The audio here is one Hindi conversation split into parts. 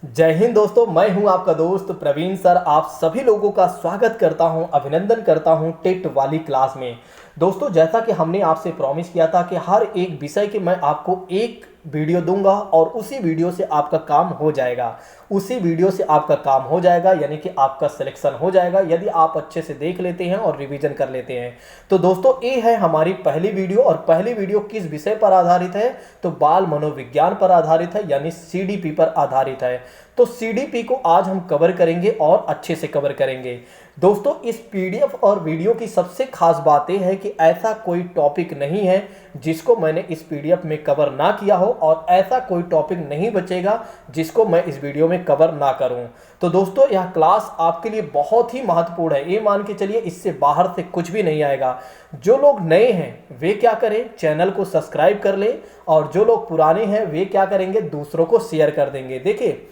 जय हिंद दोस्तों, मैं हूं आपका दोस्त प्रवीण सर। आप सभी लोगों का स्वागत करता हूं, अभिनंदन करता हूं टेट वाली क्लास में। दोस्तों, जैसा कि हमने आपसे प्रॉमिस किया था कि हर एक विषय के मैं आपको एक वीडियो दूंगा और उसी वीडियो से आपका काम हो जाएगा। उसी वीडियो से आपका काम हो जाएगा, यानी कि आपका सिलेक्शन हो जाएगा यदि आप अच्छे से देख लेते हैं और रिवीजन कर लेते हैं। तो दोस्तों, ये है हमारी पहली वीडियो। और पहली वीडियो किस विषय पर आधारित है? तो बाल मनोविज्ञान पर आधारित है, यानी सीडीपी पर आधारित है। तो सीडीपी को आज हम कवर करेंगे और अच्छे से कवर करेंगे। दोस्तों, इस पीडीएफ और वीडियो की सबसे खास बात यह है कि ऐसा कोई टॉपिक नहीं है जिसको मैंने इस पीडीएफ में कवर ना किया हो, और ऐसा कोई टॉपिक नहीं बचेगा जिसको मैं इस वीडियो में कवर ना करूं। तो दोस्तों, यह क्लास आपके लिए बहुत ही महत्वपूर्ण है। ये मान के चलिए, इससे बाहर से कुछ भी नहीं आएगा। जो लोग नए हैं वे क्या करें, चैनल को सब्सक्राइब कर ले, और जो लोग पुराने हैं वे क्या करेंगे, दूसरों को शेयर कर देंगे। देखिए,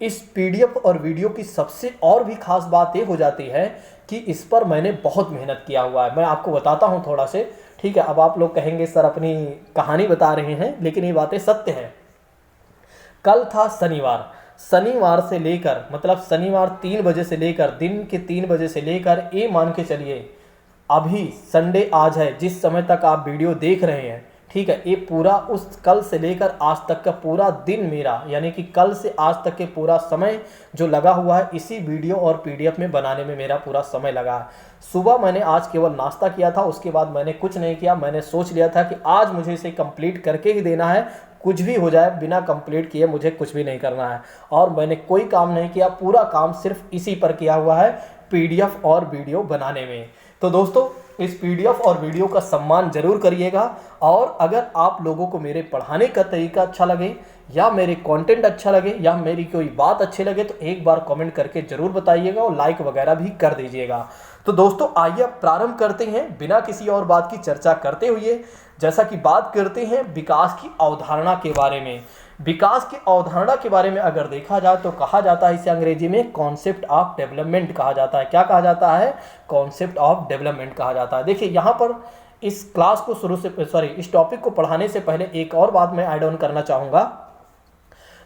इस पीडीएफ और वीडियो की सबसे और भी खास बात ये हो जाती है कि इस पर मैंने बहुत मेहनत किया हुआ है। मैं आपको बताता हूं थोड़ा से, ठीक है। अब आप लोग कहेंगे सर अपनी कहानी बता रहे हैं, लेकिन ये बातें सत्य हैं। कल था शनिवार। शनिवार से लेकर, मतलब शनिवार 3 बजे से लेकर, दिन के 3 बजे से लेकर, ये मान के चलिए अभी संडे आज है, जिस समय तक आप वीडियो देख रहे हैं, ठीक है, ये पूरा उस कल से लेकर आज तक का पूरा दिन मेरा, यानी कि कल से आज तक के पूरा समय जो लगा हुआ है इसी वीडियो और पीडीएफ में बनाने में मेरा पूरा समय लगा है। सुबह मैंने आज केवल नाश्ता किया था, उसके बाद मैंने कुछ नहीं किया। मैंने सोच लिया था कि आज मुझे इसे कंप्लीट करके ही देना है, कुछ भी हो जाए, बिना कंप्लीट किए मुझे कुछ भी नहीं करना है। और मैंने कोई काम नहीं किया, पूरा काम सिर्फ इसी पर किया हुआ है, पीडीएफ और वीडियो बनाने में। तो दोस्तों, इस पीडीएफ और वीडियो का सम्मान जरूर करिएगा। और अगर आप लोगों को मेरे पढ़ाने का तरीका अच्छा लगे, या मेरे कंटेंट अच्छा लगे, या मेरी कोई बात अच्छी लगे, तो एक बार कमेंट करके जरूर बताइएगा और लाइक वगैरह भी कर दीजिएगा। तो दोस्तों, आइए अब प्रारंभ करते हैं बिना किसी और बात की चर्चा करते हुए। जैसा कि बात करते हैं विकास की अवधारणा के बारे में। विकास की अवधारणा के बारे में अगर देखा जाए तो कहा जाता है, इसे अंग्रेजी में कॉन्सेप्ट ऑफ डेवलपमेंट कहा जाता है। क्या कहा जाता है? कॉन्सेप्ट ऑफ डेवलपमेंट कहा जाता है। देखिए, यहाँ पर इस क्लास को इस टॉपिक को पढ़ाने से पहले एक और बात मैं ऐड ऑन करना चाहूँगा।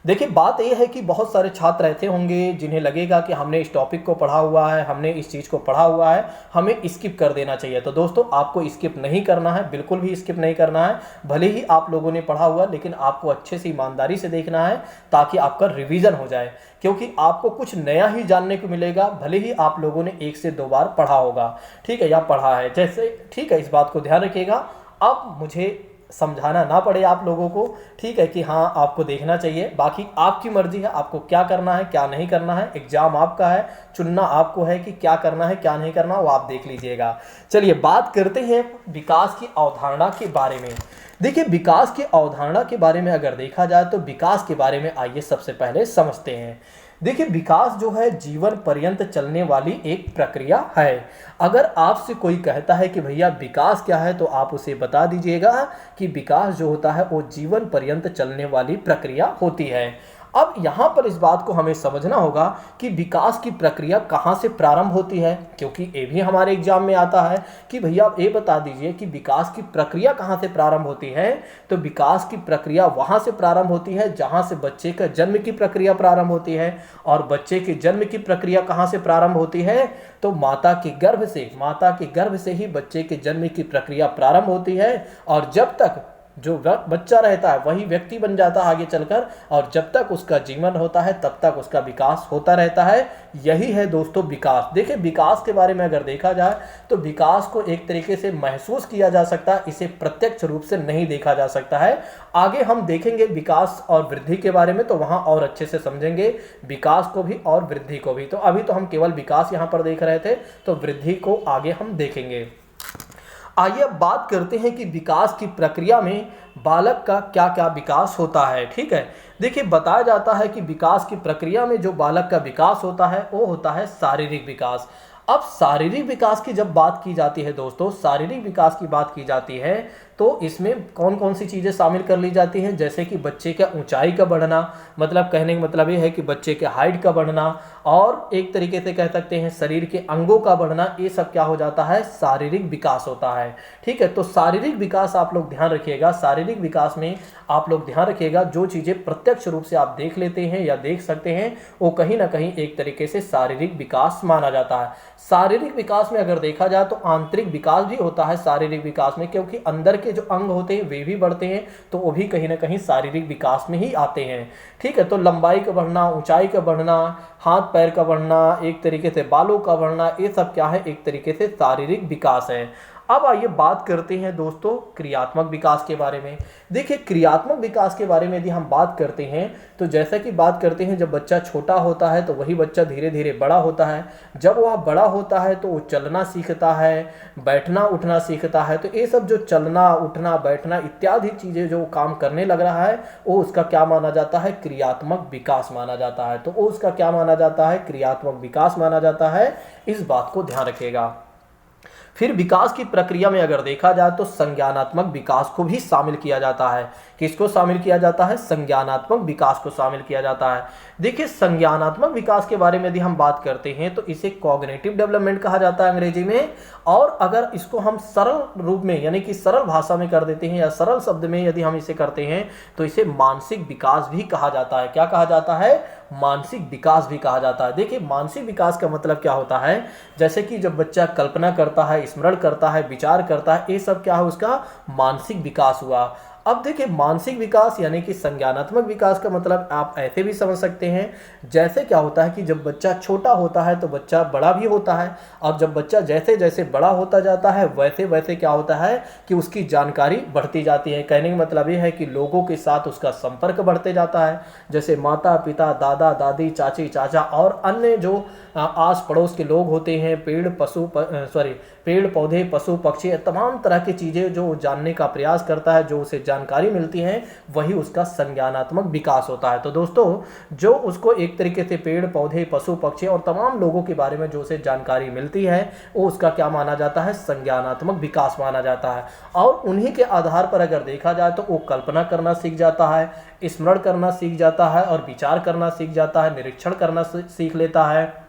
देखिए, बात यह है कि बहुत सारे छात्र ऐसे होंगे जिन्हें लगेगा कि हमने इस टॉपिक को पढ़ा हुआ है, हमने इस चीज़ को पढ़ा हुआ है, हमें स्किप कर देना चाहिए। तो दोस्तों, आपको स्किप नहीं करना है, बिल्कुल भी स्किप नहीं करना है। भले ही आप लोगों ने पढ़ा हुआ, लेकिन आपको अच्छे से ईमानदारी से देखना है ताकि आपका रिवीजन हो जाए, क्योंकि आपको कुछ नया ही जानने को मिलेगा, भले ही आप लोगों ने 1 से 2 बार पढ़ा होगा, ठीक है, या पढ़ा है जैसे, ठीक है। इस बात को ध्यान रखिएगा। अब मुझे समझाना ना पड़े आप लोगों को, ठीक है, कि हाँ आपको देखना चाहिए। बाकी आपकी मर्जी है, आपको क्या करना है क्या नहीं करना है। एग्जाम आपका है, चुनना आपको है कि क्या करना है क्या नहीं करना, वो आप देख लीजिएगा। चलिए बात करते हैं विकास की अवधारणा के बारे में। देखिए, विकास की अवधारणा के बारे में अगर देखा जाए तो विकास के बारे में आइए सबसे पहले समझते हैं। देखिए, विकास जो है जीवन पर्यंत चलने वाली एक प्रक्रिया है। अगर आपसे कोई कहता है कि भैया विकास क्या है, तो आप उसे बता दीजिएगा कि विकास जो होता है वो जीवन पर्यंत चलने वाली प्रक्रिया होती है। अब यहाँ पर इस बात को हमें समझना होगा कि विकास की प्रक्रिया कहाँ से प्रारंभ होती है, क्योंकि ये भी हमारे एग्जाम में आता है कि भैया आप ये बता दीजिए कि विकास की प्रक्रिया कहाँ से प्रारंभ होती है। तो विकास की प्रक्रिया वहाँ से प्रारंभ होती है जहाँ से बच्चे का जन्म की प्रक्रिया प्रारंभ होती है। और बच्चे के जन्म की प्रक्रिया कहाँ से प्रारंभ होती है? तो माता के गर्भ से ही बच्चे के जन्म की प्रक्रिया प्रारंभ होती है। और जब तक जो बच्चा रहता है वही व्यक्ति बन जाता है आगे चलकर, और जब तक उसका जीवन होता है तब तक उसका विकास होता रहता है। यही है दोस्तों विकास। देखिए, विकास के बारे में अगर देखा जाए तो विकास को एक तरीके से महसूस किया जा सकता है, इसे प्रत्यक्ष रूप से नहीं देखा जा सकता है। आगे हम देखेंगे विकास और वृद्धि के बारे में, तो वहाँ और अच्छे से समझेंगे विकास को भी और वृद्धि को भी। तो अभी तो हम केवल विकास यहाँ पर देख रहे थे, तो वृद्धि को आगे हम देखेंगे। आइए अब बात करते हैं कि विकास की प्रक्रिया में बालक का क्या क्या विकास होता है, ठीक है। देखिए, बताया जाता है कि विकास की प्रक्रिया में जो बालक का विकास होता है वो होता है शारीरिक विकास। अब शारीरिक विकास की जब बात की जाती है दोस्तों, शारीरिक विकास की बात की जाती है तो इसमें कौन कौन सी चीज़ें शामिल कर ली जाती हैं, जैसे कि बच्चे का ऊंचाई का बढ़ना, मतलब कहने का मतलब ये है कि बच्चे के हाइट का बढ़ना, और एक तरीके से कह सकते हैं शरीर के अंगों का बढ़ना, ये सब क्या हो जाता है, शारीरिक विकास होता है। ठीक है, तो शारीरिक विकास आप लोग ध्यान रखिएगा, शारीरिक विकास में आप लोग ध्यान रखिएगा जो चीज़ें प्रत्यक्ष रूप से आप देख लेते हैं या देख सकते हैं वो कहीं ना कहीं एक तरीके से शारीरिक विकास माना जाता है। शारीरिक विकास में अगर देखा जाए तो आंतरिक विकास भी होता है शारीरिक विकास में, क्योंकि अंदर के जो अंग होते हैं वे भी बढ़ते हैं, तो वो भी कहीं ना कहीं शारीरिक विकास में ही आते हैं। ठीक है, तो लंबाई का बढ़ना, ऊंचाई का बढ़ना, हाथ पैर का बढ़ना, एक तरीके से बालों का बढ़ना, ये सब क्या है, एक तरीके से शारीरिक विकास है। अब आइए बात करते हैं दोस्तों क्रियात्मक विकास के बारे में। देखिए क्रियात्मक विकास के बारे में यदि हम बात करते हैं तो जैसा कि बात करते हैं जब बच्चा छोटा होता है तो वही बच्चा धीरे धीरे बड़ा होता है। जब वह बड़ा होता है तो वो चलना सीखता है, बैठना उठना सीखता है। तो ये सब जो चलना उठना बैठना इत्यादि चीज़ें जो काम करने लग रहा है वो उसका क्या माना जाता है, क्रियात्मक विकास माना जाता है। तो वो उसका क्या माना जाता है, क्रियात्मक विकास माना जाता है। इस बात को ध्यान रखिएगा। फिर विकास की प्रक्रिया में अगर देखा जाए तो संज्ञानात्मक विकास को भी शामिल किया जाता है। किसको शामिल किया जाता है, संज्ञानात्मक विकास को शामिल किया जाता है। देखिए संज्ञानात्मक विकास के बारे में यदि हम बात करते हैं तो इसे कॉग्निटिव डेवलपमेंट कहा जाता है अंग्रेजी में, और अगर इसको हम सरल रूप में यानी कि सरल भाषा में कर देते हैं या सरल शब्द में यदि हम इसे करते हैं तो इसे मानसिक विकास भी कहा जाता है। क्या कहा जाता है, मानसिक विकास भी कहा जाता है। देखिए मानसिक विकास का मतलब क्या होता है, जैसे कि जब बच्चा कल्पना करता है, स्मरण करता है, विचार करता है, ये सब क्या है, उसका मानसिक विकास हुआ। अब देखिए मानसिक विकास यानी कि संज्ञानात्मक विकास का मतलब आप ऐसे भी समझ सकते हैं, जैसे क्या होता है कि जब बच्चा छोटा होता है तो बच्चा बड़ा भी होता है, और जब बच्चा जैसे जैसे बड़ा होता जाता है वैसे वैसे क्या होता है कि उसकी जानकारी बढ़ती जाती है। कहने का मतलब ये है कि लोगों के साथ उसका संपर्क बढ़ते जाता है, जैसे माता पिता, दादा दादी, चाची चाचा और अन्य जो आस पड़ोस के लोग होते हैं, पेड़ पौधे, पशु पक्षी, तमाम तरह की चीज़ें जो जानने का प्रयास करता है, जो उसे जानकारी मिलती है, वही उसका संज्ञानात्मक विकास होता है। तो दोस्तों जो उसको एक तरीके से पेड़ पौधे, पशु पक्षी और तमाम लोगों के बारे में जो उसे जानकारी मिलती है वो उसका क्या माना जाता है, संज्ञानात्मक विकास माना जाता है। और उन्हीं के आधार पर अगर देखा जाए तो वो कल्पना करना सीख जाता है, स्मरण करना सीख जाता है और विचार करना सीख जाता है, निरीक्षण करना सीख लेता है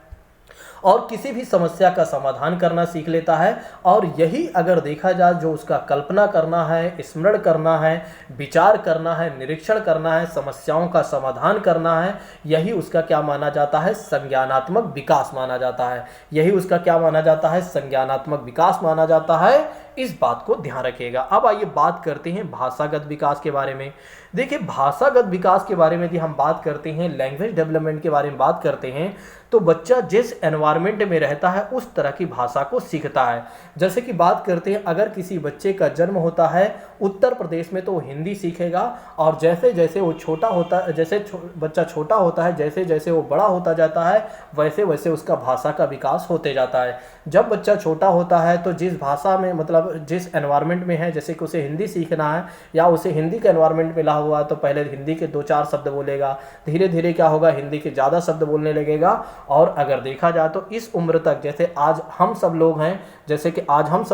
और किसी भी समस्या का समाधान करना सीख लेता है। और यही अगर देखा जाए जो उसका कल्पना करना है, स्मरण करना है, विचार करना है, निरीक्षण करना है, समस्याओं का समाधान करना है, यही उसका क्या माना जाता है, संज्ञानात्मक विकास माना जाता है। यही उसका क्या माना जाता है, संज्ञानात्मक विकास माना जाता है। इस बात को ध्यान रखिएगा। अब आइए बात करते हैं भाषागत विकास के बारे में। देखिए भाषागत विकास के बारे में यदि हम बात करते हैं, लैंग्वेज डेवलपमेंट के बारे में बात करते हैं, तो बच्चा जिस एनवायरनमेंट में रहता है उस तरह की भाषा को सीखता है। जैसे कि बात करते हैं अगर किसी बच्चे का जन्म होता है उत्तर प्रदेश में तो वो हिंदी सीखेगा, और जैसे जैसे वो छोटा होता है, बच्चा छोटा होता है, जैसे जैसे वो बड़ा होता जाता है वैसे वैसे उसका भाषा का विकास होते जाता है। जब बच्चा छोटा होता है तो जिस भाषा में मतलब जिस एनवायरनमेंट में है, जैसे कि उसे हिंदी सीखना है या उसे हिंदी के एनवायरनमेंट में ला हुआ है, तो पहले हिंदी के 2-4 शब्द बोलेगा, धीरे धीरे क्या होगा, हिंदी के ज़्यादा शब्द बोलने लगेगा। और अगर देखा जाए तो इस उम्र तक, जैसे आज हम सब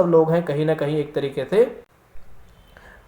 लोग हैं, कहीं ना कहीं एक तरीके से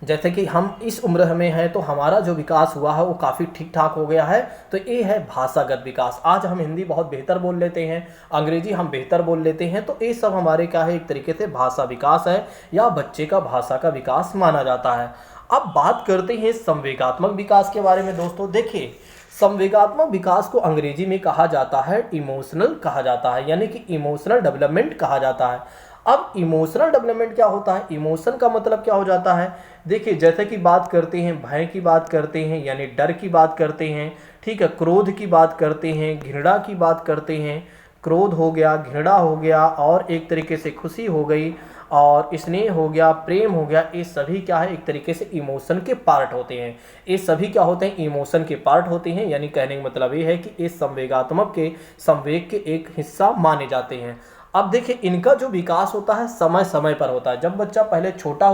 जैसे कि हम इस उम्र में हैं तो हमारा जो विकास हुआ है वो काफ़ी ठीक ठाक हो गया है। तो ये है भाषागत विकास। आज हम हिंदी बहुत बेहतर बोल लेते हैं, अंग्रेजी हम बेहतर बोल लेते हैं, तो ये सब हमारे क्या है, एक तरीके से भाषा विकास है या बच्चे का भाषा का विकास माना जाता है। अब बात करते हैं संवेगात्मक विकास के बारे में। दोस्तों देखिए संवेगात्मक विकास को अंग्रेजी में कहा जाता है इमोशनल कहा जाता है, यानी कि इमोशनल डेवलपमेंट कहा जाता है। अब इमोशनल डेवलपमेंट क्या होता है, इमोशन का मतलब क्या हो जाता है। देखिए जैसे कि बात करते हैं, भय की बात करते हैं यानी डर की बात करते हैं, ठीक है, क्रोध की बात करते हैं, घृणा की बात करते हैं, क्रोध हो गया, घृणा हो गया, और एक तरीके से खुशी हो गई, और स्नेह हो गया, प्रेम हो गया, ये सभी क्या है, एक तरीके से इमोशन के पार्ट होते हैं। ये सभी क्या होते हैं, इमोशन के पार्ट होते हैं। यानी कहने का मतलब ये है कि ये संवेग के एक हिस्सा माने जाते हैं। अब देखिए इनका जो विकास होता है समय समय पर होता है। जब बच्चा पहले छोटा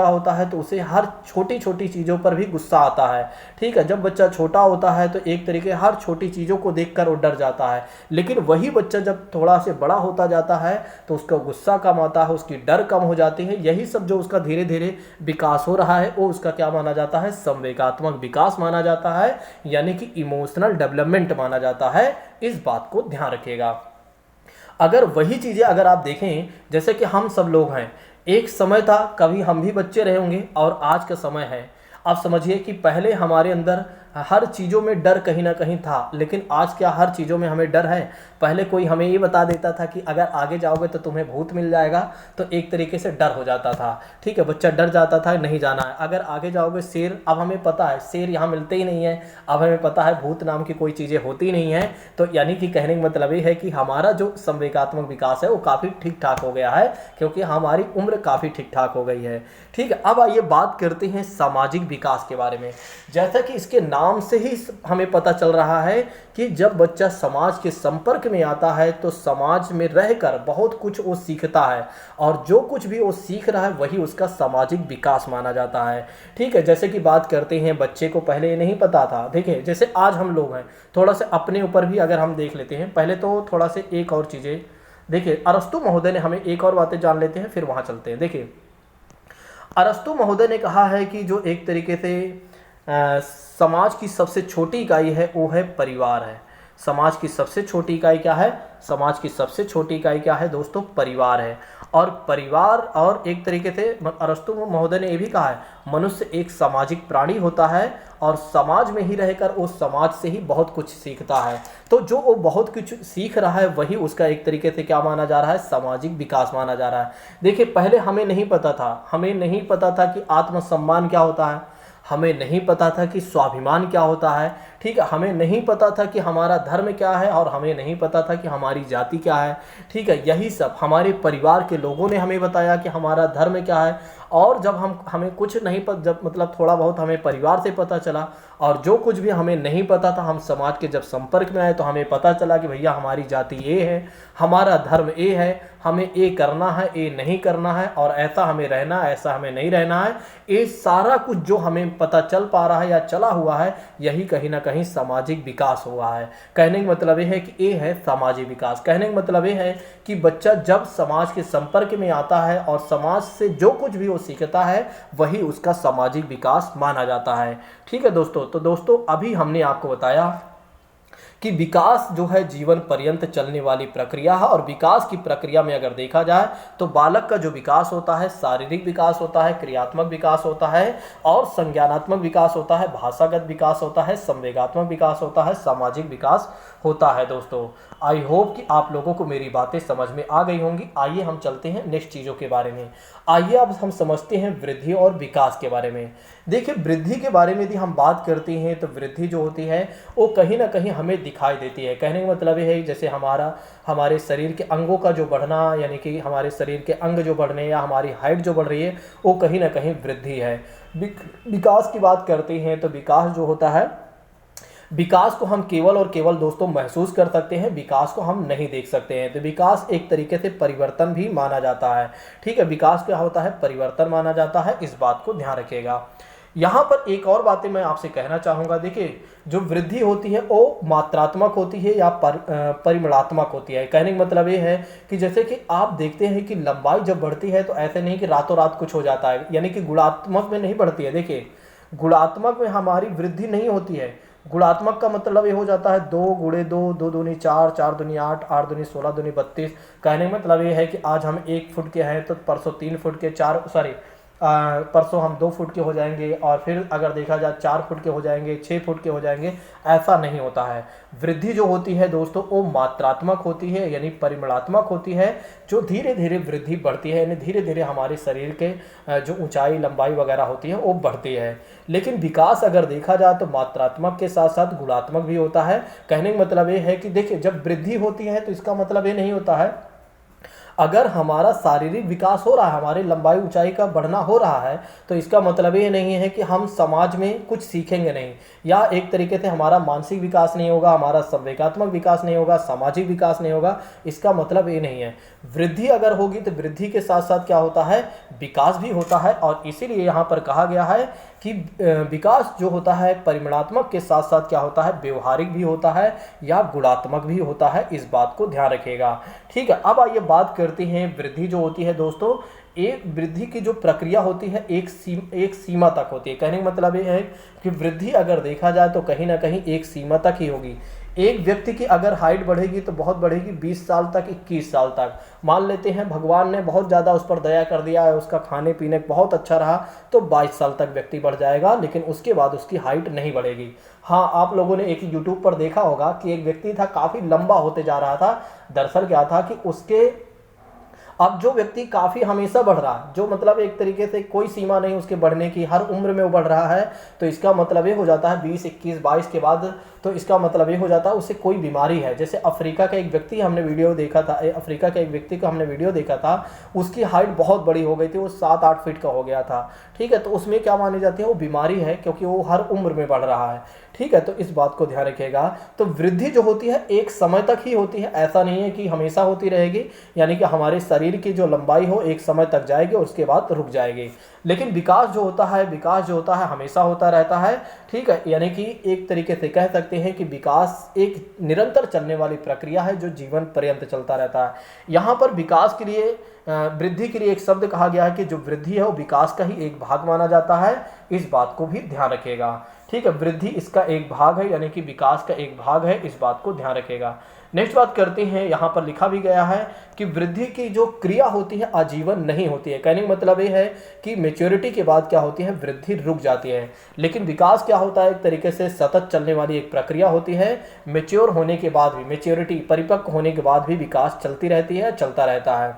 होता है, तो उसे हर छोटी छोटी चीज़ों पर भी गुस्सा आता है। ठीक है, जब बच्चा छोटा होता है तो एक तरीके हर छोटी चीज़ों को देखकर वो डर जाता है। लेकिन वही बच्चा जब थोड़ा से बड़ा होता जाता है तो उसका गुस्सा कम आता है, उसकी डर कम हो जाती है। यही सब जो उसका धीरे धीरे विकास हो रहा है वो उसका क्या माना जाता है, संवेगात्मक विकास माना जाता है, यानी कि इमोशनल डेवलपमेंट माना जाता है। इस बात को ध्यान रखिएगा। अगर वही चीज़ें अगर आप देखें, जैसे कि हम सब लोग हैं, एक समय था कभी हम भी बच्चे रहे होंगे और आज का समय है। आप समझिए कि पहले हमारे अंदर हर चीज़ों में डर कहीं ना कहीं था, लेकिन आज क्या हर चीज़ों में हमें डर है? पहले कोई हमें ये बता देता था कि अगर आगे जाओगे तो तुम्हें भूत मिल जाएगा, तो एक तरीके से डर हो जाता था। ठीक है, बच्चा डर जाता था, नहीं जाना है। अगर आगे जाओगे शेर, अब हमें पता है शेर यहाँ मिलते ही नहीं है, अब हमें पता है भूत नाम की कोई चीज़ें होती नहीं हैं। तो यानी कि कहने का मतलब ये है कि हमारा जो संवेगात्मक विकास है वो काफ़ी ठीक ठाक हो गया है, क्योंकि हमारी उम्र काफ़ी ठीक ठाक हो गई है। ठीक है, अब आइए बात करते हैं सामाजिक विकास के बारे में। जैसा कि इसके नाम से ही हमें पता चल रहा है कि जब बच्चा समाज के संपर्क में आता है तो समाज में रहकर बहुत कुछ वो सीखता है, और जो कुछ भी वो सीख रहा है वही उसका सामाजिक विकास माना जाता है। ठीक है, जैसे कि बात करते हैं, बच्चे को पहले ये नहीं पता था। देखिए जैसे आज हम लोग हैं, थोड़ा सा अपने ऊपर भी अगर हम देख लेते हैं, पहले तो थोड़ा से एक और चीज़ें देखिए, अरस्तु महोदय ने हमें एक और बातें जान लेते हैं, फिर वहाँ चलते हैं। देखिए अरस्तु महोदय ने कहा है कि जो एक तरीके से समाज की सबसे छोटी इकाई है वो है परिवार है। समाज की सबसे छोटी इकाई क्या है? समाज की सबसे छोटी इकाई क्या है दोस्तों? परिवार है। और परिवार, और एक तरीके से अरस्तु महोदय ने ये भी कहा है, मनुष्य एक सामाजिक प्राणी होता है और समाज में ही रहकर वो समाज से ही बहुत कुछ सीखता है। तो जो वो बहुत कुछ सीख रहा है वही उसका एक तरीके से क्या माना जा रहा है? सामाजिक विकास माना जा रहा है। देखिए पहले हमें नहीं पता था कि आत्मसम्मान क्या होता है, हमें नहीं पता था कि स्वाभिमान क्या होता है। ठीक है, हमें नहीं पता था कि हमारा धर्म क्या है, और हमें नहीं पता था कि हमारी जाति क्या है। ठीक है, यही सब हमारे परिवार के लोगों ने हमें बताया कि हमारा धर्म क्या है। और जब हमें कुछ नहीं पता, जब मतलब थोड़ा बहुत हमें परिवार से पता चला, और जो कुछ भी हमें नहीं पता था हम समाज के जब संपर्क में आए तो हमें पता चला कि भैया हमारी जाति ये है, हमारा धर्म ये है, हमें ये करना है, ये नहीं करना है, और ऐसा हमें रहना है, ऐसा हमें नहीं रहना है। ये सारा कुछ जो हमें पता चल पा रहा है या चला हुआ है, यही कहीं ना कहीं सामाजिक विकास हुआ है। कहने का मतलब ये है कि ये है सामाजिक विकास। कहने का मतलब ये है कि बच्चा जब समाज के संपर्क में आता है और समाज से जो कुछ भी वो सीखता है वही उसका सामाजिक विकास माना जाता है। ठीक है दोस्तों, तो दोस्तों अभी हमने आपको बताया कि विकास जो है जीवन पर्यंत चलने वाली प्रक्रिया है, और विकास की प्रक्रिया में अगर देखा जाए तो बालक का जो विकास होता है, शारीरिक विकास होता है, क्रियात्मक विकास होता है, और संज्ञानात्मक विकास होता है, भाषागत विकास होता है, संवेगात्मक विकास होता है, सामाजिक विकास होता है। दोस्तों आई होप कि आप लोगों को मेरी बातें समझ में आ गई होंगी। आइए हम चलते हैं नेक्स्ट चीज़ों के बारे में। आइए अब हम समझते हैं वृद्धि और विकास के बारे में। देखिए वृद्धि के बारे में यदि हम बात करते हैं तो वृद्धि जो होती है वो कहीं ना कहीं हमें दिखाई देती है। कहने का मतलब ये है जैसे हमारे शरीर के अंगों का जो बढ़ना, यानी कि हमारे शरीर के अंग जो बढ़ने या हमारी हाइट जो बढ़ रही है वो कहीं ना कहीं वृद्धि है। विकास की बात करते हैं तो विकास जो होता है, विकास को हम केवल और केवल दोस्तों महसूस कर सकते हैं, विकास को हम नहीं देख सकते हैं। तो विकास एक तरीके से परिवर्तन भी माना जाता है। ठीक है, विकास क्या होता है? परिवर्तन माना जाता है, इस बात को ध्यान रखिएगा। यहाँ पर एक और बातें मैं आपसे कहना चाहूँगा। देखिए जो वृद्धि होती है वो मात्रात्मक होती है या परिमाणात्मक होती है। कहने का मतलब ये है कि जैसे कि आप देखते हैं कि लंबाई जब बढ़ती है तो ऐसे नहीं कि रातों रात कुछ हो जाता है, यानी कि गुणात्मक में नहीं बढ़ती है। देखिए गुणात्मक में हमारी वृद्धि नहीं होती है। गुणात्मक का मतलब ये हो जाता है 2 गुणे 2, 2 दूनी 4, 4 दूनी 8, 8 दूनी 16, दूनी 32। कहने का मतलब ये है कि आज हम 1 फुट के हैं तो परसों 3 फुट के, परसों हम 2 फुट के हो जाएंगे, और फिर अगर देखा जाए 4 फुट के हो जाएंगे, 6 फुट के हो जाएंगे। ऐसा नहीं होता है। वृद्धि जो होती है दोस्तों वो मात्रात्मक होती है, यानी परिमाणात्मक होती है, जो धीरे धीरे वृद्धि बढ़ती है, यानी धीरे धीरे हमारे शरीर के जो ऊंचाई लंबाई वगैरह होती है वो बढ़ती है। लेकिन विकास अगर देखा जाए तो मात्रात्मक के साथ साथ गुणात्मक भी होता है। कहने का मतलब ये है कि देखिए जब वृद्धि होती है तो इसका मतलब ये नहीं होता है अगर हमारा शारीरिक विकास हो रहा है, हमारी लंबाई ऊंचाई का बढ़ना हो रहा है, तो इसका मतलब ये नहीं है कि हम समाज में कुछ सीखेंगे नहीं, या एक तरीके से हमारा मानसिक विकास नहीं होगा, हमारा संवेगात्मक विकास नहीं होगा, सामाजिक विकास नहीं होगा। इसका मतलब ये नहीं है। वृद्धि अगर होगी तो वृद्धि के साथ साथ क्या होता है, विकास भी होता है। और इसीलिए यहाँ पर कहा गया है कि विकास जो होता है परिमाणात्मक के साथ साथ क्या होता है, व्यवहारिक भी होता है या गुणात्मक भी होता है। इस बात को ध्यान रखिएगा। ठीक है, अब आइए बात करते हैं वृद्धि जो होती है दोस्तों, एक वृद्धि की जो प्रक्रिया होती है एक सीमा तक होती है। कहने का मतलब ये है कि वृद्धि अगर देखा जाए तो कहीं ना कहीं एक सीमा तक ही होगी। एक व्यक्ति की अगर हाइट बढ़ेगी तो बहुत बढ़ेगी, 20 साल तक, 21 साल तक। मान लेते हैं भगवान ने बहुत ज़्यादा उस पर दया कर दिया है, उसका खाने पीने बहुत अच्छा रहा, तो 22 साल तक व्यक्ति बढ़ जाएगा, लेकिन उसके बाद उसकी हाइट नहीं बढ़ेगी। हाँ, आप लोगों ने एक यूट्यूब पर देखा होगा कि एक व्यक्ति था, काफ़ी लंबा होते जा रहा था। दरअसल क्या था कि उसके अब जो व्यक्ति काफ़ी हमेशा बढ़ रहा है, जो मतलब एक तरीके से कोई सीमा नहीं उसके बढ़ने की, हर उम्र में वो बढ़ रहा है, तो इसका मतलब ये हो जाता है 20, 21, 22 के बाद, तो इसका मतलब ये हो जाता है उससे कोई बीमारी है। जैसे अफ्रीका का एक व्यक्ति हमने वीडियो देखा था, अफ्रीका के एक व्यक्ति का हमने वीडियो देखा था, उसकी हाइट बहुत बड़ी हो गई थी, वो 7-8 फीट का हो गया था। ठीक है, तो उसमें क्या मानी जाती है, वो बीमारी है, क्योंकि वो हर उम्र में बढ़ रहा है। ठीक है, तो इस बात को ध्यान रखिएगा। तो वृद्धि जो होती है एक समय तक ही होती है, ऐसा नहीं है कि हमेशा होती रहेगी, यानी कि हमारे शरीर की जो लंबाई हो एक समय तक जाएगी और उसके बाद रुक जाएगी। लेकिन विकास जो होता है हमेशा होता रहता है। ठीक है, यानी कि एक तरीके से कह सकते हैं कि विकास एक निरंतर चलने वाली प्रक्रिया है जो जीवन पर्यंत चलता रहता है। यहाँ पर विकास के लिए वृद्धि के लिए एक शब्द कहा गया है कि जो वृद्धि है वो विकास का ही एक भाग माना जाता है। इस बात को भी ध्यान रखिएगा। ठीक है, वृद्धि इसका एक भाग है, यानी कि विकास का एक भाग है, इस बात को ध्यान रखिएगा। नेक्स्ट बात करते हैं, यहाँ पर लिखा भी गया है कि वृद्धि की जो क्रिया होती है आजीवन नहीं होती है। कहने का मतलब ये है कि मेच्योरिटी के बाद क्या होती है, वृद्धि रुक जाती है। लेकिन विकास क्या होता है, एक तरीके से सतत चलने वाली एक प्रक्रिया होती है। मेच्योर होने के बाद भी, मेच्योरिटी परिपक्व होने के बाद भी विकास चलती रहती है, चलता रहता है।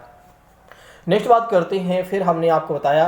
नेक्स्ट बात करते हैं, फिर हमने आपको बताया,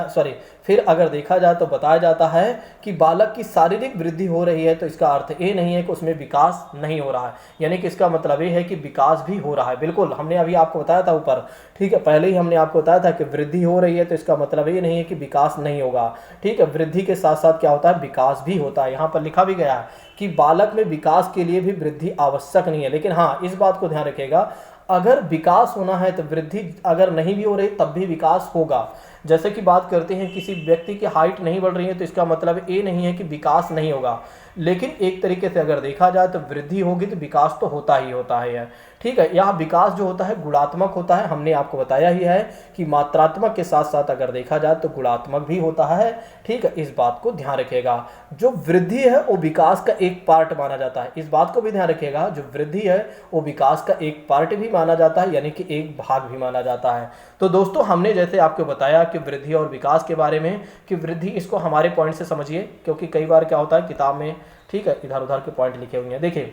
फिर अगर देखा जाए तो बताया जाता है कि बालक की शारीरिक वृद्धि हो रही है, तो इसका अर्थ ये नहीं है कि उसमें विकास नहीं हो रहा है, यानी कि इसका मतलब ये है कि विकास भी हो रहा है। बिल्कुल, हमने अभी आपको बताया था ऊपर, ठीक है, पहले ही हमने आपको बताया था कि वृद्धि हो रही है, तो इसका मतलब ये नहीं है कि विकास नहीं होगा। ठीक है, वृद्धि के साथ साथ क्या होता है, विकास भी होता है। यहाँ पर लिखा भी गया है कि बालक में विकास के लिए भी वृद्धि आवश्यक नहीं है। लेकिन हाँ, इस बात को ध्यान रखिएगा, अगर विकास होना है तो वृद्धि अगर नहीं भी हो रही तब भी विकास होगा। जैसे कि बात करते हैं, किसी व्यक्ति की हाइट नहीं बढ़ रही है, तो इसका मतलब ये नहीं है कि विकास नहीं होगा। लेकिन एक तरीके से अगर देखा जाए तो वृद्धि होगी तो विकास तो होता ही होता है। ठीक है, यहाँ विकास जो होता है गुणात्मक होता है। हमने आपको बताया ही है कि मात्रात्मक के साथ साथ अगर देखा जाए तो गुणात्मक भी होता है। ठीक है, इस बात को ध्यान रखिएगा। जो वृद्धि है वो विकास का एक पार्ट माना जाता है, इस बात को भी ध्यान रखिएगा। जो वृद्धि है वो विकास का एक पार्ट भी माना जाता है, यानी कि एक भाग भी माना जाता है। तो दोस्तों, हमने जैसे आपको बताया कि वृद्धि और विकास के बारे में, कि वृद्धि, इसको हमारे पॉइंट से समझिए, क्योंकि कई बार क्या होता है किताब में, ठीक है, इधर उधर के पॉइंट लिखे हुए हैं। देखिए,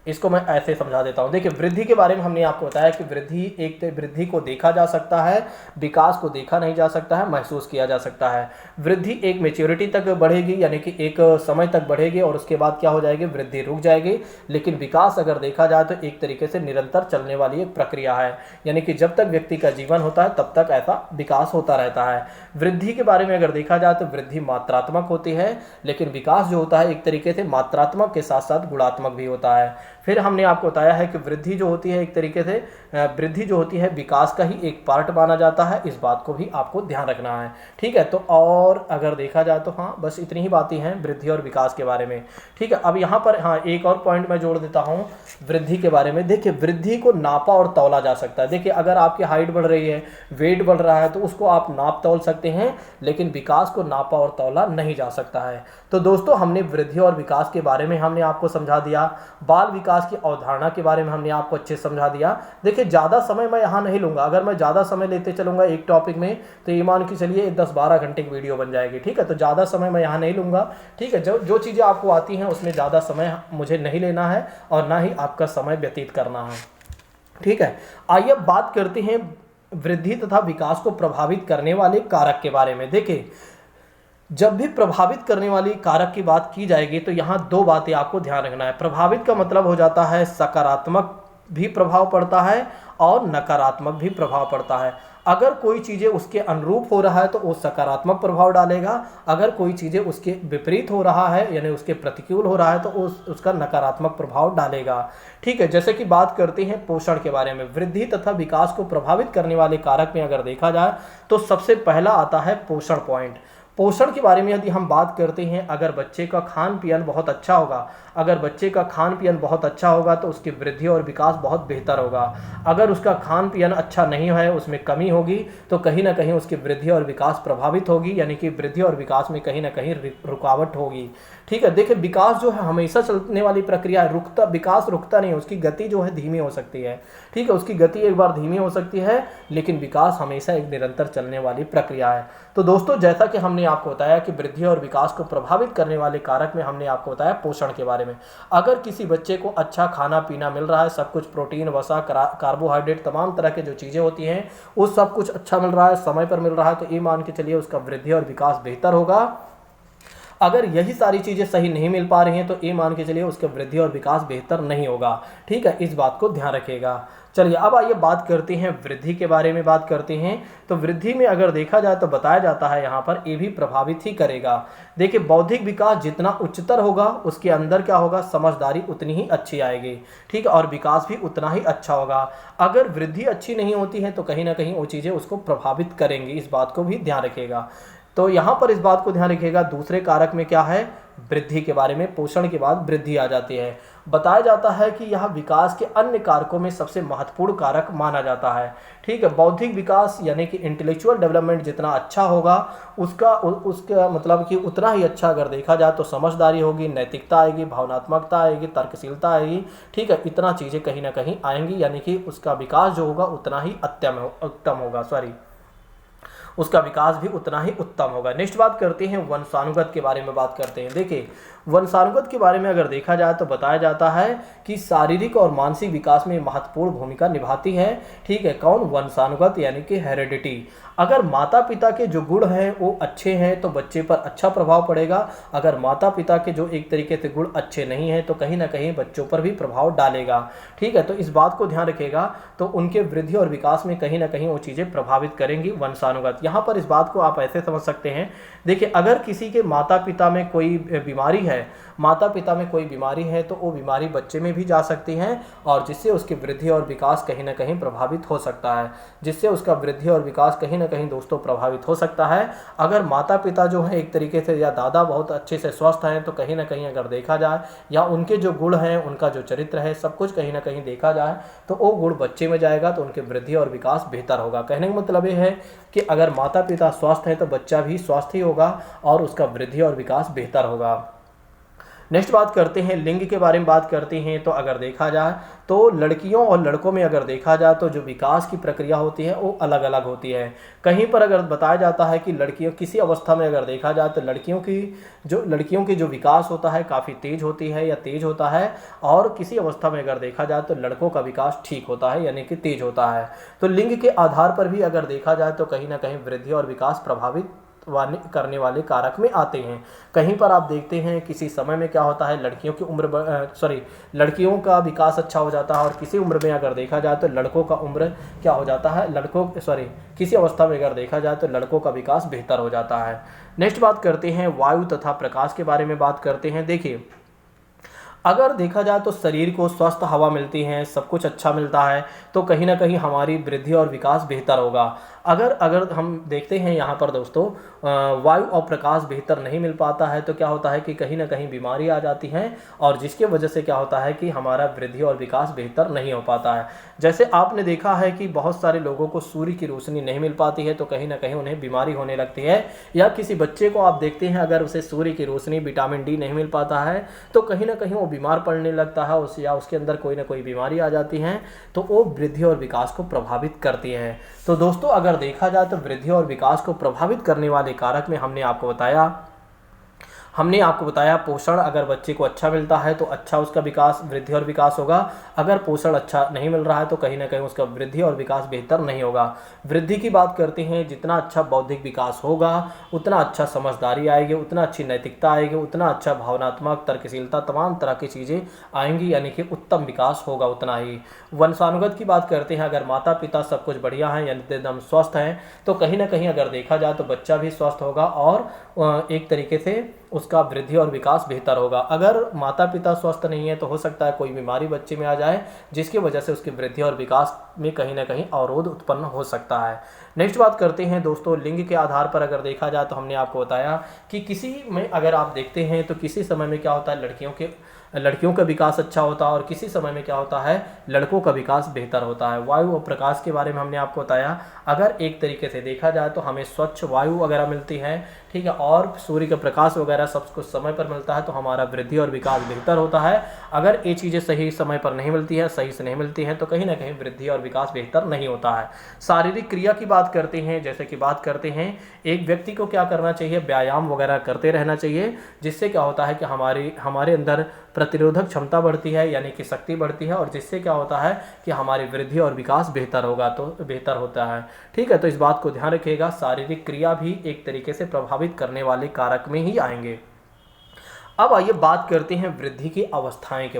इसको मैं ऐसे समझा देता हूँ। देखिए, वृद्धि के बारे में हमने आपको बताया कि वृद्धि को देखा जा सकता है, विकास को देखा नहीं जा सकता है, महसूस किया जा सकता है। वृद्धि एक मेच्योरिटी तक बढ़ेगी, यानी कि एक समय तक बढ़ेगी और उसके बाद क्या हो जाएगी, वृद्धि रुक जाएगी। लेकिन विकास अगर देखा जाए तो एक तरीके से निरंतर चलने वाली एक प्रक्रिया है, यानी कि जब तक व्यक्ति का जीवन होता है तब तक ऐसा विकास होता रहता है। वृद्धि के बारे में अगर देखा जाए तो वृद्धि मात्रात्मक होती है, लेकिन विकास जो होता है एक तरीके से मात्रात्मक के साथ साथ गुणात्मक भी होता है। फिर हमने आपको बताया है कि वृद्धि जो होती है एक तरीके से वृद्धि जो होती है विकास का ही एक पार्ट माना जाता है। इस बात को भी आपको ध्यान रखना है। ठीक है, तो और अगर देखा जाए तो हाँ, बस इतनी ही बातें हैं वृद्धि और विकास के बारे में। ठीक है, अब यहाँ पर हाँ एक और पॉइंट मैं जोड़ देता हूँ वृद्धि के बारे में। देखिए, वृद्धि को नापा और तौला जा सकता है। देखिए, अगर आपकी हाइट बढ़ रही है, वेट बढ़ रहा है, तो उसको आप नाप तौल सकते हैं, लेकिन विकास को नापा और तौला नहीं जा सकता है। तो दोस्तों, हमने वृद्धि और विकास के बारे में हमने आपको समझा दिया। बाल विकास की अवधारणा के बारे में हमने आपको अच्छे से समझा दिया। देखिए, ज़्यादा समय मैं यहाँ नहीं लूँगा। अगर मैं ज़्यादा समय लेते चलूँगा एक टॉपिक में तो ये मान के चलिए 10-12 घंटे की वीडियो बन जाएगी। ठीक है, तो ज़्यादा समय मैं यहाँ नहीं लूँगा। ठीक है, जो चीज़ें आपको आती हैं उसमें ज़्यादा समय मुझे नहीं लेना है और ना ही आपका समय व्यतीत करना है। ठीक है, आइए अब बात करते हैं वृद्धि तथा विकास को प्रभावित करने वाले कारक के बारे में। देखिए, जब भी प्रभावित करने वाली कारक की बात की जाएगी तो यहाँ दो बातें आपको ध्यान रखना है। प्रभावित का मतलब हो जाता है सकारात्मक भी प्रभाव पड़ता है और नकारात्मक भी प्रभाव पड़ता है। अगर कोई चीज़ें उसके अनुरूप हो रहा है तो वो सकारात्मक प्रभाव डालेगा, अगर कोई चीज़ें उसके विपरीत हो रहा है यानी उसके प्रतिकूल हो रहा है तो उसका नकारात्मक प्रभाव डालेगा। ठीक है, जैसे कि बात करते हैं पोषण के बारे में। वृद्धि तथा विकास को प्रभावित करने वाले कारक में अगर देखा जाए तो सबसे पहला आता है पोषण पॉइंट। पोषण के बारे में यदि हम बात करते हैं, अगर बच्चे का खान पीन बहुत अच्छा होगा, अगर बच्चे का खान पीन बहुत अच्छा होगा तो उसकी वृद्धि और विकास बहुत बेहतर होगा। अगर उसका खान पीन अच्छा नहीं है, उसमें कमी होगी, तो कहीं ना कहीं उसकी वृद्धि और विकास प्रभावित होगी, यानी कि वृद्धि और विकास में कहीं ना कहीं रुकावट होगी। ठीक है, देखिए विकास जो है हमेशा चलने वाली प्रक्रिया है, रुकता विकास रुकता नहीं है, उसकी गति जो है धीमी हो सकती है। ठीक है, उसकी गति एक बार धीमी हो सकती है, लेकिन विकास हमेशा एक निरंतर चलने वाली प्रक्रिया है। तो दोस्तों, जैसा कि हमने आपको बताया कि वृद्धि और विकास को प्रभावित करने वाले कारक में हमने आपको बताया पोषण के बारे में। अगर किसी बच्चे को अच्छा खाना पीना मिल रहा है, सब कुछ प्रोटीन, वसा, कार्बोहाइड्रेट, तमाम तरह के जो चीज़ें होती हैं वो सब कुछ अच्छा मिल रहा है, समय पर मिल रहा है, तो ये मान के चलिए उसका वृद्धि और विकास बेहतर होगा। अगर यही सारी चीज़ें सही नहीं मिल पा रही हैं तो ये मान के चलिए उसका वृद्धि और विकास बेहतर नहीं होगा। ठीक है, इस बात को ध्यान रखिएगा। चलिए अब आइए बात करते हैं वृद्धि के बारे में बात करते हैं। तो वृद्धि में अगर देखा जाए तो बताया जाता है यहाँ पर ये भी प्रभावित ही करेगा। देखिए, बौद्धिक विकास जितना उच्चतर होगा उसके अंदर क्या होगा, समझदारी उतनी ही अच्छी आएगी। ठीक है, और विकास भी उतना ही अच्छा होगा। अगर वृद्धि अच्छी नहीं होती है तो कहीं ना कहीं वो चीज़ें उसको प्रभावित करेंगी, इस बात को भी ध्यान रखिएगा। तो यहाँ पर इस बात को ध्यान रखिएगा, दूसरे कारक में क्या है, वृद्धि के बारे में। पोषण के बाद वृद्धि आ जाती है। बताया जाता है कि यह विकास के अन्य कारकों में सबसे महत्वपूर्ण कारक माना जाता है। ठीक है, बौद्धिक विकास यानी कि इंटेलेक्चुअल डेवलपमेंट जितना अच्छा होगा उसका मतलब कि उतना ही अच्छा अगर देखा जाए तो समझदारी होगी, नैतिकता आएगी, भावनात्मकता आएगी, तर्कशीलता आएगी। ठीक है, इतना चीज़ें कहीं ना कहीं आएंगी, यानी कि उसका विकास जो होगा उतना ही उत्तम होगा, उसका विकास भी उतना ही उत्तम होगा। नेक्स्ट बात करते हैं वंशानुगत के बारे में बात करते हैं। देखिए, वंशानुगत के बारे में अगर देखा जाए तो बताया जाता है कि शारीरिक और मानसिक विकास में महत्वपूर्ण भूमिका निभाती है। ठीक है, कौन, वंशानुगत यानी कि हेरिडिटी। अगर माता पिता के जो गुण हैं वो अच्छे हैं तो बच्चे पर अच्छा प्रभाव पड़ेगा। अगर माता पिता के जो एक तरीके से गुण अच्छे नहीं हैं तो कहीं ना कहीं बच्चों पर भी प्रभाव डालेगा। ठीक है, तो इस बात को ध्यान रखिएगा, तो उनके वृद्धि और विकास में कहीं ना कहीं वो चीज़ें प्रभावित करेंगी, वंशानुगत। यहाँ पर इस बात को आप ऐसे समझ सकते हैं, देखिए अगर किसी के माता पिता में कोई बीमारी है, माता पिता में कोई बीमारी है तो वो बीमारी बच्चे में भी जा सकती है और जिससे उसकी वृद्धि और विकास कहीं ना कहीं प्रभावित हो सकता है, जिससे उसका वृद्धि और विकास कहीं ना कहीं दोस्तों प्रभावित हो सकता है। अगर माता पिता जो है एक तरीके से या दादा बहुत अच्छे से स्वस्थ हैं तो कहीं ना कहीं अगर देखा जाए या उनके जो गुण हैं, उनका जो चरित्र है, सब कुछ कहीं ना कहीं देखा जाए तो वो गुण बच्चे में जाएगा तो उनकी वृद्धि और विकास बेहतर होगा। कहने का मतलब ये है कि अगर माता पिता स्वस्थ हैं तो बच्चा भी स्वस्थ ही होगा और उसका वृद्धि और विकास बेहतर होगा। नेक्स्ट बात करते हैं लिंग के बारे में बात करते हैं। तो अगर देखा जाए तो लड़कियों और लड़कों में अगर देखा जाए तो जो विकास की प्रक्रिया होती है वो अलग अलग होती है। कहीं पर अगर बताया जाता है कि लड़कियों किसी अवस्था में अगर देखा जाए तो लड़कियों की जो विकास होता है काफ़ी तेज होती है या तेज होता है, और किसी अवस्था में अगर देखा जाए तो लड़कों का विकास ठीक होता है यानी कि तेज होता है। तो लिंग के आधार पर भी अगर देखा जाए तो कहीं ना कहीं वृद्धि और विकास प्रभावित करने वाले कारक में आते हैं। कहीं पर आप देखते हैं किसी समय में क्या होता है, लड़कियों का विकास अच्छा हो जाता है और किसी उम्र में अगर देखा जाए तो लड़कों का उम्र क्या हो जाता है, किसी अवस्था में अगर देखा जाए तो लड़कों का विकास बेहतर हो जाता है। नेक्स्ट बात करते हैं वायु तथा प्रकाश के बारे में बात करते हैं। देखिए, अगर देखा जाए तो शरीर को स्वस्थ हवा मिलती है, सब कुछ अच्छा मिलता है तो कहीं ना कहीं हमारी वृद्धि और विकास बेहतर होगा। अगर हम देखते हैं यहाँ पर दोस्तों वायु और प्रकाश बेहतर नहीं मिल पाता है तो क्या होता है कि कहीं ना कहीं बीमारी आ जाती हैं और जिसके वजह से क्या होता है कि हमारा वृद्धि और विकास बेहतर नहीं हो पाता है। जैसे आपने देखा है कि बहुत सारे लोगों को सूर्य की रोशनी नहीं मिल पाती है तो कहीं ना कहीं उन्हें बीमारी होने लगती है, या किसी बच्चे को आप देखते हैं अगर उसे सूर्य की रोशनी, विटामिन डी नहीं मिल पाता है तो कहीं ना कहीं वो बीमार पड़ने लगता है या उसके अंदर कोई ना कोई बीमारी आ जाती है तो वो वृद्धि और विकास को प्रभावित करती हैं। तो दोस्तों अगर देखा जाए तो वृद्धि और विकास को प्रभावित करने वाले कारक में हमने आपको बताया हमने आपको बताया पोषण अगर बच्चे को अच्छा मिलता है तो अच्छा उसका विकास, वृद्धि और विकास होगा। अगर पोषण अच्छा नहीं मिल रहा है तो कहीं ना कहीं उसका वृद्धि और विकास बेहतर नहीं होगा। वृद्धि की बात करते हैं, जितना अच्छा बौद्धिक विकास होगा उतना अच्छा समझदारी आएगी, उतना अच्छी नैतिकता आएगी, उतना अच्छा भावनात्मक, तर्कशीलता, तमाम तरह की चीज़ें आएंगी, यानी कि उत्तम विकास होगा उतना ही। वंशानुगत की बात करते हैं, अगर माता पिता सब कुछ बढ़िया है यानी एकदम स्वस्थ हैं तो कहीं ना कहीं अगर देखा जाए तो बच्चा भी स्वस्थ होगा और एक तरीके से उसका वृद्धि और विकास बेहतर होगा। अगर माता पिता स्वस्थ नहीं है तो हो सकता है कोई बीमारी बच्चे में आ जाए जिसकी वजह से उसकी वृद्धि और विकास में कहीं ना कहीं अवरोध उत्पन्न हो सकता है। नेक्स्ट बात करते हैं दोस्तों, लिंग के आधार पर अगर देखा जाए तो हमने आपको बताया कि किसी में अगर आप देखते हैं तो किसी समय में क्या होता है लड़कियों का विकास अच्छा होता है और किसी समय में क्या होता है लड़कों का विकास बेहतर होता है। वायु और प्रकाश के बारे में हमने आपको बताया, अगर एक तरीके से देखा जाए तो हमें स्वच्छ वायु वगैरह मिलती है, ठीक है, और सूर्य का प्रकाश वगैरह सब कुछ समय पर मिलता है तो हमारा वृद्धि और विकास बेहतर होता है। अगर ये चीज़ें सही समय पर नहीं मिलती है, सही से नहीं मिलती हैं तो कहीं ना कहीं वृद्धि और विकास बेहतर नहीं होता है। शारीरिक क्रिया की बात करते हैं, जैसे कि बात करते हैं एक व्यक्ति को क्या करना चाहिए, व्यायाम वगैरह करते रहना चाहिए, जिससे क्या होता है कि हमारे अंदर प्रतिरोधक क्षमता बढ़ती है यानी कि शक्ति बढ़ती है और जिससे क्या होता है कि हमारी वृद्धि और विकास बेहतर होगा, तो बेहतर होता है। ठीक है, तो इस बात को ध्यान रखिएगा, शारीरिक क्रिया भी एक तरीके से प्रभावित करने वाले कारक में ही आएंगे। अब आइए बात करते हैं वृद्धि की अवस्थाएं के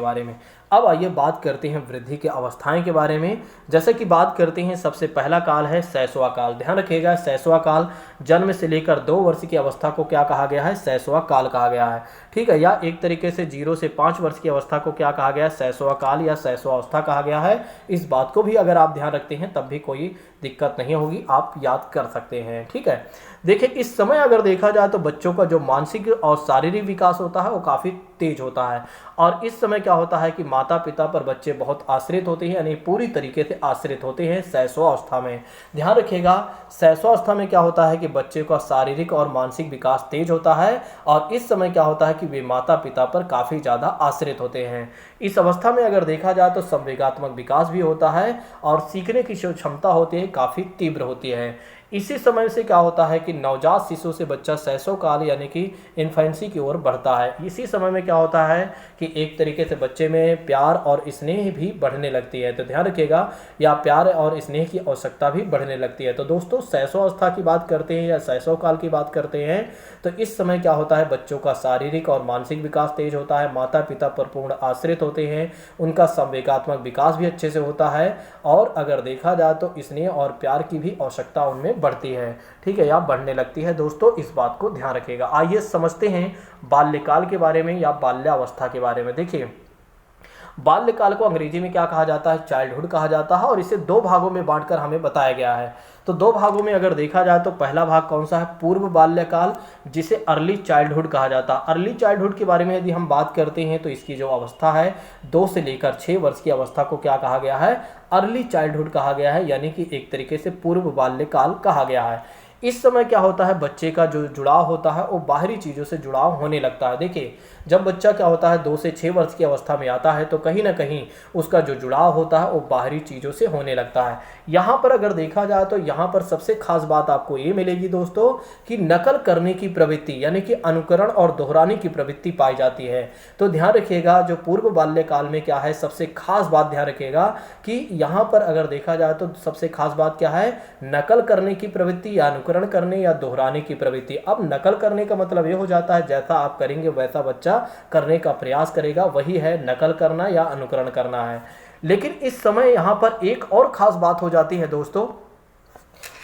बारे में। जैसे कि बात करते हैं, सबसे पहला काल है शैशवा काल। ध्यान रखिएगा, शैशवा काल जन्म से लेकर 2 वर्ष की अवस्था को क्या कहा गया है, शैशवा काल कहा गया है। ठीक है, या एक तरीके से 0 से 5 वर्ष की अवस्था को क्या कहा गया है, शैशवा काल या शैशवावस्था कहा गया है। इस बात को भी अगर आप ध्यान रखते हैं तब भी कोई दिक्कत नहीं होगी, आप याद कर सकते हैं। ठीक है, देखिए इस समय अगर देखा जाए तो बच्चों का जो मानसिक और शारीरिक विकास होता है वो काफ़ी तेज होता है और इस समय क्या होता है कि माता पिता पर बच्चे बहुत आश्रित होते हैं, यानी पूरी तरीके से आश्रित होते हैं शैशवावस्था में। ध्यान रखिएगा, शैशवावस्था में क्या होता है कि बच्चे का शारीरिक और मानसिक विकास तेज होता है और इस समय क्या होता है कि वे माता पिता पर काफ़ी ज़्यादा आश्रित होते हैं। इस अवस्था में अगर देखा जाए तो संवेगात्मक विकास भी होता है और सीखने की जो क्षमता होती है काफ़ी तीव्र होती है। इसी समय से क्या होता है कि नवजात शिशु से बच्चा शैशव काल यानी कि इन्फेंसी की ओर बढ़ता है। इसी समय में क्या होता है कि एक तरीके से बच्चे में प्यार और स्नेह भी बढ़ने लगती है। तो ध्यान रखिएगा, या प्यार और स्नेह की आवश्यकता भी बढ़ने लगती है। तो दोस्तों शैशवावस्था की बात करते हैं या शैशव काल की बात करते हैं तो इस समय क्या होता है, बच्चों का शारीरिक और मानसिक विकास तेज होता है, माता पिता पर पूर्ण आश्रित होते हैं, उनका संवेगात्मक विकास भी अच्छे से होता है और अगर देखा जाए तो स्नेह और प्यार की भी आवश्यकता उनमें बढ़ती है। ठीक है, या बढ़ने लगती है। दोस्तों इस बात को ध्यान रखिएगा। आइए समझते हैं बाल्यकाल के बारे में या बाल्यावस्था के बारे में। देखिए बाल्यकाल को अंग्रेजी में क्या कहा जाता है, चाइल्डहुड कहा जाता है और इसे 2 भागों में बांटकर हमें बताया गया है। तो 2 भागों में अगर देखा जाए तो पहला भाग कौन सा है, पूर्व बाल्यकाल, जिसे अर्ली चाइल्डहुड कहा जाता है। अर्ली चाइल्डहुड के बारे में यदि हम बात करते हैं तो इसकी जो अवस्था है 2 से लेकर 6 वर्ष की अवस्था को क्या कहा गया है, अर्ली चाइल्डहुड कहा गया है, यानी कि एक तरीके से पूर्व बाल्यकाल कहा गया है। इस समय क्या होता है, बच्चे का जो जुड़ाव होता है वो बाहरी चीज़ों से जुड़ाव होने लगता है। देखिए जब बच्चा क्या होता है 2 से 6 वर्ष की अवस्था में आता है तो कहीं ना कहीं उसका जो जुड़ाव होता है वो बाहरी चीज़ों से होने लगता है। यहाँ पर अगर देखा जाए तो यहाँ पर सबसे खास बात आपको ये मिलेगी दोस्तों कि नकल करने की प्रवृत्ति यानी कि अनुकरण और दोहराने की प्रवृत्ति पाई जाती है। तो ध्यान रखिएगा, जो पूर्व बाल्यकाल में क्या है, सबसे खास बात ध्यान रखिएगा कि यहाँ पर अगर देखा जाए तो सबसे खास बात क्या है, नकल करने की प्रवृत्ति या अनुकरण करने या दोहराने की प्रवृत्ति। अब नकल करने का मतलब ये हो जाता है जैसा आप करेंगे वैसा बच्चा करने का प्रयास करेगा, वही है नकल करना या अनुकरण करना है। लेकिन इस समय यहां पर एक और खास बात हो जाती है दोस्तों,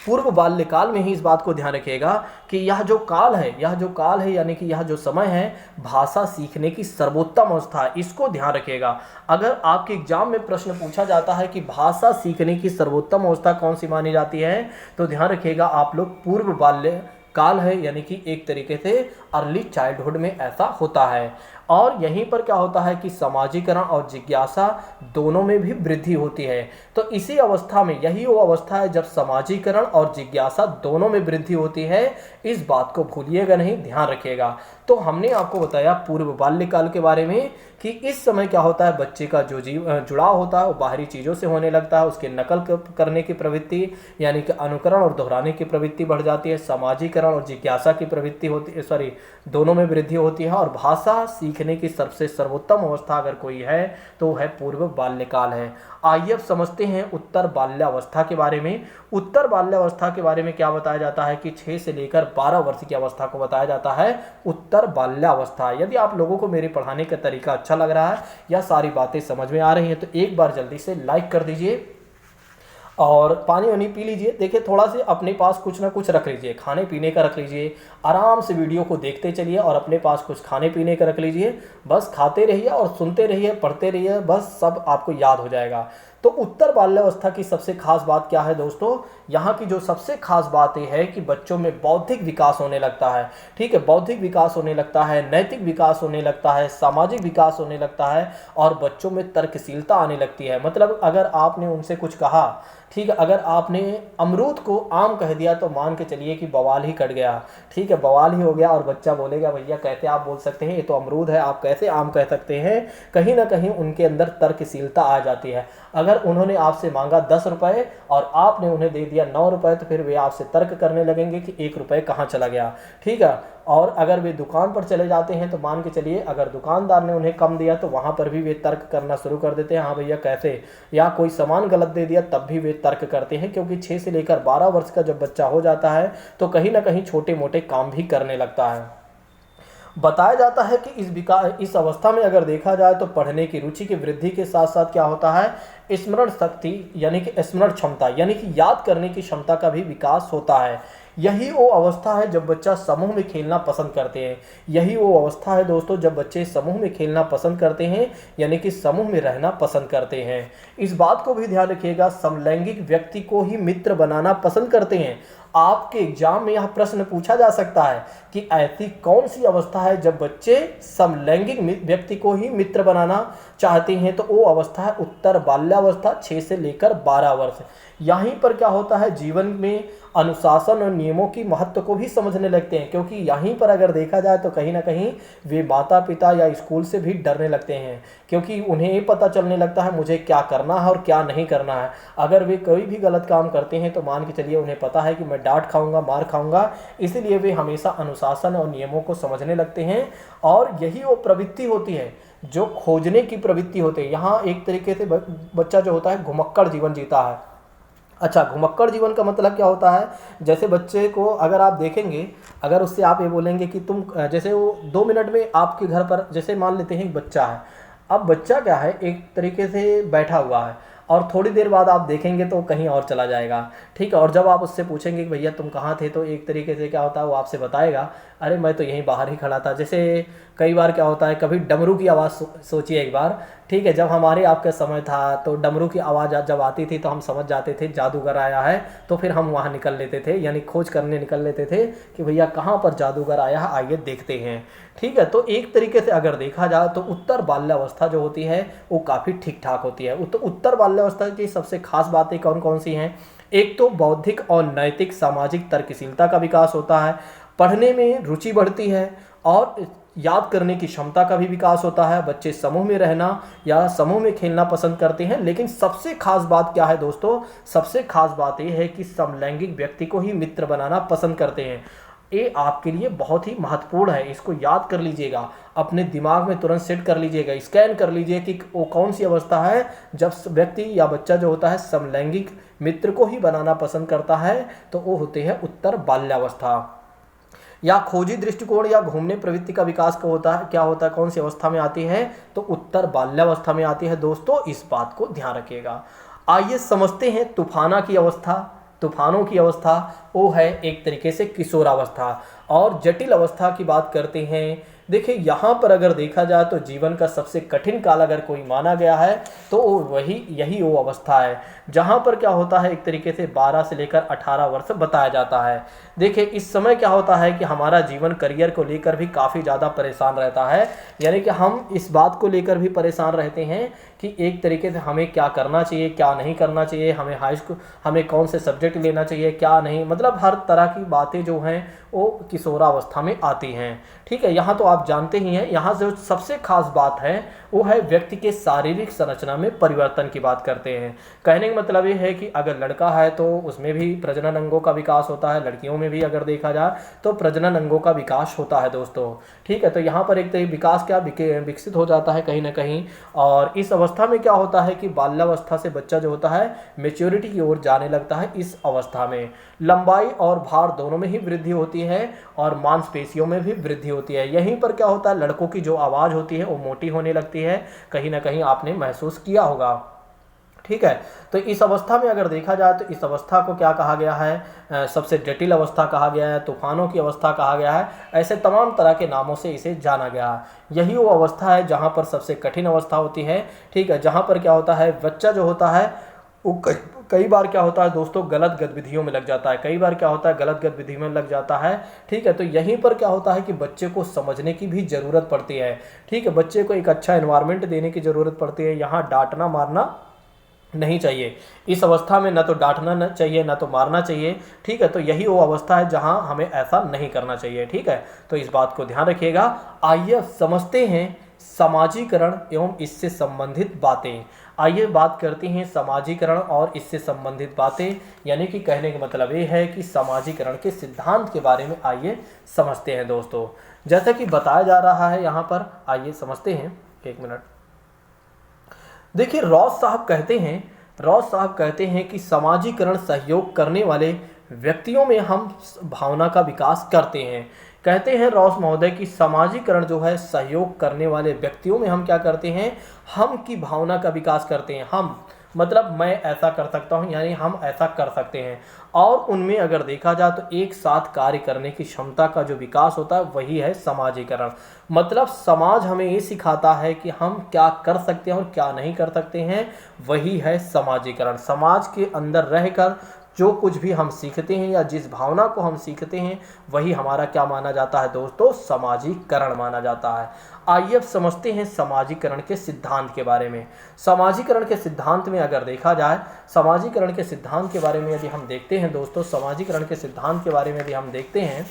पूर्व बाल्यकाल में ही इस बात को ध्यान रखिएगा कि यह जो काल है यानी कि यह जो समय है भाषा सीखने की सर्वोत्तम अवस्था है। इसको ध्यान रखिएगा, अगर आपके एग्जाम में प्रश्न पूछा जाता है कि भाषा सीखने की सर्वोत्तम अवस्था कौन सी मानी जाती है तो ध्यान रखिएगा आप लोग पूर्व बाल्य काल है, यानी कि एक तरीके से अर्ली चाइल्डहुड में ऐसा होता है। और यहीं पर क्या होता है कि समाजीकरण और जिज्ञासा दोनों में भी वृद्धि होती है। तो इसी अवस्था में, यही वो अवस्था है जब समाजीकरण और जिज्ञासा दोनों में वृद्धि होती है। इस बात को भूलिएगा नहीं, ध्यान रखिएगा। तो हमने आपको बताया पूर्व बाल्यकाल के बारे में कि इस समय क्या होता है, बच्चे का जो जुड़ाव होता है वो बाहरी चीज़ों से होने लगता है, उसके नकल करने की प्रवृत्ति यानी कि अनुकरण और दोहराने की प्रवृत्ति बढ़ जाती है, समाजीकरण और जिज्ञासा की प्रवृत्ति होती है, दोनों में वृद्धि होती है। और भाषा सीखने की सबसे सर्वोत्तम अवस्था अगर कोई है तो वो है पूर्व बाल्यकाल है। आइए अब समझते हैं उत्तर बाल्यावस्था के बारे में। उत्तर बाल्यावस्था के बारे में क्या बताया जाता है कि 6 से लेकर 12 वर्ष की अवस्था को बताया जाता है उत्तर बाल्यावस्था। यदि आप लोगों को मेरे पढ़ाने का तरीका अच्छा लग रहा है या सारी बातें समझ में आ रही हैं तो एक बार जल्दी से लाइक कर दीजिए और पानी वानी पी लीजिए। देखिए थोड़ा से अपने पास कुछ ना कुछ रख लीजिए, खाने पीने का रख लीजिए, आराम से वीडियो को देखते चलिए और अपने पास कुछ खाने पीने का रख लीजिए। बस खाते रहिए और सुनते रहिए, पढ़ते रहिए, बस सब आपको याद हो जाएगा। तो उत्तर बाल्यावस्था की सबसे खास बात क्या है दोस्तों, यहाँ की जो सबसे खास बात यह है कि बच्चों में बौद्धिक विकास होने लगता है। ठीक है, बौद्धिक विकास होने लगता है, नैतिक विकास होने लगता है, सामाजिक विकास होने लगता है और बच्चों में तर्कशीलता आने लगती है। मतलब अगर आपने उनसे कुछ कहा, ठीक है, अगर आपने अमरूद को आम कह दिया तो मान के चलिए कि बवाल ही कट गया। ठीक है, बवाल ही हो गया और बच्चा बोलेगा भैया कैसे आप बोल सकते हैं, ये तो अमरूद है, आप कैसे आम कह सकते हैं। कहीं ना कहीं उनके अंदर तर्कशीलता आ जाती है। अगर उन्होंने आपसे मांगा 10 रुपये और आपने उन्हें दे दिया 9 रुपये तो फिर वे आपसे तर्क करने लगेंगे कि 1 रुपये कहाँ चला गया। ठीक है, और अगर वे दुकान पर चले जाते हैं तो मान के चलिए अगर दुकानदार ने उन्हें कम दिया तो वहाँ पर भी वे तर्क करना शुरू कर देते हैं, हाँ भैया कैसे, या कोई सामान गलत दे दिया तब भी वे तर्क करते हैं। क्योंकि 6 से लेकर 12 वर्ष का जब बच्चा हो जाता है तो कहीं ना कहीं छोटे मोटे काम भी करने लगता है। बताया जाता है कि इस अवस्था में अगर देखा जाए तो पढ़ने की रुचि की वृद्धि के साथ साथ क्या होता है, स्मरण शक्ति यानी कि स्मरण क्षमता यानी कि याद करने की क्षमता का भी विकास होता है। यही वो अवस्था है जब बच्चा समूह में खेलना पसंद करते हैं। यही वो अवस्था है दोस्तों जब बच्चे समूह में खेलना पसंद करते हैं यानी कि समूह में रहना पसंद करते हैं। इस बात को भी ध्यान रखिएगा, समलैंगिक व्यक्ति को ही मित्र बनाना पसंद करते हैं। आपके एग्जाम में यह प्रश्न पूछा जा सकता है कि ऐसी कौन सी अवस्था है जब बच्चे समलैंगिक व्यक्ति को ही मित्र बनाना चाहते हैं, तो वो अवस्था है उत्तर बाल्यावस्था 6 से लेकर 12 वर्ष। यहीं पर क्या होता है, जीवन में अनुशासन और नियमों की महत्व को भी समझने लगते हैं। क्योंकि यहीं पर अगर देखा जाए तो कहीं ना कहीं वे माता पिता या स्कूल से भी डरने लगते हैं, क्योंकि उन्हें ये पता चलने लगता है मुझे क्या करना है और क्या नहीं करना है। अगर वे कोई भी गलत काम करते हैं तो मान के चलिए उन्हें पता है कि मैं डांट खाऊंगा, मार खाऊंगा, इसलिए वे हमेशा अनुशासन और नियमों को समझने लगते हैं। और यही वो प्रवृत्ति होती है जो खोजने की प्रवृत्ति होती है। यहाँ एक तरीके से बच्चा जो होता है घुमक्कड़ जीवन जीता है। अच्छा, घुमक्कड़ जीवन का मतलब क्या होता है, जैसे बच्चे को अगर आप देखेंगे, अगर उससे आप ये बोलेंगे कि तुम, जैसे वो 2 मिनट में आपके घर पर, जैसे मान लेते हैं बच्चा है, अब बच्चा क्या है एक तरीके से बैठा हुआ है और थोड़ी देर बाद आप देखेंगे तो कहीं और चला जाएगा। ठीक है, और जब आप उससे पूछेंगे कि भैया तुम कहाँ थे, तो एक तरीके से क्या होता है वो आपसे बताएगा अरे मैं तो यहीं बाहर ही खड़ा था। जैसे कई बार क्या होता है, कभी डमरू की आवाज़ सोचिए एक बार। ठीक है, जब हमारे आपका समय था तो डमरू की आवाज़ जब आती थी तो हम समझ जाते थे जादूगर आया है, तो फिर हम वहाँ निकल लेते थे, यानी खोज करने निकल लेते थे कि भैया कहाँ पर जादूगर आया है, आइए देखते हैं। ठीक है, तो एक तरीके से अगर देखा जाए तो उत्तर बाल्यावस्था जो होती है वो काफ़ी ठीक ठाक होती है। उत्तर बाल्यावस्था की सबसे खास बातें कौन कौन सी हैं, एक तो बौद्धिक और नैतिक सामाजिक तर्कशीलता का विकास होता है, पढ़ने में रुचि बढ़ती है और याद करने की क्षमता का भी विकास होता है। बच्चे समूह में रहना या समूह में खेलना पसंद करते हैं। लेकिन सबसे खास बात क्या है दोस्तों, सबसे खास बात यह है कि समलैंगिक व्यक्ति को ही मित्र बनाना पसंद करते हैं। ये आपके लिए बहुत ही महत्वपूर्ण है, इसको याद कर लीजिएगा, अपने दिमाग में तुरंत सेट कर लीजिएगा, स्कैन कर लीजिए कि वो कौन सी अवस्था है जब व्यक्ति या बच्चा जो होता है समलैंगिक मित्र को ही बनाना पसंद करता है, तो वो होते हैं उत्तर बाल्यावस्था। या खोजी दृष्टिकोण या घूमने प्रवृत्ति का विकास का होता है, क्या होता है, कौन सी अवस्था में आती है, तो उत्तर बाल्यावस्था में आती है। दोस्तों इस बात को ध्यान रखिएगा। आइए समझते हैं तूफाना की अवस्था। तूफानों की अवस्था वो है एक तरीके से किशोरावस्था। और जटिल अवस्था की बात करते हैं देखिए यहाँ पर अगर देखा जाए तो जीवन का सबसे कठिन काल अगर कोई माना गया है तो यही वो अवस्था है जहाँ पर क्या होता है, एक तरीके से 12 से लेकर 18 वर्ष बताया जाता है। देखिए इस समय क्या होता है कि हमारा जीवन करियर को लेकर भी काफ़ी ज़्यादा परेशान रहता है, यानी कि हम इस बात को लेकर भी परेशान रहते हैं कि एक तरीके से हमें क्या करना चाहिए, क्या नहीं करना चाहिए, हमें कौन से सब्जेक्ट लेना चाहिए, क्या नहीं, मतलब हर तरह की बातें जो हैं वो किशोरावस्था में आती हैं। ठीक है, यहाँ तो आप जानते ही हैं, यहाँ जो सबसे खास बात है वो है व्यक्ति के शारीरिक संरचना में परिवर्तन की बात करते हैं। कहने का मतलब ये है कि अगर लड़का है तो उसमें भी प्रजनन अंगों का विकास होता है, लड़कियों में भी अगर देखा जाए तो प्रजनन अंगों का विकास होता है दोस्तों। ठीक है, तो यहाँ पर एक विकास क्या विकसित हो जाता है कहीं ना कहीं, और इस अवस्था में क्या होता है कि बाल्यावस्था से बच्चा जो होता है मेच्योरिटी की ओर जाने लगता है। इस अवस्था में लंबाई और भार दोनों में ही वृद्धि होती है और मांसपेशियों में भी वृद्धि होती है। यहीं पर क्या होता है, लड़कों की जो आवाज़ होती है वो मोटी होने लगती है, कहीं ना कहीं आपने महसूस किया होगा। ठीक है, तो इस अवस्था में अगर देखा जाए तो इस अवस्था को क्या कहा गया है, सबसे जटिल अवस्था कहा गया है, तूफानों की अवस्था कहा गया है, ऐसे तमाम तरह के नामों से इसे जाना गया है। यही वो अवस्था है जहाँ पर सबसे कठिन अवस्था होती है। ठीक है, जहाँ पर क्या होता है, बच्चा जो होता है वो कई बार क्या होता है दोस्तों, गलत गतिविधियों में लग जाता है, कई बार क्या होता है गलत गतिविधि में लग जाता है। ठीक है, तो यहीं पर क्या होता है कि बच्चे को समझने की भी ज़रूरत पड़ती है। ठीक है, बच्चे को एक अच्छा एनवायरनमेंट देने की ज़रूरत पड़ती है। यहाँ डांटना मारना नहीं चाहिए, इस अवस्था में ना तो डांटना चाहिए ना तो मारना चाहिए। ठीक है, तो यही वो अवस्था है जहां हमें ऐसा नहीं करना चाहिए। ठीक है, तो इस बात को ध्यान रखिएगा। आइए समझते हैं समाजीकरण एवं इससे संबंधित बातें। आइए बात करते हैं समाजीकरण और इससे संबंधित बातें, यानी कि कहने का मतलब ये है कि समाजीकरण के सिद्धांत के बारे में आइए समझते हैं दोस्तों। जैसा कि बताया जा रहा है यहाँ पर, आइए समझते हैं। एक मिनट, देखिए रॉस साहब कहते हैं कि समाजीकरण सहयोग करने वाले व्यक्तियों में हम भावना का विकास करते हैं। कहते हैं रॉस महोदय कि समाजीकरण जो है सहयोग करने वाले व्यक्तियों में हम क्या करते हैं, हम की भावना का विकास करते हैं। हम मतलब मैं ऐसा कर सकता हूं, यानी हम ऐसा कर सकते हैं। और उनमें अगर देखा जाए तो एक साथ कार्य करने की क्षमता का जो विकास होता है वही है समाजीकरण। मतलब समाज हमें ये सिखाता है कि हम क्या कर सकते हैं और क्या नहीं कर सकते हैं, वही है समाजीकरण। समाज के अंदर रहकर जो कुछ भी हम सीखते हैं या जिस भावना को हम सीखते हैं वही हमारा क्या माना जाता है दोस्तों, समाजीकरण माना जाता है। आइए अब समझते हैं समाजीकरण के सिद्धांत के बारे में। समाजीकरण के सिद्धांत में अगर देखा जाए, समाजीकरण के सिद्धांत के बारे में यदि हम देखते हैं दोस्तों, समाजीकरण के सिद्धांत के बारे में यदि हम देखते हैं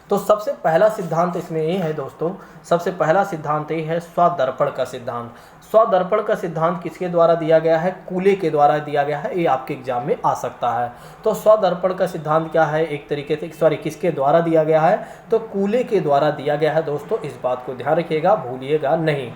तो सबसे पहला सिद्धांत इसमें ये है दोस्तों, सबसे पहला सिद्धांत ये है स्वदर्पण का सिद्धांत। स्वदर्पण का सिद्धांत किसके द्वारा दिया गया है, कूले के द्वारा दिया गया है। ये आपके एग्जाम में आ सकता है। तो स्वदर्पण का सिद्धांत क्या है, एक तरीके से किसके द्वारा दिया गया है, तो कूले के द्वारा दिया गया है दोस्तों। इस बात को ध्यान रखिएगा, भूलिएगा नहीं।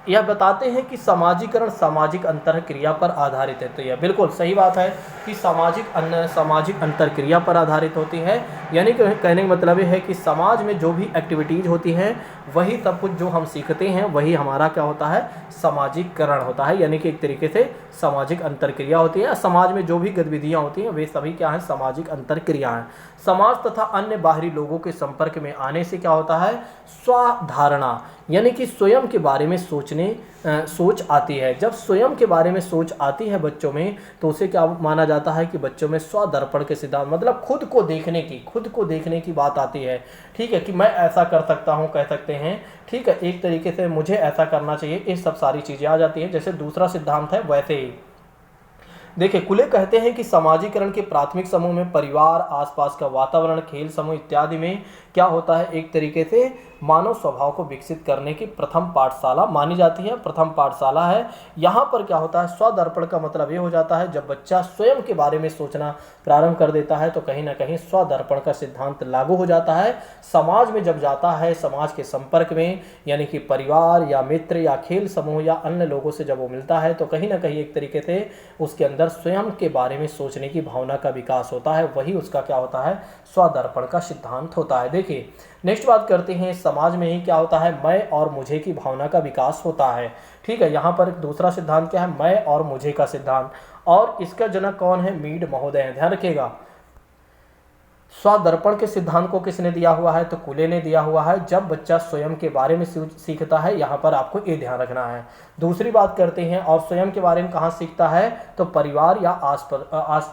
यह बताते हैं कि समाजीकरण सामाजिक अंतरक्रिया पर आधारित है। तो यह बिल्कुल सही बात है कि सामाजिक अंतरक्रिया पर आधारित होती है। यानी कि कहने का मतलब ये है कि समाज में जो भी एक्टिविटीज़ होती हैं वही सब कुछ जो हम सीखते हैं वही हमारा क्या होता है, सामाजिकरण होता है। यानी कि एक तरीके से सामाजिक अंतरक्रिया होती है। समाज में जो भी गतिविधियाँ होती हैं वे सभी क्या हैं, सामाजिक अंतरक्रिया हैं। समाज तथा अन्य बाहरी लोगों के संपर्क में आने से क्या होता है, स्वधारणा, यानी कि स्वयं के बारे में सोच आती है। जब स्वयं के बारे में सोच आती है बच्चों में तो उसे क्या माना जाता है कि बच्चों में स्वदर्पण के सिद्धांत, मतलब खुद को देखने की बात आती है। ठीक है, कि मैं ऐसा कर सकता हूँ, कह सकते हैं। ठीक है, एक तरीके से मुझे ऐसा करना चाहिए, ये सब सारी चीज़ें आ जाती हैं। जैसे दूसरा सिद्धांत है वैसे ही देखिए कुले कहते हैं कि समाजीकरण के प्राथमिक समूह में परिवार, आसपास का वातावरण, खेल समूह इत्यादि में क्या होता है, एक तरीके से मानव स्वभाव को विकसित करने की प्रथम पाठशाला मानी जाती है, प्रथम पाठशाला है। यहाँ पर क्या होता है, स्वदर्पण का मतलब ये हो जाता है जब बच्चा स्वयं के बारे में सोचना प्रारंभ कर देता है तो कहीं ना कहीं स्वदर्पण का सिद्धांत लागू हो जाता है। समाज में जब जाता है, समाज के संपर्क में, यानी कि परिवार या मित्र या खेल समूह या अन्य लोगों से जब वो मिलता है तो कहीं ना कहीं एक तरीके से उसके अंदर स्वयं के बारे में सोचने की भावना का विकास होता है, वही उसका क्या होता है, स्वदर्पण का सिद्धांत होता है। देखिए नेक्स्ट बात करते हैं, समाज में ही क्या होता है, मैं और मुझे की भावना का विकास होता है। ठीक है, यहाँ पर दूसरा सिद्धांत क्या है, मैं और मुझे का सिद्धांत, और इसका जनक कौन है, मीड महोदय है। ध्यान रखिएगा, स्वदर्पण के सिद्धांत को किसने दिया हुआ है? तो कूले ने दिया हुआ है। जब बच्चा स्वयं के बारे में सीखता है, यहाँ पर आपको ये ध्यान रखना है। दूसरी बात करते हैं, और स्वयं के बारे में कहाँ सीखता है? तो परिवार या आस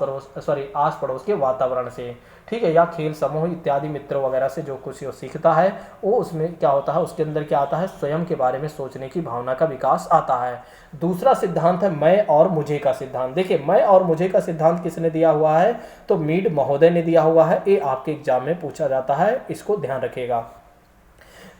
पड़ोस के वातावरण से, ठीक है, या खेल समूह इत्यादि मित्रों वगैरह से जो कुछ वो सीखता है, वो उसमें क्या होता है, उसके अंदर क्या आता है? स्वयं के बारे में सोचने की भावना का विकास आता है। दूसरा सिद्धांत है मैं और मुझे का सिद्धांत। देखिए, मैं और मुझे का सिद्धांत किसने दिया हुआ है? तो मीड महोदय ने दिया हुआ है। ये आपके एग्जाम में पूछा जाता है, इसको ध्यान रखिएगा।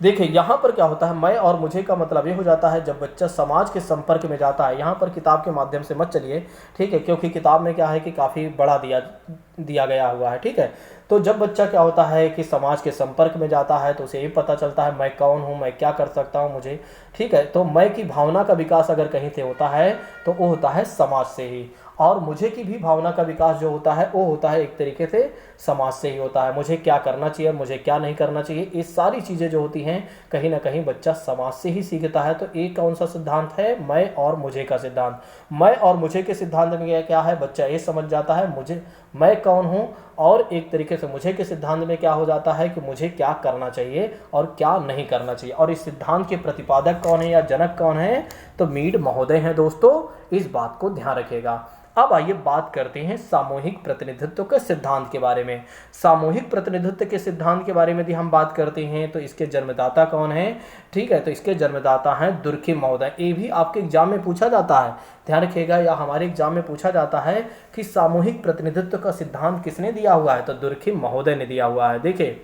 देखिए, यहाँ पर क्या होता है, मैं और मुझे का मतलब ये हो जाता है जब बच्चा समाज के संपर्क में जाता है। यहाँ पर किताब के माध्यम से मत चलिए, ठीक है, क्योंकि किताब में क्या है कि काफ़ी बड़ा दिया गया हुआ है, ठीक है। तो जब बच्चा क्या होता है कि समाज के संपर्क में जाता है तो उसे ये पता चलता है मैं कौन हूँ, मैं क्या कर सकता हूँ, मुझे, ठीक है। तो मैं की भावना का विकास अगर कहीं से होता है तो वो होता है समाज से ही, और मुझे की भी भावना का विकास जो होता है वो होता है एक तरीके से समाज से ही होता है। मुझे क्या करना चाहिए, मुझे क्या नहीं करना चाहिए, ये सारी चीज़ें जो होती हैं कहीं ना कहीं बच्चा समाज से ही सीखता है। तो एक कौन सा सिद्धांत है? मैं और मुझे का सिद्धांत। मैं और मुझे के सिद्धांत में क्या है? बच्चा ये समझ जाता है मुझे, मैं कौन हूँ, और एक तरीके से मुझे के सिद्धांत में क्या हो जाता है कि मुझे क्या करना चाहिए और क्या नहीं करना चाहिए। और इस सिद्धांत के प्रतिपादक कौन है या जनक कौन है? तो मीड महोदय हैं दोस्तों, इस बात को ध्यान रखिएगा। अब आइए बात करते हैं सामूहिक प्रतिनिधित्व के सिद्धांत के बारे में। सामूहिक प्रतिनिधित्व के सिद्धांत के बारे में यदि हम बात करते हैं तो इसके जन्मदाता कौन है? ठीक है, तो इसके जन्मदाता हैं दुर्खिम महोदय। ये भी आपके एग्जाम में पूछा जाता है, ध्यान रखिएगा, या हमारे एग्जाम में पूछा जाता है कि सामूहिक प्रतिनिधित्व का सिद्धांत किसने दिया हुआ है? तो दुर्खिम महोदय ने दिया हुआ है। देखिए,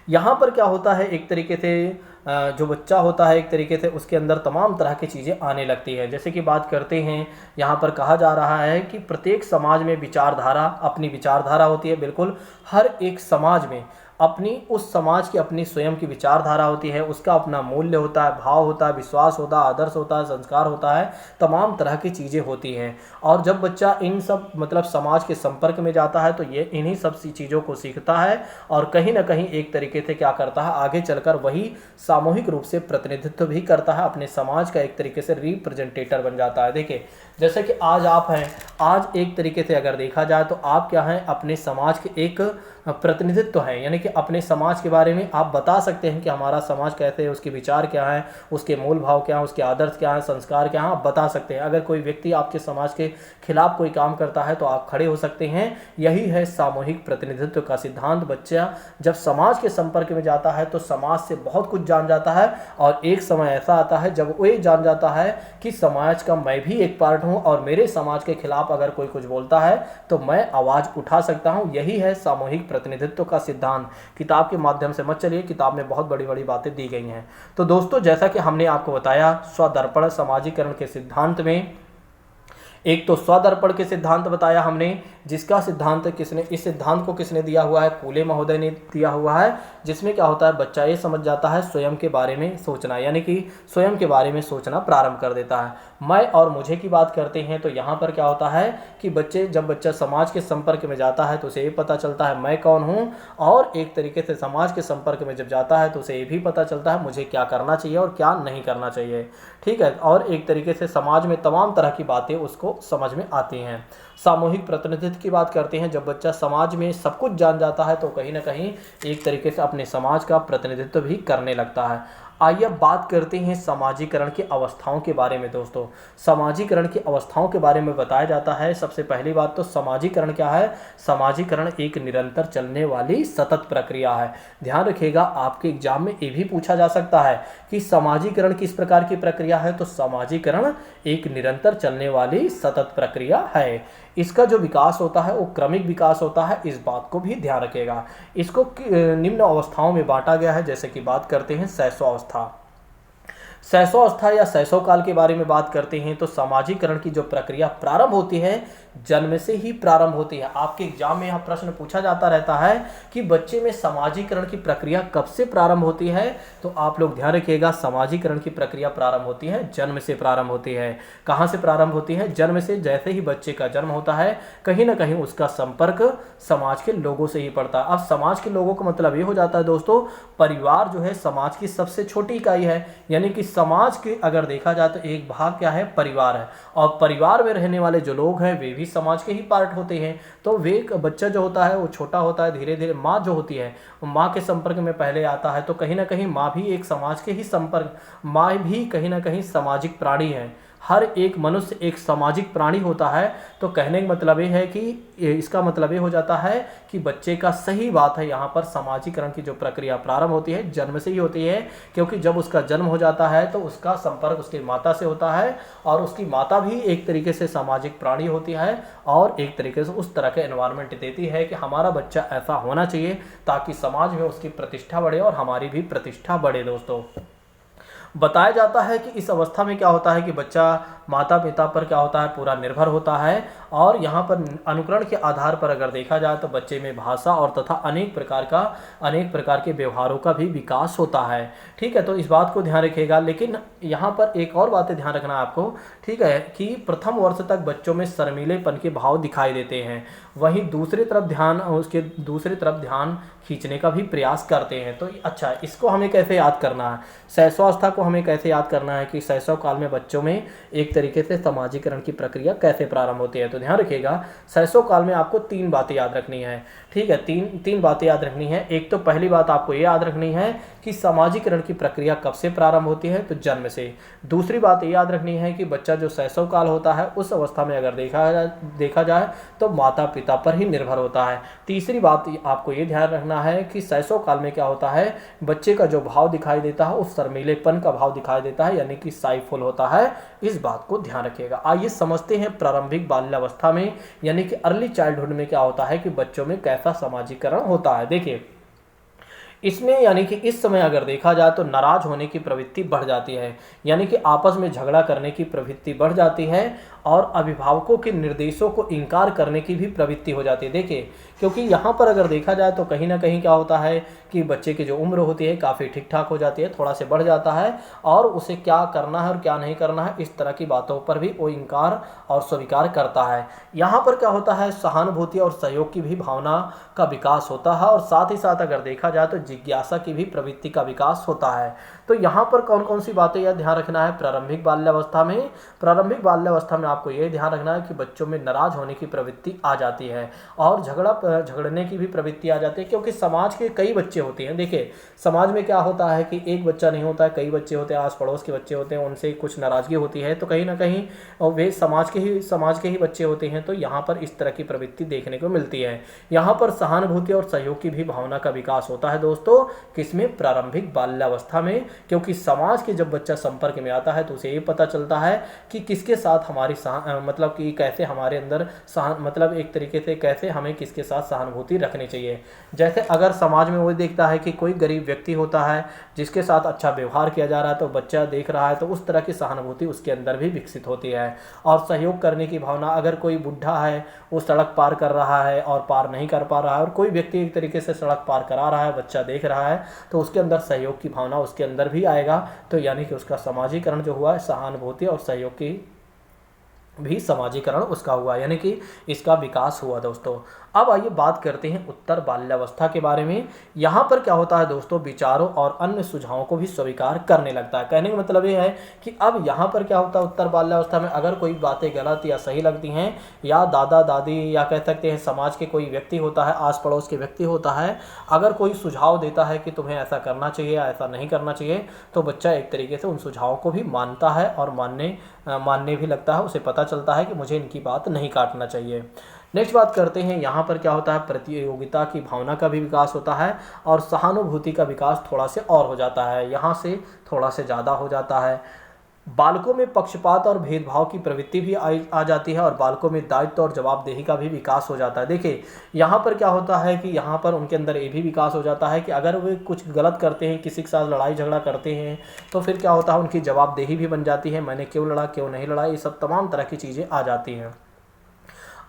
यहाँ पर क्या होता है, एक तरीके से जो बच्चा होता है एक तरीके से उसके अंदर तमाम तरह की चीज़ें आने लगती हैं। जैसे कि बात करते हैं, यहाँ पर कहा जा रहा है कि प्रत्येक समाज में विचारधारा, अपनी विचारधारा होती है। बिल्कुल, हर एक समाज में अपनी, उस समाज की अपनी स्वयं की विचारधारा होती है, उसका अपना मूल्य होता है, भाव होता है, विश्वास होता है, आदर्श होता है, संस्कार होता है, तमाम तरह की चीज़ें होती हैं। और जब बच्चा इन सब मतलब समाज के संपर्क में जाता है तो ये इन्हीं सब सी चीज़ों को सीखता है, और कहीं ना कहीं एक तरीके से क्या करता है, आगे चलकर वही सामूहिक रूप से प्रतिनिधित्व भी करता है, अपने समाज का एक तरीके से रिप्रेजेंटेटर बन जाता है। देखिए, जैसे कि आज आप हैं, आज एक तरीके से अगर देखा जाए तो आप क्या हैं, अपने समाज के एक प्रतिनिधित्व हैं, यानी कि अपने समाज के बारे में आप बता सकते हैं कि हमारा समाज कैसे है, उसके विचार क्या हैं, उसके मूल भाव क्या हैं, उसके आदर्श क्या हैं, संस्कार क्या हैं, आप बता सकते हैं। अगर कोई व्यक्ति आपके समाज के खिलाफ कोई काम करता है तो आप खड़े हो सकते हैं। यही है सामूहिक प्रतिनिधित्व का सिद्धांत। बच्चा जब समाज के संपर्क में जाता है तो समाज से बहुत कुछ जान जाता है, और एक समय ऐसा आता है जब वो ये जान जाता है कि समाज का मैं भी एक पार्ट हूँ, और मेरे समाज के खिलाफ अगर कोई कुछ बोलता है तो मैं आवाज़ उठा सकता हूँ। यही है सामूहिक प्रतिनिधित्व का सिद्धांत। किताब के माध्यम से मत चलिए, किताब में बहुत बड़ी बड़ी बातें दी गई हैं। तो दोस्तों, जैसा कि हमने आपको बताया, स्वदर्पण समाजीकरण के सिद्धांत में एक तो स्वदर्पण के सिद्धांत बताया हमने, जिसका सिद्धांत इस सिद्धांत को किसने दिया हुआ है? कूले महोदय ने दिया हुआ है। जिसमें क्या होता है, बच्चा ये समझ जाता है स्वयं के बारे में सोचना, यानी कि स्वयं के बारे में सोचना प्रारंभ कर देता है। मैं और मुझे की बात करते हैं तो यहाँ पर क्या होता है कि जब बच्चा समाज के संपर्क में जाता है तो उसे ये पता चलता है मैं कौन हूँ, और एक तरीके से समाज के संपर्क में जब जाता है तो उसे ये भी पता चलता है मुझे क्या करना चाहिए और क्या नहीं करना चाहिए, ठीक है। और एक तरीके से समाज में तमाम तरह की बातें उसको समझ में आती हैं। सामूहिक प्रतिनिधित्व की बात करते हैं, जब बच्चा समाज में सब कुछ जान जाता है तो कहीं ना कहीं एक तरीके से अपने समाज का प्रतिनिधित्व भी करने लगता है। आइए अब बात करते हैं समाजीकरण की अवस्थाओं के बारे में। दोस्तों, समाजीकरण की अवस्थाओं के बारे में बताया जाता है। सबसे पहली बात तो समाजीकरण क्या है? समाजीकरण एक निरंतर चलने वाली सतत प्रक्रिया है। ध्यान रखिएगा, आपके एग्जाम में ये भी पूछा जा सकता है कि समाजीकरण किस प्रकार की प्रक्रिया है। तो समाजीकरण एक निरंतर चलने वाली सतत प्रक्रिया है। इसका जो विकास होता है वो क्रमिक विकास होता है, इस बात को भी ध्यान रखिएगा। इसको निम्न अवस्थाओं में बांटा गया है, जैसे कि बात करते हैं शैशवावस्था। शैशवावस्था या शैशव काल के बारे में बात करते हैं तो समाजीकरण की जो प्रक्रिया प्रारंभ होती है जन्म से ही प्रारंभ होती है। आपके एग्जाम में यह प्रश्न पूछा जाता रहता है कि बच्चे में समाजीकरण की प्रक्रिया कब से प्रारंभ होती है। तो आप लोग ध्यान रखिएगा, समाजीकरण की प्रक्रिया प्रारंभ होती है जन्म से प्रारंभ होती है। कहाँ से प्रारंभ होती है? जन्म से। जैसे ही बच्चे का जन्म होता है कहीं ना कहीं उसका संपर्क समाज के लोगों से ही पड़ता है। अब समाज के लोगों का मतलब ये हो जाता है दोस्तों, परिवार जो है समाज की सबसे छोटी इकाई है, यानी कि समाज के अगर देखा जाए तो एक भाग क्या है, परिवार है, और परिवार में रहने वाले जो लोग हैं वे भी समाज के ही पार्ट होते हैं। तो वे बच्चा जो होता है वो छोटा होता है, धीरे धीरे माँ जो होती है वो माँ के संपर्क में पहले आता है, तो कहीं ना कहीं माँ भी एक समाज के ही संपर्क, माँ भी कहीं ना कहीं सामाजिक प्राणी है। हर एक मनुष्य एक सामाजिक प्राणी होता है। तो कहने का मतलब ये है कि इसका मतलब ये हो जाता है कि बच्चे का सही बात है, यहाँ पर सामाजिकरण की जो प्रक्रिया प्रारंभ होती है जन्म से ही होती है, क्योंकि जब उसका जन्म हो जाता है तो उसका संपर्क उसकी माता से होता है, और उसकी माता भी एक तरीके से सामाजिक प्राणी होती है, और एक तरीके से उस तरह के एनवायरनमेंट देती है कि हमारा बच्चा ऐसा होना चाहिए ताकि समाज में उसकी प्रतिष्ठा बढ़े और हमारी भी प्रतिष्ठा बढ़े। दोस्तों, बताया जाता है कि इस अवस्था में क्या होता है कि बच्चा माता पिता पर क्या होता है, पूरा निर्भर होता है, और यहाँ पर अनुकरण के आधार पर अगर देखा जाए तो बच्चे में भाषा और तथा अनेक प्रकार के व्यवहारों का भी विकास होता है। ठीक है, तो इस बात को ध्यान रखिएगा। लेकिन यहाँ पर एक और बातें ध्यान रखना आपको, ठीक है, कि प्रथम वर्ष तक बच्चों में शर्मीलेपन के भाव दिखाई देते हैं, वहीं दूसरी तरफ ध्यान खींचने का भी प्रयास करते हैं। तो अच्छा, इसको हमें कैसे याद करना है, शैशवावस्था को हमें कैसे याद करना है कि शैशव काल में बच्चों में एक तरीके से सामाजिकरण की प्रक्रिया कैसे प्रारंभ होती है। तो ध्यान रखिएगा, शैशव काल में आपको 3 बातें याद रखनी है। ठीक है, तीन बातें याद रखनी है। एक तो पहली बात आपको ये याद रखनी है कि सामाजिकरण की प्रक्रिया कब से प्रारंभ होती है, तो जन्म से। दूसरी बात ये याद रखनी है कि बच्चा जो शैशव काल होता है उस अवस्था में अगर देखा जाए तो माता पिता पर ही निर्भर होता है। तीसरी बात आपको ये ध्यान रखना है कि शैशव काल में क्या होता है, बच्चे का जो भाव दिखाई देता है उस शर्मीलेपन का भाव दिखाई देता है, यानी कि शायफुल होता है। इस बात को ध्यान रखिएगा। आइए समझते हैं प्रारंभिक बाल्यावस्था में यानी कि अर्ली चाइल्डहुड में क्या होता है कि बच्चों में कैसा सामाजिकरण होता है। देखिए, इसमें यानी कि इस समय अगर देखा जाए तो नाराज होने की प्रवृत्ति बढ़ जाती है, यानी कि आपस में झगड़ा करने की प्रवृत्ति बढ़ जाती है, और अभिभावकों के निर्देशों को इनकार करने की भी प्रवृत्ति हो जाती है। देखिए, क्योंकि यहाँ पर अगर देखा जाए तो कहीं ना कहीं क्या होता है कि बच्चे की जो उम्र होती है काफ़ी ठीक ठाक हो जाती है, थोड़ा से बढ़ जाता है, और उसे क्या करना है और क्या नहीं करना है इस तरह की बातों पर भी वो इनकार और स्वीकार करता है। यहाँ पर क्या होता है, सहानुभूति और सहयोग की भी भावना का विकास होता है, और साथ ही साथ अगर देखा जाए तो जिज्ञासा की भी प्रवृत्ति का विकास होता है। तो यहाँ पर कौन कौन सी बातें यह ध्यान रखना है प्रारंभिक बाल्यावस्था में आपको ये ध्यान रखना है कि बच्चों में नाराज होने की प्रवृत्ति आ जाती है, और झगड़ने की भी प्रवृत्ति आ जाती है, क्योंकि समाज के कई बच्चे होते हैं। देखिए, समाज में क्या होता है कि एक बच्चा नहीं होता है, कई बच्चे होते हैं, आस पड़ोस के बच्चे होते हैं, उनसे कुछ नाराजगी होती है, तो कहीं ना कहीं वे समाज के ही बच्चे होते हैं। तो यहाँ पर इस तरह की प्रवृत्ति देखने को मिलती है। यहाँ पर सहानुभूति और सहयोग की भी भावना का विकास होता है दोस्तों, किसमें, प्रारंभिक बाल्यावस्था में, क्योंकि समाज के जब बच्चा संपर्क में आता है तो उसे ये पता चलता है कि किसके साथ हमारी मतलब कि कैसे हमारे अंदर मतलब एक तरीके से कैसे हमें किसके साथ सहानुभूति रखनी चाहिए। जैसे अगर समाज में वो देखता है कि कोई गरीब व्यक्ति होता है जिसके साथ अच्छा व्यवहार किया जा रहा है, तो बच्चा देख रहा है तो उस तरह की सहानुभूति उसके अंदर भी विकसित होती है। और सहयोग करने की भावना, अगर कोई बुढ़ा है वो सड़क पार कर रहा है और पार नहीं कर पा रहा है, और कोई व्यक्ति एक तरीके से सड़क पार करा रहा है, बच्चा देख रहा है, तो उसके अंदर सहयोग की भावना उसके अंदर भी आएगा। तो यानी कि उसका सामाजिकरण जो हुआ है, सहानुभूति और सहयोग की भी सामाजिकरण उसका हुआ, यानी कि इसका विकास हुआ दोस्तों। अब आइए बात करते हैं उत्तर बाल्यावस्था के बारे में। यहाँ पर क्या होता है दोस्तों, विचारों और अन्य सुझावों को भी स्वीकार करने लगता है। कहने का मतलब ये है कि अब यहाँ पर क्या होता है, उत्तर बाल्यावस्था में अगर कोई बातें गलत या सही लगती हैं, या दादा दादी या कह सकते हैं समाज के कोई व्यक्ति होता है, आस पड़ोस के व्यक्ति होता है, अगर कोई सुझाव देता है कि तुम्हें ऐसा करना चाहिए या ऐसा नहीं करना चाहिए, तो बच्चा एक तरीके से उन सुझावों को भी मानता है और मानने भी लगता है। उसे पता चलता है कि मुझे इनकी बात नहीं काटना चाहिए। नेक्स्ट बात करते हैं, यहाँ पर क्या होता है, प्रतियोगिता की भावना का भी विकास होता है, और सहानुभूति का विकास थोड़ा से और हो जाता है, यहाँ से थोड़ा से ज़्यादा हो जाता है। बालकों में पक्षपात और भेदभाव की प्रवृत्ति भी आ जाती है, और बालकों में दायित्व और जवाबदेही का भी विकास हो जाता है। देखिए, यहाँ पर क्या होता है कि यहाँ पर उनके अंदर ये भी विकास हो जाता है कि अगर वे कुछ गलत करते हैं, किसी के साथ लड़ाई झगड़ा करते हैं, तो फिर क्या होता है, उनकी जवाबदेही भी बन जाती है, मैंने क्यों लड़ा, क्यों नहीं लड़ा, ये सब तमाम तरह की चीज़ें आ जाती हैं।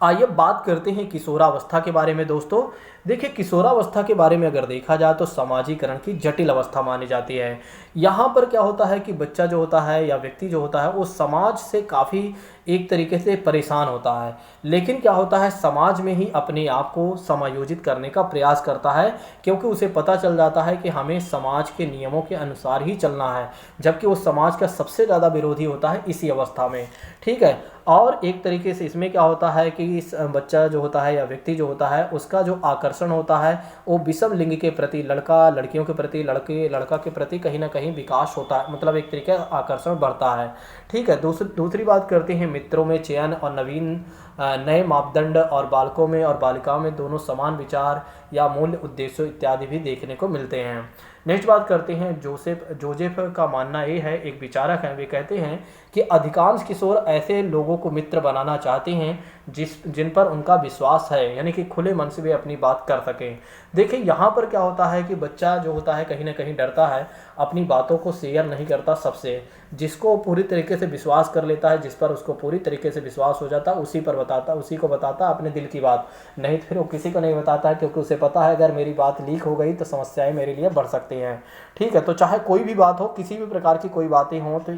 आइए बात करते हैं किशोरावस्था के बारे में दोस्तों। देखिए, किशोरावस्था के बारे में अगर देखा जाए तो सामाजिकरण की जटिल अवस्था मानी जाती है। यहाँ पर क्या होता है कि बच्चा जो होता है या व्यक्ति जो होता है वो समाज से काफ़ी एक तरीके से परेशान होता है, लेकिन क्या होता है समाज में ही अपने आप को समायोजित करने का प्रयास करता है, क्योंकि उसे पता चल जाता है कि हमें समाज के नियमों के अनुसार ही चलना है, जबकि वो समाज का सबसे ज़्यादा विरोधी होता है इसी अवस्था में। ठीक है। और एक तरीके से इसमें क्या होता है कि इस बच्चा जो होता है या व्यक्ति जो होता है उसका जो आकर्षण होता है वो विषम लिंग के प्रति, लड़का लड़कियों के प्रति, लड़के लड़का के प्रति कहीं ना कहीं विकास होता है, मतलब एक तरीके का आकर्षण बढ़ता है। ठीक है। दूसरी बात करते हैं मित्रों में चयन और नवीन नए मापदंड, और बालकों में और बालिकाओं में दोनों समान विचार या मूल्य उद्देश्यों इत्यादि भी देखने को मिलते हैं। नेक्स्ट बात करते हैं जोसेफ का मानना ये है, एक विचारक हैं, वे कहते हैं कि अधिकांश किशोर ऐसे लोगों को मित्र बनाना चाहते हैं जिन पर उनका विश्वास है, यानी कि खुले मन से वे अपनी बात कर सकें। देखिए, यहाँ पर क्या होता है कि बच्चा जो होता है कहीं ना कहीं डरता है, अपनी बातों को शेयर नहीं करता सबसे, जिसको पूरी तरीके से विश्वास कर लेता है, जिस पर उसको पूरी तरीके से विश्वास हो जाता है उसी को बताता अपने दिल की बात, नहीं तो फिर वो किसी को नहीं बताता है, क्योंकि उसे पता है अगर मेरी बात लीक हो गई तो समस्याएं मेरे लिए बढ़ सकती हैं। ठीक है। तो चाहे कोई भी बात हो, किसी भी प्रकार की कोई बातें हों, तो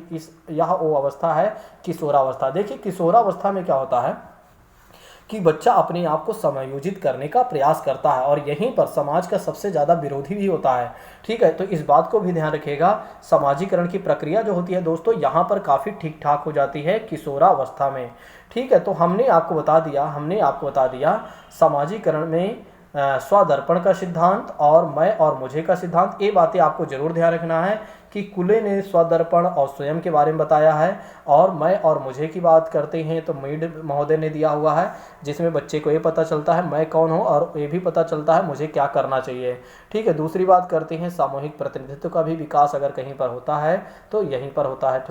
यह वो अवस्था है किशोरावस्था। देखिए, किशोरावस्था में क्या होता है कि बच्चा अपने आप को समायोजित करने का प्रयास करता है, और यहीं पर समाज का सबसे ज़्यादा विरोधी भी होता है। ठीक है। तो इस बात को भी ध्यान रखिएगा, सामाजिकरण की प्रक्रिया जो होती है दोस्तों यहाँ पर काफ़ी ठीक ठाक हो जाती है किशोरावस्था में। ठीक है। तो हमने आपको बता दिया सामाजिकरण में स्वदर्पण का सिद्धांत और मैं और मुझे का सिद्धांत। ये बातें आपको जरूर ध्यान रखना है कि कुले ने स्वदर्पण और स्वयं के बारे में बताया है, और मैं और मुझे की बात करते हैं तो मीड महोदय ने दिया हुआ है, जिसमें बच्चे को ये पता चलता है मैं कौन हूँ, और ये भी पता चलता है मुझे क्या करना चाहिए। ठीक है। दूसरी बात करते हैं सामूहिक प्रतिनिधित्व का भी विकास अगर कहीं पर होता है तो यहीं पर होता है।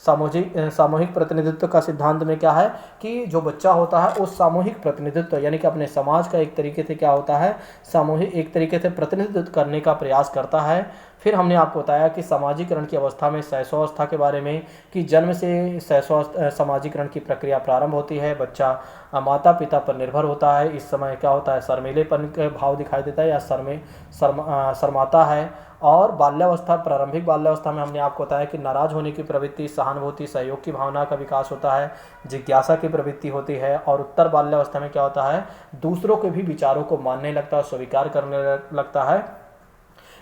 सामूहिक प्रतिनिधित्व का सिद्धांत में क्या है कि जो बच्चा होता है वो सामूहिक प्रतिनिधित्व, यानी कि अपने समाज का एक तरीके से क्या होता है, सामूहिक एक तरीके से प्रतिनिधित्व करने का प्रयास करता है। फिर हमने आपको बताया कि सामाजिकरण की अवस्था में शैशवावस्था के बारे में, कि जन्म से सामाजिकरण की प्रक्रिया प्रारंभ होती है, बच्चा माता पिता पर निर्भर होता है, इस समय क्या होता है शर्मीलेपन का भाव दिखाई देता है या शर्माता है। और बाल्यावस्था, प्रारंभिक बाल्यावस्था में हमने आपको बताया कि नाराज होने की प्रवृत्ति, सहानुभूति, सहयोग की भावना का विकास होता है, जिज्ञासा की प्रवृत्ति होती है। और उत्तर बाल्यावस्था में क्या होता है, दूसरों के भी विचारों को मानने लगता है, स्वीकार करने लगता है।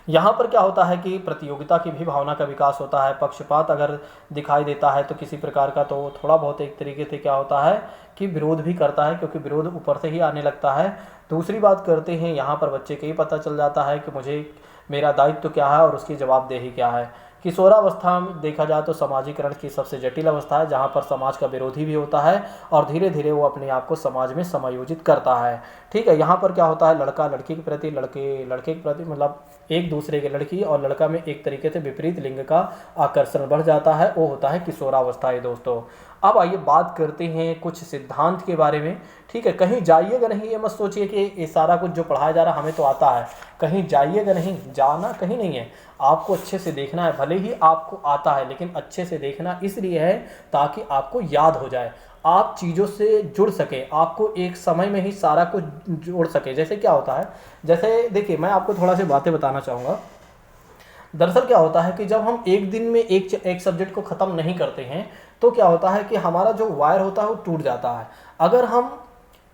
यहाँ पर क्या होता है कि प्रतियोगिता की भी भावना का विकास होता है, पक्षपात अगर दिखाई देता है तो किसी प्रकार का, तो थोड़ा बहुत एक तरीके से क्या होता है कि विरोध भी करता है, क्योंकि विरोध ऊपर से ही आने लगता है। दूसरी बात करते हैं, यहाँ पर बच्चे को ही पता चल जाता है कि मुझे मेरा दायित्व क्या है और उसकी जवाबदेही क्या है। किशोरावस्था में देखा जाए तो सामाजिकरण की सबसे जटिल अवस्था है, जहाँ पर समाज का विरोधी भी होता है और धीरे धीरे वो अपने आप को समाज में समायोजित करता है। ठीक है। यहाँ पर क्या होता है, लड़का लड़की के प्रति, लड़के के प्रति, मतलब एक दूसरे के, लड़की और लड़का में एक तरीके से विपरीत लिंग का आकर्षण बढ़ जाता है, वो होता है किशोरावस्था है दोस्तों। अब आइए बात करते हैं कुछ सिद्धांत के बारे में। ठीक है। कहीं जाइएगा नहीं, ये मत सोचिए कि ये सारा कुछ जो पढ़ाया जा रहा हमें तो आता है, कहीं जाइएगा नहीं, जाना कहीं नहीं है, आपको अच्छे से देखना है। भले ही आपको आता है लेकिन अच्छे से देखना इसलिए है ताकि आपको याद हो जाए, आप चीज़ों से जुड़ सके, आपको एक समय में ही सारा कुछ जोड़ सके। जैसे क्या होता है, जैसे देखिए मैं आपको थोड़ा सी बातें बताना चाहूँगा। दरअसल क्या होता है कि जब हम एक दिन में एक सब्जेक्ट को ख़त्म नहीं करते हैं तो क्या होता है कि हमारा जो वायर होता है वो टूट जाता है। अगर हम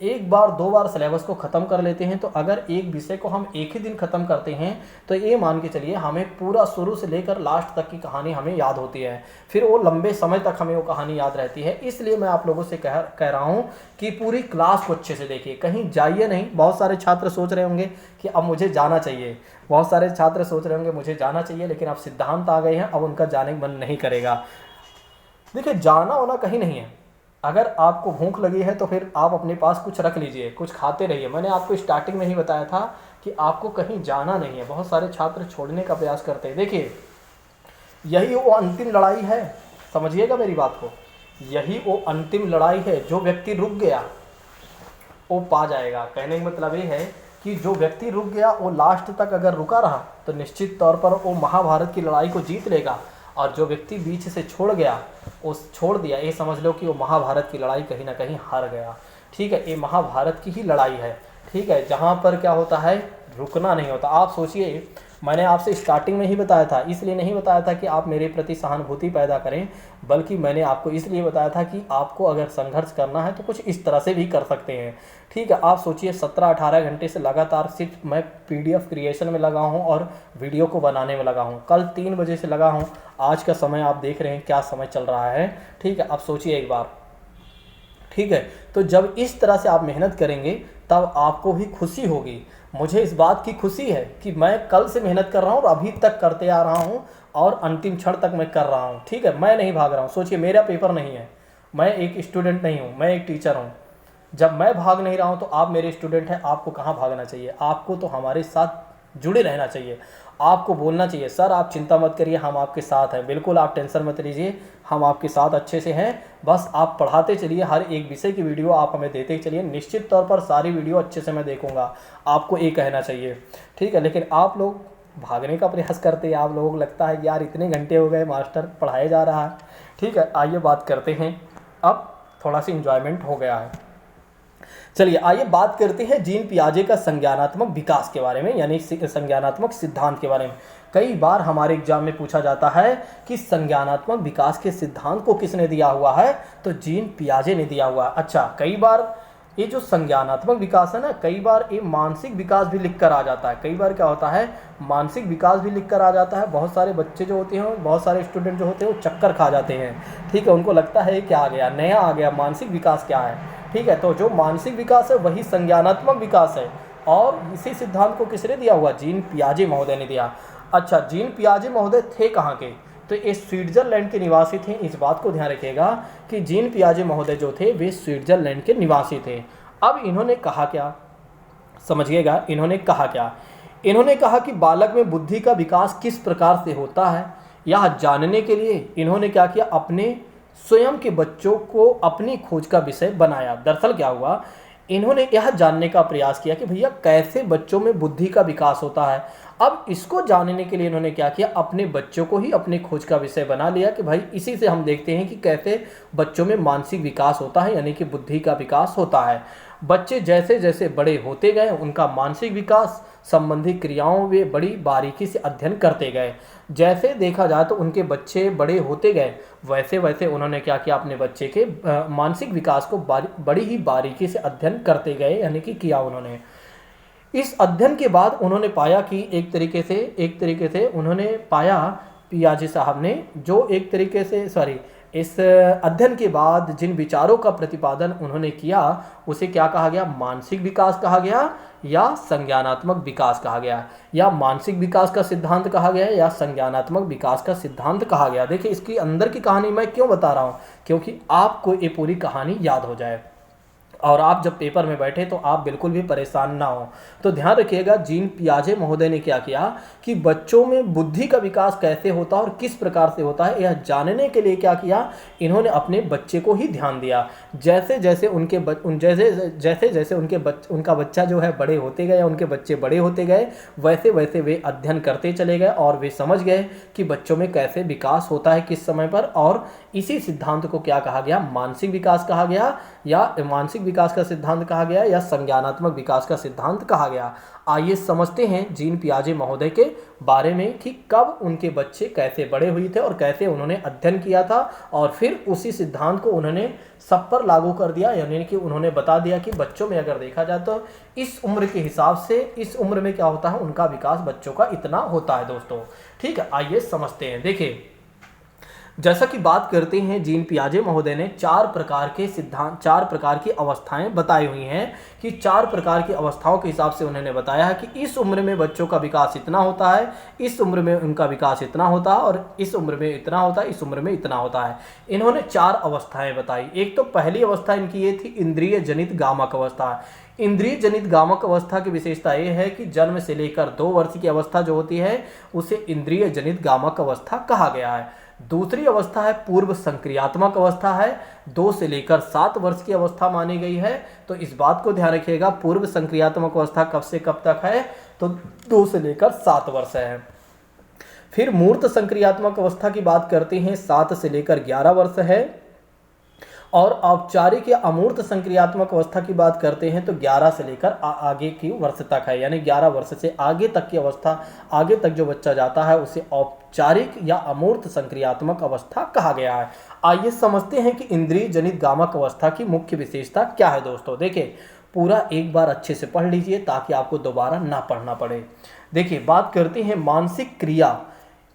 एक बार दो बार सिलेबस को ख़त्म कर लेते हैं, तो अगर एक विषय को हम एक ही दिन ख़त्म करते हैं तो ये मान के चलिए हमें पूरा शुरू से लेकर लास्ट तक की कहानी हमें याद होती है, फिर वो लंबे समय तक हमें वो कहानी याद रहती है। इसलिए मैं आप लोगों से कह रहा हूँ कि पूरी क्लास को अच्छे से देखिए, कहीं जाइए नहीं। बहुत सारे छात्र सोच रहे होंगे कि अब मुझे जाना चाहिए, बहुत सारे छात्र सोच रहे होंगे मुझे जाना चाहिए, लेकिन अब सिद्धांत आ गए हैं, अब उनका जाने का मन नहीं करेगा। देखिए, जाना होना कहीं नहीं है। अगर आपको भूख लगी है तो फिर आप अपने पास कुछ रख लीजिए, कुछ खाते रहिए। मैंने आपको स्टार्टिंग में ही बताया था कि आपको कहीं जाना नहीं है। बहुत सारे छात्र छोड़ने का प्रयास करते हैं। देखिए, यही वो अंतिम लड़ाई है, समझिएगा मेरी बात को, यही वो अंतिम लड़ाई है। जो व्यक्ति रुक गया वो पा जाएगा। कहने का मतलब ये है कि जो व्यक्ति रुक गया वो लास्ट तक अगर रुका रहा तो निश्चित तौर पर वो महाभारत की लड़ाई को जीत लेगा, और जो व्यक्ति बीच से छोड़ गया, उस छोड़ दिया, ये समझ लो कि वो महाभारत की लड़ाई कहीं ना कहीं हार गया। ठीक है। ये महाभारत की ही लड़ाई है। ठीक है, जहाँ पर क्या होता है, रुकना नहीं होता। आप सोचिए, मैंने आपसे स्टार्टिंग में ही बताया था, इसलिए नहीं बताया था कि आप मेरे प्रति सहानुभूति पैदा करें, बल्कि मैंने आपको इसलिए बताया था कि आपको अगर संघर्ष करना है तो कुछ इस तरह से भी कर सकते हैं। ठीक है, आप सोचिए 17-18 घंटे से लगातार सिर्फ मैं PDF क्रिएशन में लगा हूँ और वीडियो को बनाने में लगा हूँ। कल 3 बजे से लगा हूँ, आज का समय आप देख रहे हैं क्या समय चल रहा है। ठीक है, आप सोचिए एक बार। ठीक है, तो जब इस तरह से आप मेहनत करेंगे तब आपको भी खुशी होगी। मुझे इस बात की खुशी है कि मैं कल से मेहनत कर रहा हूँ और अभी तक करते आ रहा हूँ और अंतिम क्षण तक मैं कर रहा हूँ। ठीक है, मैं नहीं भाग रहा हूँ। सोचिए, मेरा पेपर नहीं है, मैं एक स्टूडेंट नहीं हूँ, मैं एक टीचर हूँ। जब मैं भाग नहीं रहा हूँ तो आप मेरे स्टूडेंट हैं, आपको कहाँ भागना चाहिए? आपको तो हमारे साथ जुड़े रहना चाहिए। आपको बोलना चाहिए, सर आप चिंता मत करिए, हम आपके साथ हैं, बिल्कुल आप टेंशन मत लीजिए, हम आपके साथ अच्छे से हैं। बस आप पढ़ाते चलिए, हर एक विषय की वीडियो आप हमें देते चलिए, निश्चित तौर पर सारी वीडियो अच्छे से मैं देखूंगा। आपको ये कहना चाहिए। ठीक है, लेकिन आप लोग भागने का प्रयास करते हैं। आप लोगों को लगता है यार इतने घंटे हो गए, मास्टर पढ़ाया जा रहा है। ठीक है, आइए बात करते हैं। अब थोड़ा सा इंजॉयमेंट हो गया है। चलिए आइए बात करते हैं जीन पियाजे का संज्ञानात्मक विकास के बारे में, यानी संज्ञानात्मक सिद्धांत के बारे में। कई बार हमारे एग्जाम में पूछा जाता है कि संज्ञानात्मक विकास के सिद्धांत को किसने दिया हुआ है, तो जीन पियाजे ने दिया हुआ है। अच्छा, कई बार ये जो संज्ञानात्मक विकास है ना, कई बार ये मानसिक विकास भी लिख कर आ जाता है। कई बार क्या होता है, मानसिक विकास भी लिख कर आ जाता है। बहुत सारे बच्चे जो होते हैं, बहुत सारे स्टूडेंट जो होते हैं वो चक्कर खा जाते हैं। ठीक है, उनको लगता है क्या आ गया, नया आ गया, मानसिक विकास क्या है। ठीक है, तो जो मानसिक विकास है वही संज्ञानात्मक विकास है, और इसी सिद्धांत को किसने दिया हुआ? जीन पियाजे महोदय ने दिया। अच्छा, जीन पियाजे महोदय थे कहाँ के? तो ये स्विट्जरलैंड के निवासी थे। इस बात को ध्यान रखिएगा कि जीन पियाजे महोदय जो थे वे स्विट्जरलैंड के निवासी थे। अब इन्होंने कहा क्या, समझिएगा, इन्होंने कहा क्या? इन्होंने कहा कि बालक में बुद्धि का विकास किस प्रकार से होता है, यह जानने के लिए इन्होंने क्या किया, अपने स्वयं के बच्चों को अपनी खोज का विषय बनाया। दरअसल क्या हुआ, इन्होंने यह जानने का प्रयास किया कि भैया कैसे बच्चों में बुद्धि का विकास होता है। अब इसको जानने के लिए इन्होंने क्या किया, अपने बच्चों को ही अपनी खोज का विषय बना लिया कि भाई इसी से हम देखते हैं कि कैसे बच्चों में मानसिक विकास होता है, यानी कि बुद्धि का विकास होता है। बच्चे जैसे जैसे बड़े होते गए उनका मानसिक विकास संबंधी क्रियाओं वे बड़ी बारीकी से अध्ययन करते गए। जैसे देखा जाए तो उनके बच्चे बड़े होते गए, वैसे वैसे उन्होंने क्या किया, अपने बच्चे के मानसिक विकास को बड़ी ही बारीकी से अध्ययन करते गए, यानी कि किया उन्होंने। इस अध्ययन के बाद उन्होंने पाया कि एक तरीके से उन्होंने पाया, पियाजे साहब ने, जो एक तरीके से इस अध्ययन के बाद जिन विचारों का प्रतिपादन उन्होंने किया उसे क्या कहा गया, मानसिक विकास कहा गया या संज्ञानात्मक विकास कहा गया, या मानसिक विकास का सिद्धांत कहा गया या संज्ञानात्मक विकास का सिद्धांत कहा गया। देखिए, इसकी अंदर की कहानी मैं क्यों बता रहा हूँ, क्योंकि आपको ये पूरी कहानी याद हो जाए और आप जब पेपर में बैठे तो आप बिल्कुल भी परेशान ना हो। तो ध्यान रखिएगा, जीन पियाजे महोदय ने क्या किया कि बच्चों में बुद्धि का विकास कैसे होता है और किस प्रकार से होता है, यह जानने के लिए क्या किया, इन्होंने अपने बच्चे को ही ध्यान दिया। जैसे जैसे उनका बच्चा जो है बड़े होते गए, उनके बच्चे बड़े होते गए, वैसे वैसे वे अध्ययन करते चले गए और वे समझ गए कि बच्चों में कैसे विकास होता है, किस समय पर। और इसी सिद्धांत को क्या कहा गया, मानसिक विकास कहा गया, या मानसिक विकास का सिद्धांत कहा गया या संज्ञानात्मक विकास का सिद्धांत कहा गया। आइए समझते हैं जीन पियाजे महोदय के बारे में कि कब उनके बच्चे कैसे बड़े हुए थे और कैसे उन्होंने अध्ययन किया था, और फिर उसी सिद्धांत को उन्होंने सब पर लागू कर दिया, यानी कि उन्होंने बता दिया कि बच्चों में अगर देखा जाए तो इस उम्र के हिसाब से इस उम्र में क्या होता है, उनका विकास बच्चों का इतना होता है दोस्तों। ठीक है, आइए समझते हैं। देखिए, जैसा कि बात करते हैं, जीन पियाजे महोदय ने 4 प्रकार के सिद्धांत, 4 प्रकार की अवस्थाएं बताई हुई हैं कि 4 प्रकार की अवस्थाओं के हिसाब से उन्होंने बताया है कि इस उम्र में बच्चों का विकास इतना होता है, इस उम्र में उनका विकास इतना होता है, और इस उम्र में इतना होता है, इस उम्र में इतना होता है। इन्होंने 4 अवस्थाएं बताई। एक तो पहली अवस्था इनकी ये थी, इंद्रिय जनित गामक अवस्था। इंद्रिय जनित गामक अवस्था की विशेषता ये है कि जन्म से लेकर 2 वर्ष की अवस्था जो होती है उसे इंद्रिय जनित गामक अवस्था कहा गया है। दूसरी अवस्था है पूर्व संक्रियात्मक अवस्था है, 2 से लेकर 7 वर्ष की अवस्था मानी गई है। तो इस बात को ध्यान रखिएगा, पूर्व संक्रियात्मक अवस्था कब से कब तक है, तो 2 से लेकर 7 वर्ष है। फिर मूर्त संक्रियात्मक अवस्था की बात करते हैं, 7 से लेकर 11 वर्ष है। और औपचारिक या अमूर्त संक्रियात्मक अवस्था की बात करते हैं तो 11 से लेकर आगे की वर्ष तक है, यानी 11 वर्ष से आगे तक की अवस्था, आगे तक जो बच्चा जाता है उसे औपचारिक या अमूर्त संक्रियात्मक अवस्था कहा गया है। आइए समझते हैं कि इंद्रिय जनित गामक अवस्था की मुख्य विशेषता क्या है। दोस्तों देखिए, पूरा एक बार अच्छे से पढ़ लीजिए ताकि आपको दोबारा ना पढ़ना पड़े। देखिए, बात करते हैं मानसिक क्रिया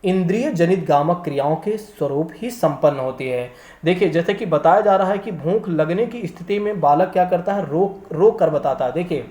इंद्रिय जनित गामक क्रियाओं के स्वरूप ही संपन्न होती है। देखिए, जैसे कि बताया जा रहा है कि भूख लगने की स्थिति में बालक क्या करता है, रोक कर बताता है। देखिए,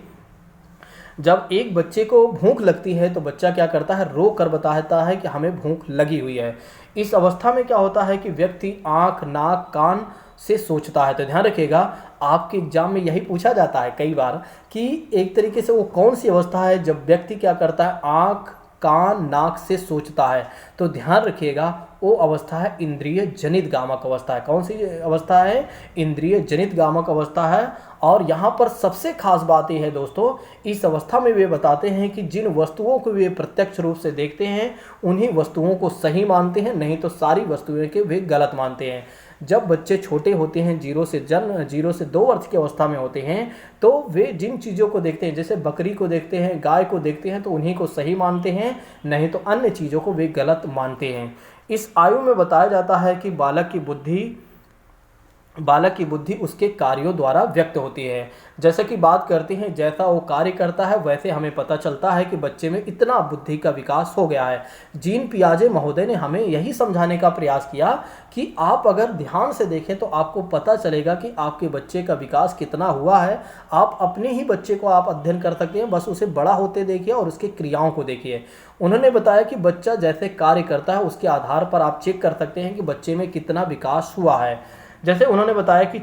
जब एक बच्चे को भूख लगती है तो बच्चा क्या करता है, रो कर बताता है कि हमें भूख लगी हुई है। इस अवस्था में क्या होता है कि व्यक्ति आँख, नाक, कान से सोचता है। तो ध्यान रखिएगा, आपके एग्जाम में यही पूछा जाता है कई बार कि एक तरीके से वो कौन सी अवस्था है जब व्यक्ति क्या करता है, आँख, कान, नाक से सोचता है। तो ध्यान रखिएगा, वो अवस्था है इंद्रिय जनित गामक अवस्था है। कौन सी अवस्था है, इंद्रिय जनित गामक अवस्था है। और यहाँ पर सबसे खास बात यह है दोस्तों, इस अवस्था में वे बताते हैं कि जिन वस्तुओं को वे प्रत्यक्ष रूप से देखते हैं उन्हीं वस्तुओं को सही मानते हैं, नहीं तो सारी वस्तुएं के वे गलत मानते हैं। जब बच्चे छोटे होते हैं, 0 से 2 वर्ष की अवस्था में होते हैं, तो वे जिन चीज़ों को देखते हैं, जैसे बकरी को देखते हैं, गाय को देखते हैं, तो उन्हीं को सही मानते हैं, नहीं तो अन्य चीज़ों को वे गलत मानते हैं। इस आयु में बताया जाता है कि बालक की बुद्धि उसके कार्यों द्वारा व्यक्त होती है। जैसे कि बात करते हैं, जैसा वो कार्य करता है वैसे हमें पता चलता है कि बच्चे में इतना बुद्धि का विकास हो गया है। जीन पियाजे महोदय ने हमें यही समझाने का प्रयास किया कि आप अगर ध्यान से देखें तो आपको पता चलेगा कि आपके बच्चे का विकास कितना हुआ है। आप अपने ही बच्चे को आप अध्ययन कर सकते हैं, बस उसे बड़ा होते देखिए और उसकी क्रियाओं को देखिए। उन्होंने बताया कि बच्चा जैसे कार्य करता है उसके आधार पर आप चेक कर सकते हैं कि बच्चे में कितना विकास हुआ है। जैसे उन्होंने बताया कि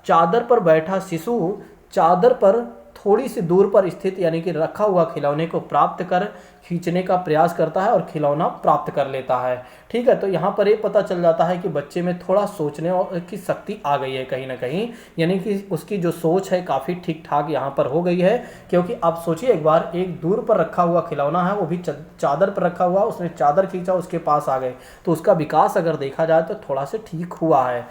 चादर पर बैठा शिशु चादर पर थोड़ी सी दूर पर स्थित यानी कि रखा हुआ खिलौने को प्राप्त कर खींचने का प्रयास करता है और खिलौना प्राप्त कर लेता है। ठीक है, तो यहाँ पर ये पता चल जाता है कि बच्चे में थोड़ा सोचने की शक्ति आ गई है कहीं ना कहीं, यानी कि उसकी जो सोच है काफ़ी ठीक ठाक यहाँ पर हो गई है। क्योंकि आप सोचिए एक बार, एक दूर पर रखा हुआ खिलौना है, वो भी चादर पर रखा हुआ, उसने चादर खींचा, उसके पास आ गए, तो उसका विकास अगर देखा जाए तो थोड़ा सा ठीक हुआ है।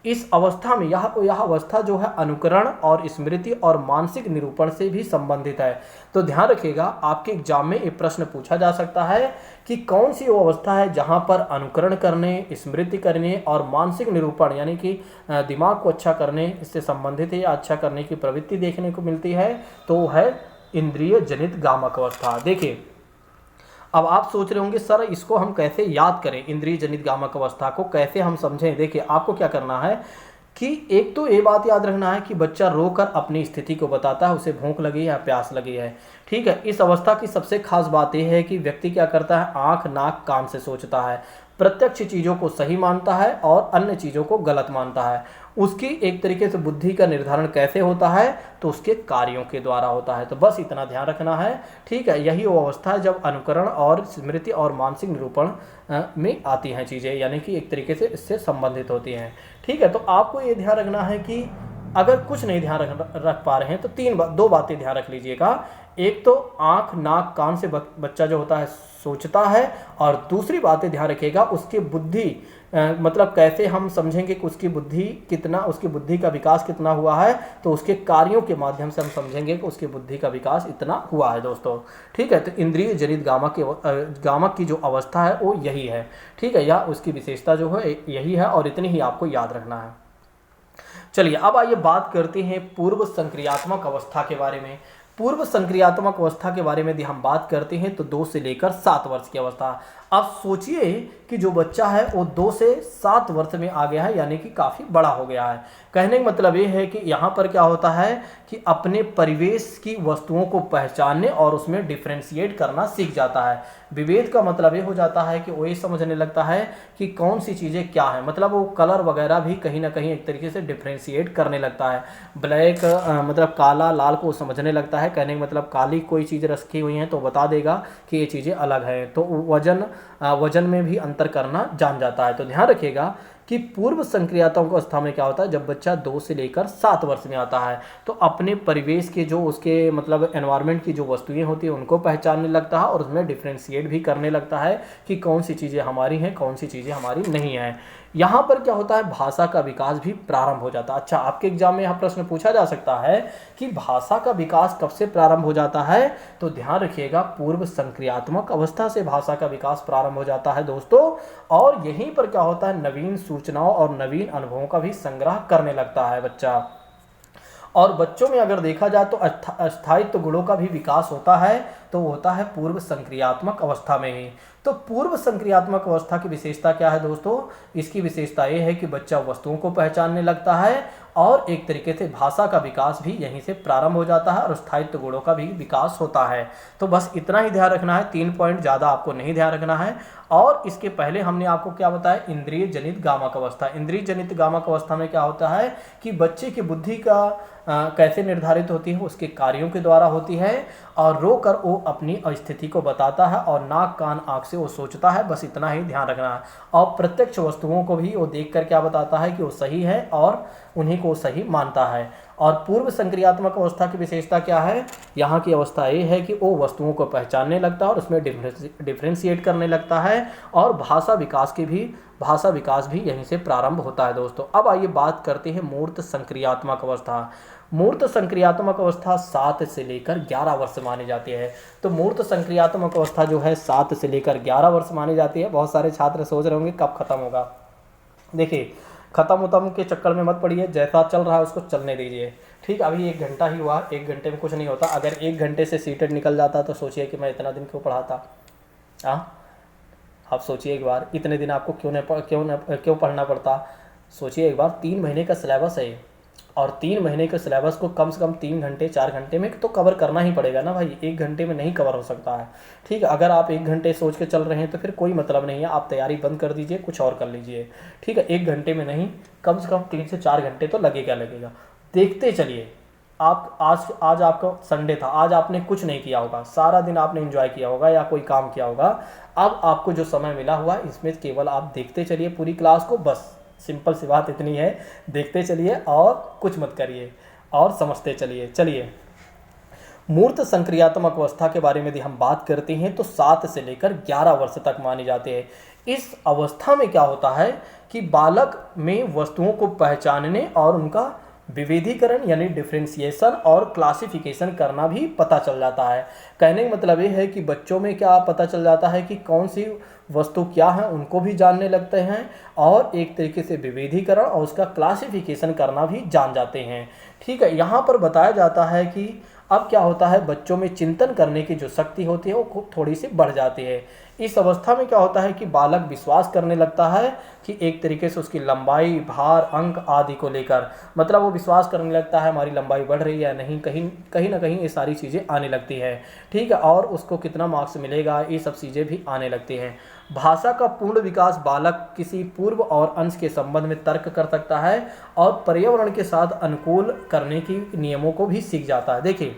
इस अवस्था में यह अवस्था जो है अनुकरण और स्मृति और मानसिक निरूपण से भी संबंधित है। तो ध्यान रखिएगा, आपके एग्जाम में एक प्रश्न पूछा जा सकता है कि कौन सी वो अवस्था है जहां पर अनुकरण करने, स्मृति करने और मानसिक निरूपण यानी कि दिमाग को अच्छा करने इससे संबंधित है या अच्छा करने की प्रवृत्ति देखने को मिलती है। तो वो है इंद्रिय जनित गामक अवस्था। देखिए, अब आप सोच रहे होंगे सर इसको हम कैसे याद करें, इंद्रिय जनित गामक अवस्था को कैसे हम समझें। देखिए, आपको क्या करना है कि एक तो ये बात याद रखना है कि बच्चा रोकर अपनी स्थिति को बताता है, उसे भूख लगी है या प्यास लगी है। ठीक है, इस अवस्था की सबसे खास बात यह है कि व्यक्ति क्या करता है, आँख, नाक, कान से सोचता है, प्रत्यक्ष चीज़ों को सही मानता है और अन्य चीज़ों को गलत मानता है। उसकी एक तरीके से बुद्धि का निर्धारण कैसे होता है, तो उसके कार्यों के द्वारा होता है। तो बस इतना ध्यान रखना है। ठीक है, यही वो अवस्था है जब अनुकरण और स्मृति और मानसिक निरूपण में आती हैं चीज़ें, यानी कि एक तरीके से इससे संबंधित होती हैं। ठीक है, तो आपको ये ध्यान रखना है कि अगर कुछ नहीं ध्यान रख पा रहे हैं तो दो बातें ध्यान रख लीजिएगा। एक तो आँख, नाक, कान से बच्चा जो होता है सोचता है, और दूसरी बातें ध्यान रखिएगा उसकी बुद्धि मतलब कैसे हम समझेंगे कि उसकी बुद्धि का विकास कितना हुआ है, तो उसके कार्यों के माध्यम से हम समझेंगे कि उसकी बुद्धि का विकास इतना हुआ है दोस्तों। ठीक है, तो इंद्रिय जनित गामक की जो अवस्था है वो यही है। ठीक है, या उसकी विशेषता जो है यही है और इतनी ही आपको याद रखना है। चलिए, अब आइए बात करते हैं पूर्व संक्रियात्मक अवस्था के बारे में। पूर्व संक्रियात्मक अवस्था के बारे में यदि हम बात करते हैं तो 2 से लेकर 7 वर्ष की अवस्था। अब सोचिए कि जो बच्चा है वो 2 से 7 वर्ष में आ गया है, यानी कि काफ़ी बड़ा हो गया है। कहने का मतलब ये है कि यहाँ पर क्या होता है कि अपने परिवेश की वस्तुओं को पहचानने और उसमें डिफ्रेंशिएट करना सीख जाता है। विवेक का मतलब ये हो जाता है कि वो ये समझने लगता है कि कौन सी चीज़ें क्या है, मतलब वो कलर वगैरह भी कहीं ना कहीं एक तरीके से डिफ्रेंशिएट करने लगता है। ब्लैक मतलब काला, लाल को समझने लगता है। कहने का मतलब काली कोई चीज़ रखी हुई हैं तो बता देगा कि ये चीज़ें अलग हैं। तो वजन में भी अंतर करना जान जाता है। तो ध्यान रखिएगा कि पूर्व संक्रियात्मक अवस्था में क्या होता है, जब बच्चा 2 से लेकर 7 वर्ष में आता है तो अपने परिवेश के जो उसके मतलब एनवायरनमेंट की जो वस्तुएं होती हैं उनको पहचानने लगता है और उसमें डिफ्रेंशिएट भी करने लगता है कि कौन सी चीज़ें हमारी हैं, कौन सी चीज़ें हमारी नहीं हैं। यहाँ पर क्या होता है, भाषा का विकास भी प्रारंभ हो जाता है। अच्छा, आपके एग्जाम में यह प्रश्न पूछा जा सकता है कि भाषा का विकास कब से प्रारंभ हो जाता है, तो ध्यान रखिएगा पूर्व संक्रियात्मक अवस्था से भाषा का विकास प्रारंभ हो जाता है दोस्तों। और यहीं पर क्या होता है, नवीन सूचनाओं और नवीन अनुभवों का भी संग्रह करने लगता है बच्चा। और बच्चों में अगर देखा जाए तो स्थायित्व गुणों का भी विकास होता है, तो वो होता है पूर्व संक्रियात्मक अवस्था में ही। तो पूर्व संक्रियात्मक अवस्था की विशेषता क्या है दोस्तों, इसकी विशेषता ये है कि बच्चा वस्तुओं को पहचानने लगता है और एक तरीके से भाषा का विकास भी यहीं से प्रारंभ हो जाता है और स्थायित्व गुणों का भी विकास होता है। तो बस इतना ही ध्यान रखना है, 3 पॉइंट, ज़्यादा आपको नहीं ध्यान रखना है। और इसके पहले हमने आपको क्या बताया, इंद्रिय जनित गामक अवस्था। इंद्रिय जनित गामक अवस्था में क्या होता है कि बच्चे की बुद्धि का कैसे निर्धारित होती है, उसके कार्यों के द्वारा होती है और रो कर वो अपनी स्थिति को बताता है और नाक कान आँख से वो सोचता है, बस इतना ही ध्यान रखना है। और प्रत्यक्ष वस्तुओं को भी वो देखकर क्या बताता है कि वो सही है और उन्हीं को सही मानता है। और पूर्व संक्रियात्मक अवस्था की विशेषता क्या है, यहाँ की अवस्था ये है कि वो वस्तुओं को पहचानने लगता है और उसमें डिफ्रेंशिएट करने लगता है और भाषा विकास भी यहीं से प्रारंभ होता है दोस्तों। अब आइए बात करते हैं मूर्त संक्रियात्मक अवस्था। मूर्त संक्रियात्मक अवस्था 7 से लेकर 11 वर्ष मानी जाती है। तो मूर्त संक्रियात्मक अवस्था जो है 7 से लेकर 11 वर्ष मानी जाती है। बहुत सारे छात्र सोच रहे होंगे कब खत्म होगा। देखिए, खत्म के चक्कर में मत पड़िए, जैसा चल रहा है उसको चलने दीजिए। ठीक, अभी 1 घंटा ही हुआ, 1 घंटे में कुछ नहीं होता। अगर 1 घंटे से सीटेट निकल जाता तो सोचिए कि मैं इतना दिन क्यों पढ़ाता। आप सोचिए एक बार, इतने दिन आपको क्यों पढ़ना पड़ता। सोचिए एक बार, 3 महीने का सिलेबस है और 3 महीने के सिलेबस को कम से कम 3 घंटे 4 घंटे में तो कवर करना ही पड़ेगा ना भाई। 1 घंटे में नहीं कवर हो सकता है। ठीक है, अगर आप 1 घंटे सोच के चल रहे हैं तो फिर कोई मतलब नहीं है, आप तैयारी बंद कर दीजिए, कुछ और कर लीजिए। ठीक है, 1 घंटे में नहीं, कम से कम 3 से 4 घंटे तो लगेगा। देखते चलिए। आप आज आपका संडे था, आज आपने कुछ नहीं किया होगा, सारा दिन आपने एंजॉय किया होगा या कोई काम किया होगा। अब आपको जो समय मिला हुआ है इसमें केवल आप देखते चलिए पूरी क्लास को, बस सिंपल सी बात इतनी है, देखते चलिए और कुछ मत करिए और समझते चलिए। मूर्त संक्रियात्मक अवस्था के बारे में यदि हम बात करते हैं तो 7 से लेकर 11 वर्ष तक मानी जाती है। इस अवस्था में क्या होता है कि बालक में वस्तुओं को पहचानने और उनका विविधीकरण यानी डिफ्रेंशिएशन और क्लासिफिकेशन करना भी पता चल जाता है। कहने का मतलब ये है कि बच्चों में क्या पता चल जाता है कि कौन सी वस्तु क्या है उनको भी जानने लगते हैं और एक तरीके से विविधीकरण और उसका क्लासिफिकेशन करना भी जान जाते हैं। ठीक है, यहाँ पर बताया जाता है कि अब क्या होता है, बच्चों में चिंतन करने की जो शक्ति होती है वो थोड़ी सी बढ़ जाती है। इस अवस्था में क्या होता है कि बालक विश्वास करने लगता है कि एक तरीके से उसकी लंबाई, भार, अंक आदि को लेकर, मतलब वो विश्वास करने लगता है हमारी लंबाई बढ़ रही है या नहीं, कहीं ना कहीं ये सारी चीज़ें आने लगती है। ठीक है, और उसको कितना मार्क्स मिलेगा, ये सब चीज़ें भी आने लगती हैं। भाषा का पूर्ण विकास बालक किसी पूर्व और अंश के संबंध में तर्क कर सकता है और पर्यावरण के साथ अनुकूल करने की नियमों को भी सीख जाता है। देखिए,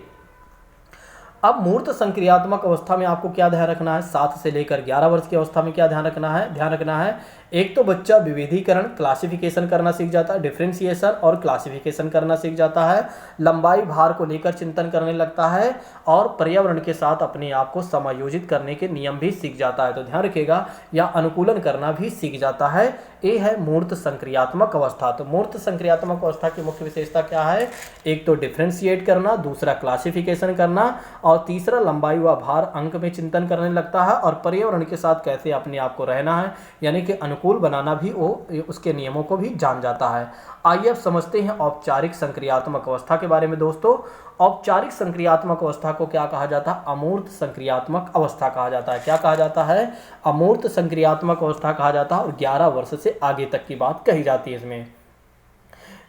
अब मूर्त संक्रियात्मक अवस्था में आपको क्या ध्यान रखना है, 7 से लेकर 11 वर्ष की अवस्था में क्या ध्यान रखना है। एक तो बच्चा विविधीकरण क्लासिफिकेशन करना सीख जाता है, डिफ्रेंशिएशन और क्लासिफिकेशन करना सीख जाता है, लंबाई भार को लेकर चिंतन करने लगता है और पर्यावरण के साथ अपने आप को समायोजित करने के नियम भी सीख जाता है। तो ध्यान रखिएगा, या अनुकूलन करना भी सीख जाता है। ये है मूर्त संक्रियात्मक अवस्था। तो मूर्त संक्रियात्मक अवस्था की मुख्य विशेषता क्या है, एक तो डिफ्रेंशिएट करना, दूसरा क्लासिफिकेशन करना और तीसरा लंबाई व भार अंक में चिंतन करने लगता है और पर्यावरण के साथ कैसे अपने आप को रहना है यानी कि अनुकूल बनाना भी वो उसके नियमों को भी जान जाता है। आइए अब समझते हैं औपचारिक संक्रियात्मक अवस्था के बारे में दोस्तों। औपचारिक संक्रियात्मक अवस्था को क्या कहा जाता है, अमूर्त संक्रियात्मक अवस्था कहा जाता है। क्या कहा जाता है, अमूर्त संक्रियात्मक अवस्था कहा जाता है और 11 वर्ष से आगे तक की बात कही जाती है इसमें।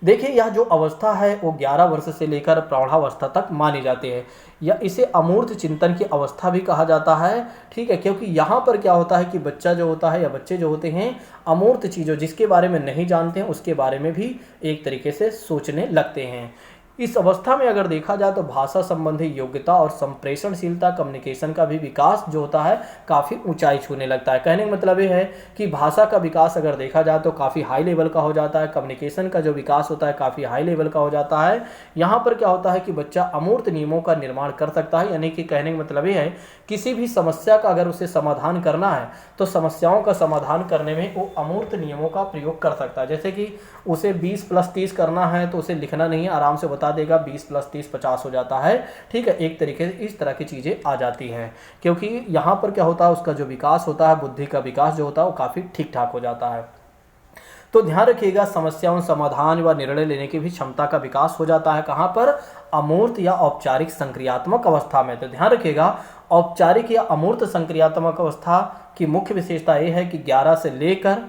देखिए, यह जो अवस्था है वो 11 वर्ष से लेकर प्रौढ़ावस्था तक मानी जाती है, या इसे अमूर्त चिंतन की अवस्था भी कहा जाता है। ठीक है, क्योंकि यहाँ पर क्या होता है कि बच्चा जो होता है या बच्चे जो होते हैं अमूर्त चीज़ों जिसके बारे में नहीं जानते हैं उसके बारे में भी एक तरीके से सोचने लगते हैं। इस अवस्था में अगर देखा जाए तो भाषा संबंधी योग्यता और संप्रेषणशीलता कम्युनिकेशन का भी विकास जो होता है काफ़ी ऊंचाई छूने लगता है। कहने का मतलब ये है कि भाषा का विकास अगर देखा जाए तो काफ़ी हाई लेवल का हो जाता है, कम्युनिकेशन का जो विकास होता है काफ़ी हाई लेवल का हो जाता है। यहाँ पर क्या होता है कि बच्चा अमूर्त नियमों का निर्माण कर सकता है, यानी कि कहने का मतलब ये है किसी भी समस्या का अगर उसे समाधान करना है तो समस्याओं का समाधान करने में वो अमूर्त नियमों का प्रयोग कर सकता है। जैसे कि उसे 20 + 30 करना है तो उसे लिखना नहीं है, आराम से बता देगा 20 + 30 50 हो जाता है। ठीक है, एक तरीके से इस तरह की चीज़ें आ जाती हैं, क्योंकि यहाँ पर क्या होता है उसका जो विकास होता है, बुद्धि का विकास जो होता है वो काफ़ी ठीक ठाक हो जाता है। तो ध्यान रखिएगा, समस्याओं समाधान व निर्णय लेने की भी क्षमता का विकास हो जाता है। कहाँ पर? अमूर्त या औपचारिक संक्रियात्मक अवस्था में। तो ध्यान रखिएगा, औपचारिक या अमूर्त संक्रियात्मक अवस्था की मुख्य विशेषता ये है कि 11 से लेकर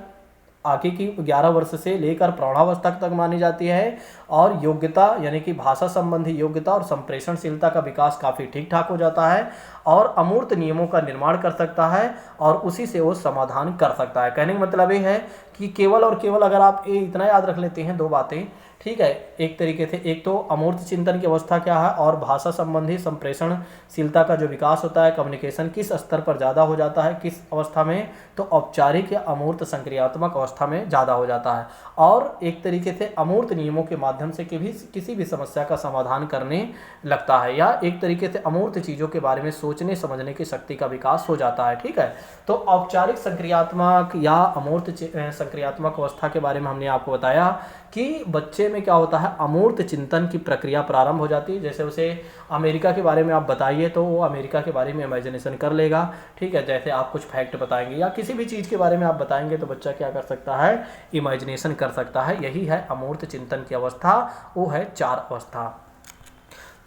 आगे की 11 वर्ष से लेकर प्रौढ़ावस्था तक मानी जाती है, और योग्यता यानी कि भाषा संबंधी योग्यता और संप्रेषणशीलता का विकास काफ़ी ठीक ठाक हो जाता है, और अमूर्त नियमों का निर्माण कर सकता है और उसी से वो समाधान कर सकता है। कहने का मतलब ये है कि केवल और केवल अगर आप ये इतना याद रख लेते हैं, दो बातें, ठीक है, एक तरीके से एक तो अमूर्त चिंतन की अवस्था क्या है, और भाषा संबंधी संप्रेषणशीलता का जो विकास होता है, कम्युनिकेशन किस स्तर पर ज़्यादा हो जाता है, किस अवस्था में, तो औपचारिक या अमूर्त संक्रियात्मक अवस्था में ज़्यादा हो जाता है, और एक तरीके से अमूर्त नियमों के माध्यम से किसी भी समस्या का समाधान करने लगता है, या एक तरीके से अमूर्त चीज़ों के बारे में सोचने समझने की शक्ति का विकास हो जाता है। ठीक है, तो औपचारिक संक्रियात्मक या अमूर्त संक्रियात्मक अवस्था के बारे में हमने आपको बताया कि बच्चे में क्या होता है, अमूर्त चिंतन की प्रक्रिया प्रारंभ हो जाती है। जैसे उसे अमेरिका के बारे में आप बताइए तो वो अमेरिका के बारे में इमेजिनेशन कर लेगा। ठीक है, जैसे आप कुछ फैक्ट बताएंगे या किसी भी चीज़ के बारे में आप बताएंगे तो बच्चा क्या कर सकता है, इमेजिनेशन कर सकता है। यही है अमूर्त चिंतन की अवस्था, वो है 4 अवस्था।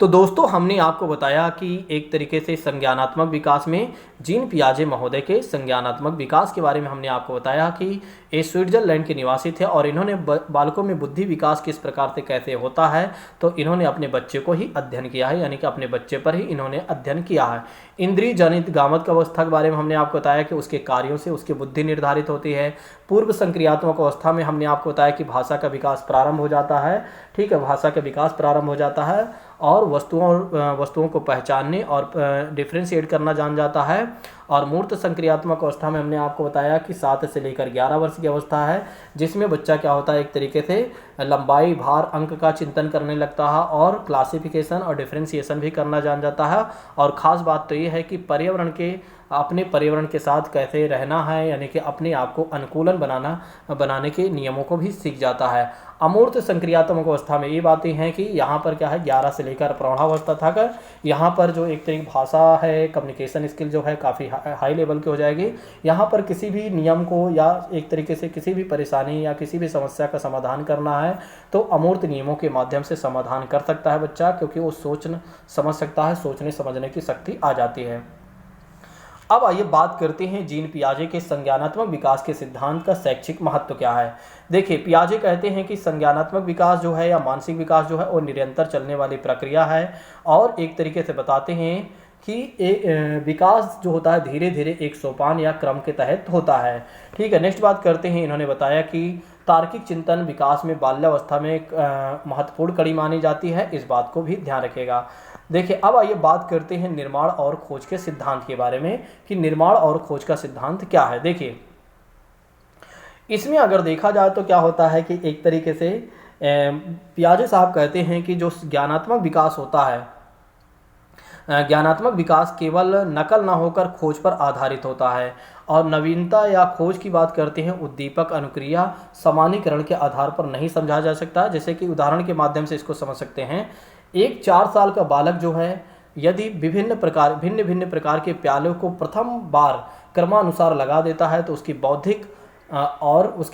तो दोस्तों, हमने आपको बताया कि एक तरीके से संज्ञानात्मक विकास में जीन पियाजे महोदय के संज्ञानात्मक विकास के बारे में हमने आपको बताया कि ये स्विट्जरलैंड के निवासी थे, और इन्होंने बालकों में बुद्धि विकास किस प्रकार से कैसे होता है तो इन्होंने अपने बच्चे को ही अध्ययन किया है, यानी कि अपने बच्चे पर ही इन्होंने अध्ययन किया है। इंद्रिय जनित गामक अवस्था के बारे में हमने आपको बताया कि उसके कार्यों से उसकी बुद्धि निर्धारित होती है। पूर्व संक्रियात्मक अवस्था में हमने आपको बताया कि भाषा का विकास प्रारंभ हो जाता है। ठीक है, भाषा का विकास प्रारंभ हो जाता है और वस्तुओं को पहचानने और डिफ्रेंशिएट करना जान जाता है। और मूर्त संक्रियात्मक अवस्था में हमने आपको बताया कि 7 से लेकर 11 वर्ष की अवस्था है, जिसमें बच्चा क्या होता है, एक तरीके से लंबाई, भार, अंक का चिंतन करने लगता है और क्लासिफिकेशन और डिफ्रेंशिएशन भी करना जान जाता है। और ख़ास बात तो ये है कि अपने पर्यावरण के साथ कैसे रहना है, यानी कि अपने आप को अनुकूलन बनाने के नियमों को भी सीख जाता है। अमूर्त संक्रियात्मक अवस्था में ये बातें हैं कि यहाँ पर क्या है, 11 से लेकर प्रौढ़ावस्था तक यहाँ पर जो एक तरीके भाषा है, कम्युनिकेशन स्किल जो है काफ़ी हाई लेवल की हो जाएगी। यहाँ पर किसी भी नियम को या एक तरीके से किसी भी परेशानी या किसी भी समस्या का समाधान करना है तो अमूर्त नियमों के माध्यम से समाधान कर सकता है बच्चा, क्योंकि वो समझ सकता है, सोचने समझने की शक्ति आ जाती है। अब आइए बात करते हैं जीन पियाजे के संज्ञानात्मक विकास के सिद्धांत का शैक्षिक महत्व क्या है। देखिए, पियाजे कहते हैं कि संज्ञानात्मक विकास जो है या मानसिक विकास जो है वो निरंतर चलने वाली प्रक्रिया है, और एक तरीके से बताते हैं कि विकास जो होता है धीरे धीरे एक सोपान या क्रम के तहत होता है। ठीक है, नेक्स्ट बात करते हैं, इन्होंने बताया कि तार्किक चिंतन विकास में बाल्यावस्था में एक महत्वपूर्ण कड़ी मानी जाती है, इस बात को भी ध्यान रखिएगा। देखिए, अब आइए बात करते हैं निर्माण और खोज के सिद्धांत के बारे में कि निर्माण और खोज का सिद्धांत क्या है। देखिए, इसमें अगर देखा जाए तो क्या होता है कि एक तरीके से पियाजे साहब कहते हैं कि जो ज्ञानात्मक विकास होता है, ज्ञानात्मक विकास केवल नकल न होकर खोज पर आधारित होता है, और नवीनता या खोज की बात करते हैं उद्दीपक अनुक्रिया सामान्यीकरण के आधार पर नहीं समझा जा सकता। जैसे कि उदाहरण के माध्यम से इसको समझ सकते हैं, एक 4 साल का बालक जो है यदि भिन्न भिन्न प्रकार के प्यालों को प्रथम बार क्रमानुसार लगा देता है तो उसकी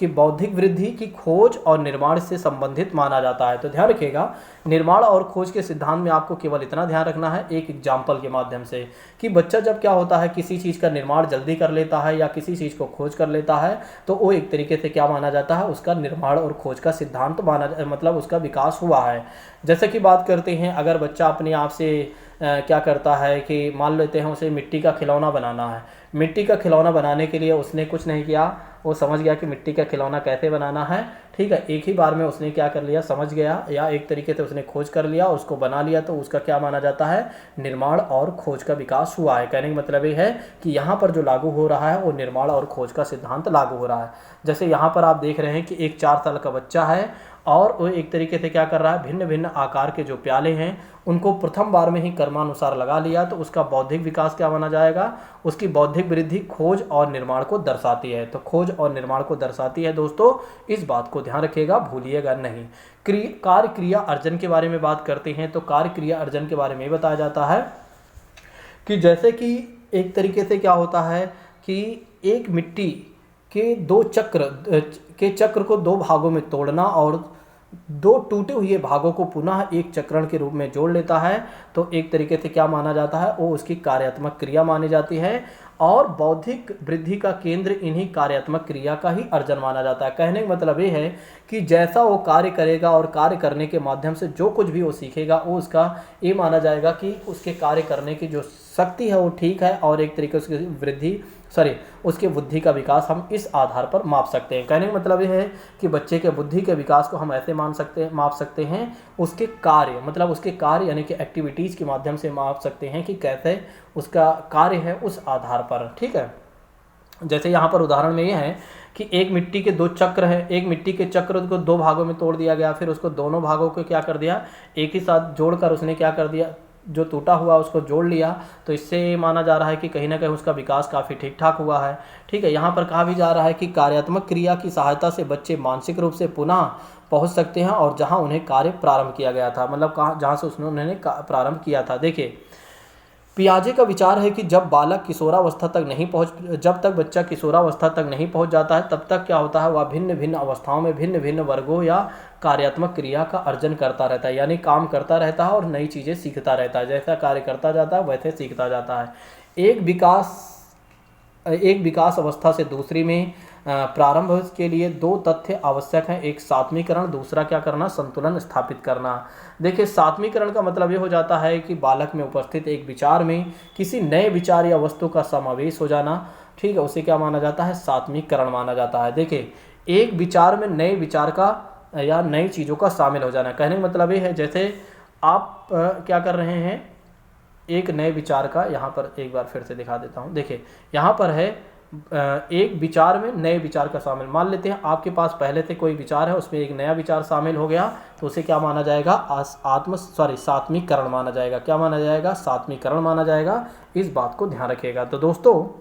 बौद्धिक वृद्धि की खोज और निर्माण से संबंधित माना जाता है। तो ध्यान रखिएगा, निर्माण और खोज के सिद्धांत में आपको केवल इतना ध्यान रखना है एक एग्जाम्पल के माध्यम से कि बच्चा जब क्या होता है किसी चीज़ का निर्माण जल्दी कर लेता है या किसी चीज़ को खोज कर लेता है तो वो एक तरीके से क्या माना जाता है, उसका निर्माण और खोज का सिद्धांत मतलब उसका विकास हुआ है। जैसे कि बात करते हैं, अगर बच्चा अपने आप से क्या करता है कि मान लेते हैं उसे मिट्टी का खिलौना बनाना है, मिट्टी का खिलौना बनाने के लिए उसने कुछ नहीं किया, वो समझ गया कि मिट्टी का खिलौना कैसे बनाना है। ठीक है, एक ही बार में उसने क्या कर लिया, समझ गया या एक तरीके से उसने खोज कर लिया और उसको बना लिया, तो उसका क्या माना जाता है, निर्माण और खोज का विकास हुआ है। कहने का मतलब ये है कि यहाँ पर जो लागू हो रहा है वो निर्माण और खोज का सिद्धांत लागू हो रहा है। जैसे यहाँ पर आप देख रहे हैं कि एक 4 साल का बच्चा है और वो एक तरीके से क्या कर रहा है, भिन्न भिन्न आकार के जो प्याले हैं उनको प्रथम बार में ही क्रमानुसार लगा लिया, तो उसका बौद्धिक विकास क्या माना जाएगा, उसकी बौद्धिक वृद्धि खोज और निर्माण को दर्शाती है। तो खोज और निर्माण को दर्शाती है दोस्तों, इस बात को ध्यान रखिएगा, भूलिएगा नहीं। कार्य क्रिया अर्जन के बारे में बात करते हैं, तो कार्य क्रिया अर्जन के बारे में बताया जाता है कि जैसे कि एक तरीके से क्या होता है कि एक मिट्टी के चक्र को 2 भागों में तोड़ना और 2 टूटे हुए भागों को पुनः एक चक्रण के रूप में जोड़ लेता है, तो एक तरीके से क्या माना जाता है, वो उसकी कार्यात्मक क्रिया मानी जाती है। और बौद्धिक वृद्धि का केंद्र इन्हीं कार्यात्मक क्रिया का ही अर्जन माना जाता है। कहने का मतलब ये है कि जैसा वो कार्य करेगा और कार्य करने के माध्यम से जो कुछ भी वो सीखेगा, वो उसका ये माना जाएगा कि उसके कार्य करने की जो शक्ति है वो ठीक है, और एक तरीके से उसके बुद्धि का विकास हम इस आधार पर माप सकते हैं। कहने का मतलब ये है कि बच्चे के बुद्धि के विकास को हम ऐसे माप सकते हैं, उसके कार्य मतलब उसके कार्य यानी कि एक्टिविटीज़ के माध्यम से माप सकते हैं कि कैसे उसका कार्य है उस आधार पर। ठीक है, जैसे यहाँ पर उदाहरण में ये है कि एक मिट्टी के 2 चक्र हैं, एक मिट्टी के चक्र को 2 भागों में तोड़ दिया गया, फिर उसको दोनों भागों को क्या कर दिया, एक ही साथ जोड़कर उसने क्या कर दिया, जो टूटा हुआ उसको जोड़ लिया, तो इससे माना जा रहा है कि कहीं ना कहीं उसका विकास काफ़ी ठीक ठाक हुआ है। ठीक है, यहाँ पर कहा भी जा रहा है कि कार्यात्मक क्रिया की सहायता से बच्चे मानसिक रूप से पुनः पहुँच सकते हैं और जहाँ उन्हें कार्य प्रारंभ किया गया था, मतलब कहाँ जहाँ से उन्होंने प्रारंभ किया था। देखिए, पियाजे का विचार है कि जब बच्चा किशोरावस्था तक नहीं पहुंच जाता है, तब तक क्या होता है, वह भिन्न भिन्न अवस्थाओं में भिन्न भिन्न वर्गों या कार्यात्मक क्रिया का अर्जन करता रहता है, यानी काम करता रहता है और नई चीज़ें सीखता रहता है। जैसा कार्य करता जाता है वैसे सीखता जाता है। एक विकास अवस्था से दूसरी में प्रारंभ के लिए 2 तथ्य आवश्यक हैं, एक सात्मीकरण, दूसरा क्या करना, संतुलन स्थापित करना। देखिए, सात्मीकरण का मतलब ये हो जाता है कि बालक में उपस्थित एक विचार में किसी नए विचार या वस्तु का समावेश हो जाना। ठीक है, उसे क्या माना जाता है, सात्मीकरण माना जाता है। देखिए, एक विचार में नए विचार का या नई चीज़ों का शामिल हो जाना। कहने का मतलब ये है, जैसे आप क्या कर रहे हैं, एक नए विचार का, यहाँ पर एक बार फिर से दिखा देता हूँ। देखिए, यहाँ पर है एक विचार में नए विचार का शामिल। मान लेते हैं आपके पास पहले से कोई विचार है, उसमें एक नया विचार शामिल हो गया, तो उसे क्या माना जाएगा, सात्मीकरण माना जाएगा। क्या माना जाएगा, सात्मीकरण माना जाएगा। इस बात को ध्यान रखिएगा। तो दोस्तों,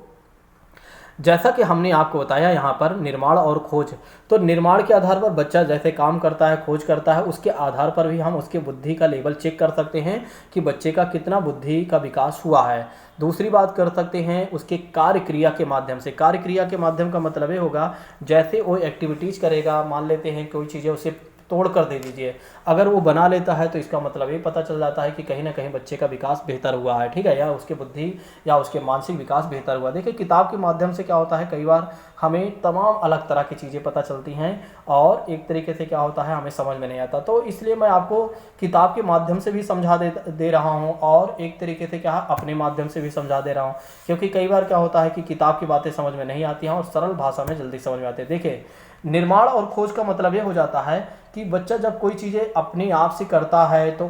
जैसा कि हमने आपको बताया यहाँ पर निर्माण और खोज, तो निर्माण के आधार पर बच्चा जैसे काम करता है, खोज करता है, उसके आधार पर भी हम उसके बुद्धि का लेवल चेक कर सकते हैं कि बच्चे का कितना बुद्धि का विकास हुआ है। दूसरी बात कर सकते हैं उसके कार्य क्रिया के माध्यम से। कार्य क्रिया के माध्यम का मतलब ये होगा, जैसे वो एक्टिविटीज़ करेगा, मान लेते हैं कोई चीज़ें उसे तोड़ कर दे दीजिए, अगर वो बना लेता है तो इसका मतलब ये पता चल जाता है कि कहीं ना कहीं बच्चे का विकास बेहतर हुआ है। ठीक है, या उसके बुद्धि या उसके मानसिक विकास बेहतर हुआ। देखिए, किताब के माध्यम से क्या होता है, कई बार हमें तमाम अलग तरह की चीज़ें पता चलती हैं और एक तरीके से क्या होता है, हमें समझ में नहीं आता। तो इसलिए मैं आपको किताब के माध्यम से भी समझा दे रहा हूँ और एक तरीके से क्या अपने माध्यम से भी समझा दे रहा हूँ, क्योंकि कई बार क्या होता है कि किताब की बातें समझ में नहीं आती हैं और सरल भाषा में जल्दी समझ में आती है। देखिए, निर्माण और खोज का मतलब ये हो जाता है कि बच्चा जब कोई चीज़ें अपने आप से करता है तो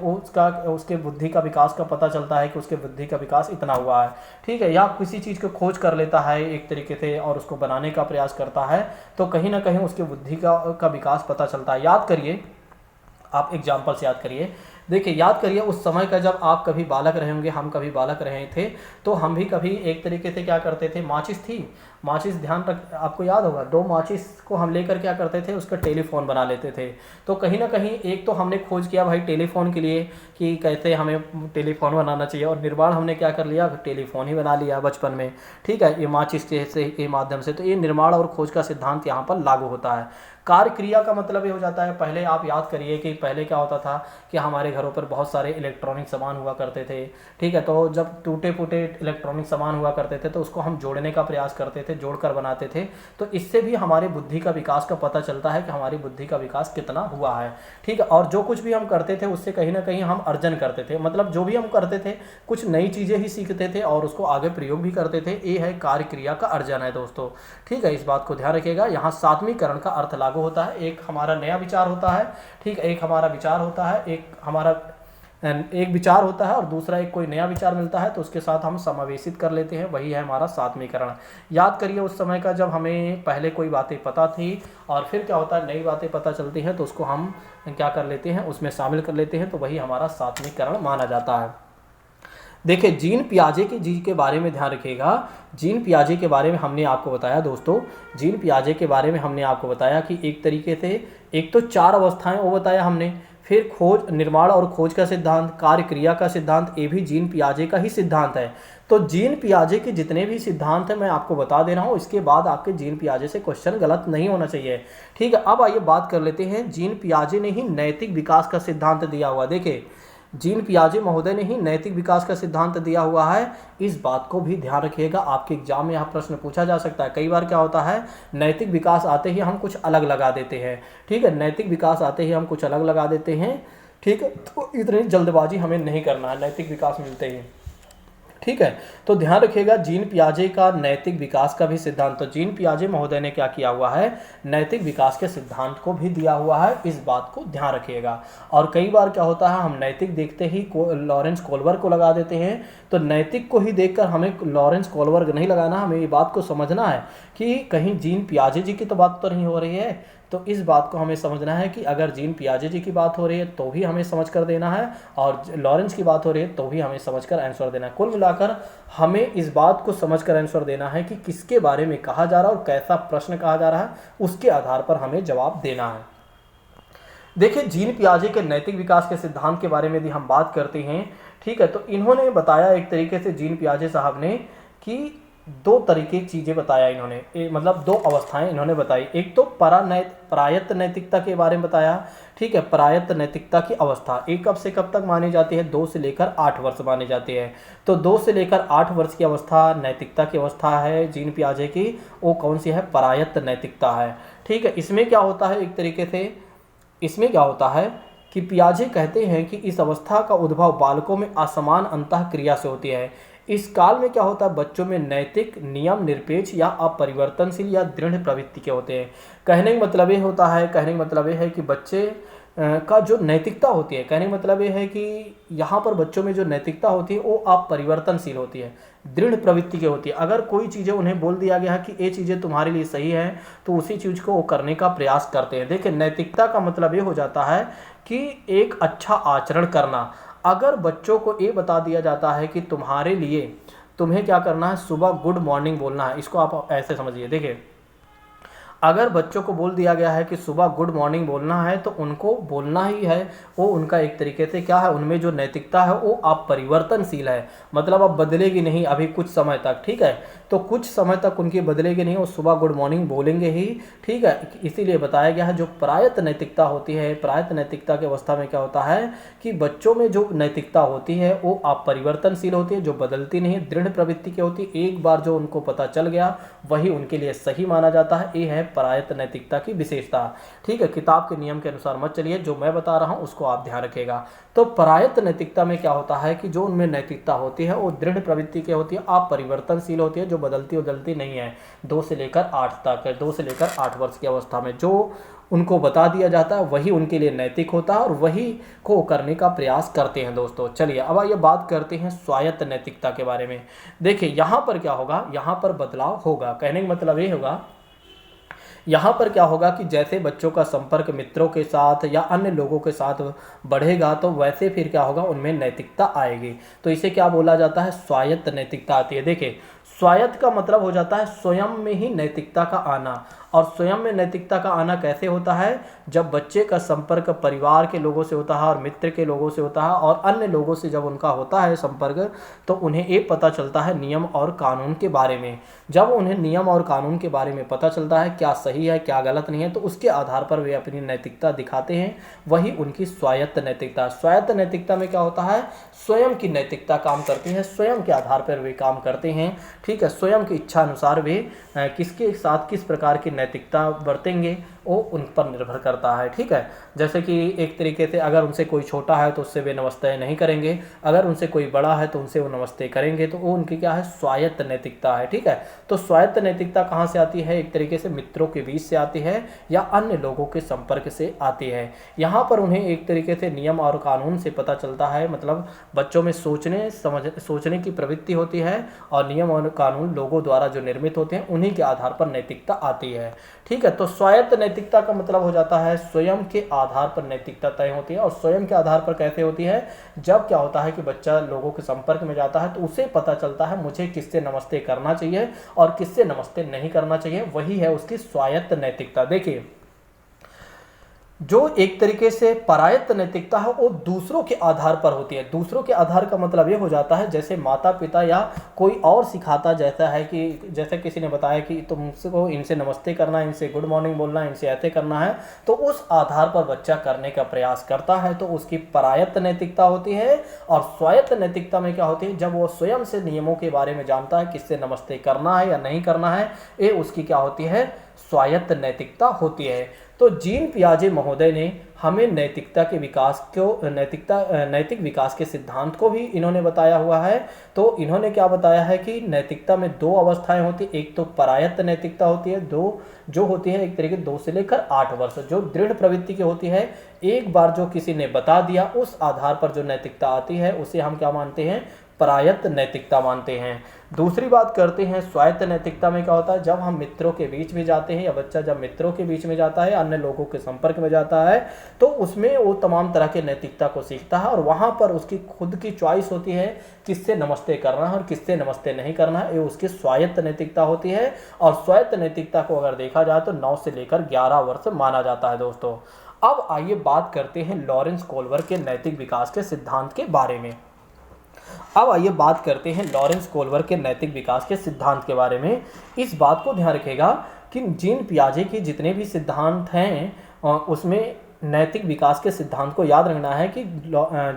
उसके बुद्धि का विकास का पता चलता है कि उसके बुद्धि का विकास इतना हुआ है। ठीक है, या किसी चीज़ को खोज कर लेता है एक तरीके से और उसको बनाने का प्रयास करता है, तो कहीं ना कहीं उसके बुद्धि का विकास पता चलता है। याद करिए, आप एग्जाम्पल से याद करिए। देखिए, याद करिए उस समय का, जब आप कभी बालक रहे होंगे, हम कभी बालक रहे थे, तो हम भी कभी एक तरीके से क्या करते थे, माचिस थी, माचिस ध्यान रख, आपको याद होगा, 2 माचिस को हम लेकर क्या करते थे, उसका टेलीफोन बना लेते थे। तो कहीं ना कहीं एक तो हमने खोज किया भाई टेलीफोन के लिए कि कैसे हमें टेलीफोन बनाना चाहिए, और निर्माण हमने क्या कर लिया, टेलीफोन ही बना लिया बचपन में। ठीक है, ये माचिस के माध्यम से। तो ये निर्माण और खोज का सिद्धांत यहाँ पर लागू होता है। कार्य क्रिया का मतलब ये हो जाता है, पहले आप याद करिए कि पहले क्या होता था कि हमारे घरों पर बहुत सारे इलेक्ट्रॉनिक सामान हुआ करते थे। ठीक है, तो जब टूटे फूटे इलेक्ट्रॉनिक सामान हुआ करते थे तो उसको हम जोड़ने का प्रयास करते थे। थे, जोड़कर बनाते थे। तो इससे भी हमारे बुद्धि का विकास का पता चलता है कि हमारी बुद्धि का विकास कितना हुआ है। ठीक है, और जो कुछ भी हम करते थे उससे कहीं ना कहीं हम अर्जन करते थे, मतलब जो भी हम करते थे कुछ नई चीज़ें ही सीखते थे और उसको आगे प्रयोग भी करते थे। ये है कार्य क्रिया का अर्जन है दोस्तों। ठीक है, इस बात को ध्यान रखिएगा। यहाँ सातवीं करण का अर्थ लागू होता है। एक हमारा नया विचार होता है, ठीक है, एक हमारा विचार होता है, एक विचार होता है और दूसरा एक कोई नया विचार मिलता है तो उसके साथ हम समावेशित कर लेते हैं, वही है हमारा सातवीं करण। याद करिए उस समय का जब हमें पहले कोई बातें पता थी और फिर क्या होता है नई बातें पता चलती हैं तो उसको हम क्या कर लेते हैं, उसमें शामिल कर लेते हैं, तो वही हमारा सातवीं करण माना जाता है। देखिए जीन पियाजे के जी के बारे में ध्यान रखिएगा। जीन पियाजे के बारे में हमने आपको बताया दोस्तों, जीन पियाजे के बारे में हमने आपको बताया कि एक तरीके से एक तो 4 अवस्थाएं वो बताया हमने, फिर खोज, निर्माण और खोज का सिद्धांत, कार्य क्रिया का सिद्धांत, ये भी जीन पियाजे का ही सिद्धांत है। तो जीन पियाजे के जितने भी सिद्धांत हैं मैं आपको बता दे रहा हूँ, इसके बाद आपके जीन पियाजे से क्वेश्चन गलत नहीं होना चाहिए। ठीक है, अब आइए बात कर लेते हैं। जीन पियाजे ने ही नैतिक विकास का सिद्धांत दिया हुआ, देखिए जीन पियाजे महोदय ने ही नैतिक विकास का सिद्धांत दिया हुआ है। इस बात को भी ध्यान रखिएगा, आपके एग्जाम में यह प्रश्न पूछा जा सकता है। कई बार क्या होता है नैतिक विकास आते ही हम कुछ अलग लगा देते हैं। ठीक है, नैतिक विकास आते ही हम कुछ अलग लगा देते हैं। ठीक है, तो इतनी जल्दबाजी हमें नहीं करना है नैतिक विकास मिलते ही। ठीक है, तो ध्यान रखिएगा जीन पियाजे का नैतिक विकास का भी सिद्धांत, तो जीन पियाजे महोदय ने क्या किया हुआ है नैतिक विकास के सिद्धांत को भी दिया हुआ है, इस बात को ध्यान रखिएगा। और कई बार क्या होता है हम नैतिक देखते ही लॉरेंस कोलबर्ग को लगा देते हैं, तो नैतिक को ही देखकर हमें लॉरेंस कोलबर्ग नहीं लगाना, हमें ये बात को समझना है कि कहीं जीन पियाजे जी की तो बात तो नहीं हो रही है। तो इस बात को हमें समझना है कि अगर जीन पियाजे जी की बात हो रही है तो भी हमें समझ कर देना है, और लॉरेंस की बात हो रही है तो भी हमें समझ कर आंसर देना है। कुल मिलाकर हमें इस बात को समझ कर आंसर देना है कि किसके बारे में कहा जा रहा है और कैसा प्रश्न कहा जा रहा है, उसके आधार पर हमें जवाब देना है। देखिए जीन पियाजे के नैतिक विकास के सिद्धांत के बारे में यदि हम बात करते हैं, ठीक है, तो इन्होंने बताया एक तरीके से जीन पियाजे साहब ने कि 2 तरीके की चीज़ें बताया इन्होंने, मतलब 2 अवस्थाएं इन्होंने बताई। एक तो प्रायत्त नैतिकता के बारे में बताया। ठीक है, प्रायत्त नैतिकता की अवस्था एक कब से कब तक मानी जाती है, 2 से लेकर 8 वर्ष मानी जाती है। तो 2 से लेकर 8 वर्ष की अवस्था नैतिकता की अवस्था है जीन पियाजे की, वो कौन सी है, प्रायत्त नैतिकता है। ठीक है, इसमें क्या होता है एक तरीके से, इसमें क्या होता है कि पियाजे कहते हैं कि इस अवस्था का उद्भव बालकों में असमान अंतः क्रिया से होती है। इस काल में क्या होता है बच्चों में नैतिक, नियम निरपेक्ष या अपरिवर्तनशील या दृढ़ प्रवृत्ति के होते हैं। कहने का मतलब ये होता है, कहने का मतलब ये है कि बच्चे का जो नैतिकता होती है, कहने का मतलब ये है कि यहाँ पर बच्चों में जो नैतिकता होती है वो अपरिवर्तनशील होती है, दृढ़ प्रवृत्ति की होती है। अगर कोई चीज़ें उन्हें बोल दिया गया है कि ये चीज़ें तुम्हारे लिए सही है तो उसी चीज़ को वो करने का प्रयास करते हैं। देखिए नैतिकता का मतलब ये हो जाता है कि एक अच्छा आचरण करना। अगर बच्चों को ये बता दिया जाता है कि तुम्हारे लिए तुम्हें क्या करना है, सुबह गुड मॉर्निंग बोलना है, इसको आप ऐसे समझिए। देखिए अगर बच्चों को बोल दिया गया है कि सुबह गुड मॉर्निंग बोलना है तो उनको बोलना ही है, वो उनका एक तरीके से क्या है, उनमें जो नैतिकता है वो अपरिवर्तनशील है, मतलब अब बदलेगी नहीं अभी कुछ समय तक। ठीक है, तो कुछ समय तक उनकी बदलेगी नहीं, वो सुबह गुड मॉर्निंग बोलेंगे ही। ठीक है, इसीलिए बताया गया है जो प्रायत्त नैतिकता होती है, प्रायत्त नैतिकता की अवस्था में क्या होता है कि बच्चों में जो नैतिकता होती है वो अपरिवर्तनशील होती है, जो बदलती नहीं, दृढ़ प्रवृत्ति की होती है। एक बार जो उनको पता चल गया वही उनके लिए सही माना जाता है, ये है प्रायत्त नैतिकता की विशेषता। ठीक है, किताब के नियम के अनुसार मत चलिए, जो मैं बता रहा हूं उसको आप ध्यान रखिएगा। तो प्रायत्त नैतिकता में क्या होता है कि जो उनमें नैतिकता होती है वो दृढ़ प्रवृत्ति की होती है, अपरिवर्तनशील होती है, जो बदलती उदलती नहीं है। 2 से लेकर 8 तक है, 2 से लेकर 8 वर्ष की अवस्था में जो उनको बता दिया जाता है वही उनके लिए नैतिक होता है और वही को करने का प्रयास करते हैं दोस्तों। चलिए अब आइए बात करते हैं स्वायत्त नैतिकता के बारे में। देखिए यहाँ पर क्या होगा, यहाँ पर बदलाव होगा। कहने का मतलब ये होगा यहाँ पर क्या होगा कि जैसे बच्चों का संपर्क मित्रों के साथ या अन्य लोगों के साथ बढ़ेगा तो वैसे फिर क्या होगा, उनमें नैतिकता आएगी। तो इसे क्या बोला जाता है, स्वायत्त नैतिकता आती है। देखिए स्वायत्त का मतलब हो जाता है स्वयं में ही नैतिकता का आना। और स्वयं में नैतिकता का आना कैसे होता है? जब बच्चे का संपर्क परिवार के लोगों से होता है और मित्र के लोगों से होता है और अन्य लोगों से जब उनका होता है संपर्क, तो उन्हें ये पता चलता है नियम और कानून के बारे में। जब उन्हें नियम और कानून के बारे में पता चलता है क्या सही है क्या गलत नहीं है, तो उसके आधार पर वे अपनी नैतिकता दिखाते हैं। वही उनकी स्वायत्त नैतिकता। स्वायत्त नैतिकता में क्या होता है? स्वयं की नैतिकता काम करती है, स्वयं के आधार पर वे काम करते हैं। ठीक है, स्वयं की इच्छा अनुसार वे किसके साथ किस प्रकार की नैतिकता बरतेंगे वो उन पर निर्भर करता है। ठीक है, जैसे कि एक तरीके से अगर उनसे कोई छोटा है तो उससे वे नमस्ते नहीं करेंगे, अगर उनसे कोई बड़ा है तो उनसे वो नमस्ते करेंगे, तो वो उनकी क्या है? स्वायत्त नैतिकता है। ठीक है, तो स्वायत्त नैतिकता कहाँ से आती है? एक तरीके से मित्रों के बीच से आती है या अन्य लोगों के संपर्क से आती है। यहाँ पर उन्हें एक तरीके से नियम और कानून से पता चलता है, मतलब बच्चों में सोचने की प्रवृत्ति होती है और नियम और कानून लोगों द्वारा जो निर्मित होते हैं उन्हीं के आधार पर नैतिकता आती है। ठीक है, तो स्वायत्त नैतिकता का मतलब हो जाता है स्वयं के आधार पर नैतिकता तय होती है। और स्वयं के आधार पर कैसे होती है? जब क्या होता है कि बच्चा लोगों के संपर्क में जाता है तो उसे पता चलता है मुझे किससे नमस्ते करना चाहिए और किससे नमस्ते नहीं करना चाहिए, वही है उसकी स्वायत्त नैतिकता। देखिए, जो एक तरीके से परायत्त नैतिकता है वो दूसरों के आधार पर होती है। दूसरों के आधार का मतलब ये हो जाता है जैसे माता पिता या कोई और सिखाता, जैसा है कि जैसे किसी ने बताया कि तुमको इनसे नमस्ते करना है, इनसे गुड मॉर्निंग बोलना है, इनसे ऐसे करना है, तो उस आधार पर बच्चा करने का प्रयास करता है, तो उसकी परायत्त नैतिकता होती है। और स्वायत्त नैतिकता में क्या होती है? जब वो स्वयं से नियमों के बारे में जानता है किससे नमस्ते करना है या नहीं करना है, ये उसकी क्या होती है? स्वायत्त नैतिकता होती है। तो जीन पियाजे महोदय ने हमें नैतिकता के विकास को नैतिक विकास के सिद्धांत को भी इन्होंने बताया हुआ है। तो इन्होंने क्या बताया है कि नैतिकता में दो अवस्थाएं होती है। एक तो परायत्त नैतिकता होती है, जो होती है एक तरीके 2 से लेकर 8 वर्ष, जो दृढ़ प्रवृत्ति की होती है। एक बार जो किसी ने बता दिया उस आधार पर जो नैतिकता आती है उसे हम क्या मानते हैं? परायत्त नैतिकता मानते हैं। दूसरी बात करते हैं स्वायत्त नैतिकता में क्या होता है? जब हम मित्रों के बीच में जाते हैं या बच्चा जब मित्रों के बीच में जाता है, अन्य लोगों के संपर्क में जाता है, तो उसमें वो तमाम तरह के नैतिकता को सीखता है और वहाँ पर उसकी खुद की चॉइस होती है किससे नमस्ते करना है और किससे नमस्ते नहीं करना है। ये उसकी स्वायत्त नैतिकता होती है। और स्वायत्त नैतिकता को अगर देखा जाए तो 9 से लेकर 11 वर्ष माना जाता है दोस्तों। अब आइए बात करते हैं लॉरेंस कोल्बर के नैतिक विकास के सिद्धांत के बारे में। लॉरेंस कोल्बर के नैतिक विकास के सिद्धांत के बारे में। इस बात को ध्यान रखिएगा कि जीन पियाजे के जितने भी सिद्धांत हैं उसमें नैतिक विकास के सिद्धांत को याद रखना है कि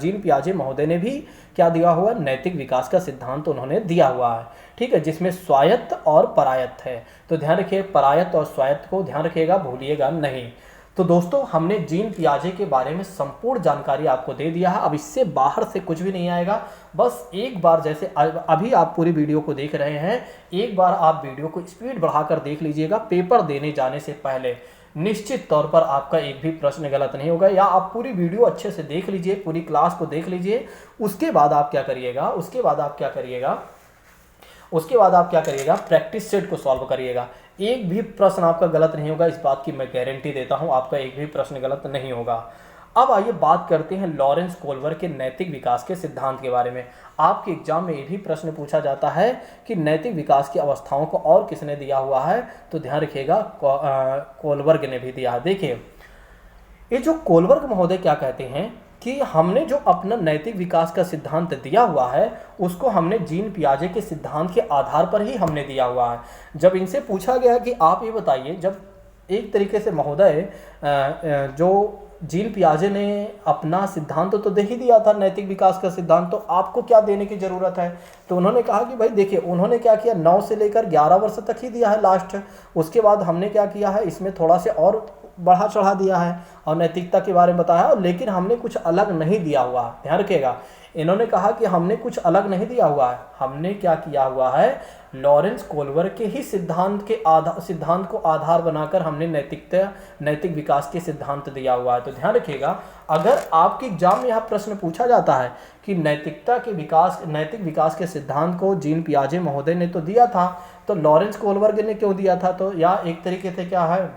जीन पियाजे महोदय ने भी क्या दिया हुआ? नैतिक विकास का सिद्धांत उन्होंने दिया हुआ है। ठीक है, जिसमें स्वायत्त और परायत्त है। तो ध्यान रखिए, परायत्त और स्वायत्त को ध्यान रखिएगा, भूलिएगा नहीं। तो दोस्तों, हमने जीन पियाजे के बारे में संपूर्ण जानकारी आपको दे दिया है। अब इससे बाहर से कुछ भी नहीं आएगा। बस एक बार, जैसे अभी आप पूरी वीडियो को देख रहे हैं, एक बार आप वीडियो को स्पीड बढ़ाकर देख लीजिएगा। पेपर देने जाने से पहले निश्चित तौर पर आपका एक भी प्रश्न गलत नहीं होगा। या आप पूरी वीडियो अच्छे से देख लीजिए, पूरी क्लास को देख लीजिए। उसके बाद आप क्या करिएगा? प्रैक्टिस सेट को सॉल्व करिएगा। एक भी प्रश्न आपका गलत नहीं होगा, इस बात की मैं गारंटी देता हूं। आपका एक भी प्रश्न गलत नहीं होगा। अब आइए बात करते हैं लॉरेंस कोल्बर के नैतिक विकास के सिद्धांत के बारे में। आपके एग्जाम में ये भी प्रश्न पूछा जाता है कि नैतिक विकास की अवस्थाओं को और किसने दिया हुआ है? तो ध्यान रखिएगा, कोलबर्ग ने भी दिया है। देखिए, ये जो कोलबर्ग महोदय क्या कहते हैं कि हमने जो अपना नैतिक विकास का सिद्धांत दिया हुआ है उसको हमने जीन पियाजे के सिद्धांत के आधार पर ही हमने दिया हुआ है। जब इनसे पूछा गया कि आप ये बताइए, जब एक तरीके से महोदय जो जीन पियाजे ने अपना सिद्धांत तो दे ही दिया था, नैतिक विकास का सिद्धांत, तो आपको क्या देने की ज़रूरत है? तो उन्होंने कहा कि भाई देखिए, उन्होंने क्या किया, 9 से लेकर 11 वर्ष तक ही दिया है लास्ट। उसके बाद हमने क्या किया है, इसमें थोड़ा से और बढ़ा चढ़ा दिया है और नैतिकता के बारे में बताया, लेकिन हमने कुछ अलग नहीं दिया हुआ। ध्यान रखिएगा, इन्होंने कहा कि हमने कुछ अलग नहीं दिया हुआ है। हमने क्या किया हुआ है? लॉरेंस कोल्बर के ही सिद्धांत को आधार बनाकर हमने नैतिक विकास के सिद्धांत दिया हुआ है। तो ध्यान रखिएगा, अगर आपके एग्जाम में यह प्रश्न पूछा जाता है कि नैतिक विकास के सिद्धांत को जीन पियाजे महोदय ने तो दिया था, तो लॉरेंस कोल्बर ने क्यों दिया था? तो या एक तरीके से क्या है,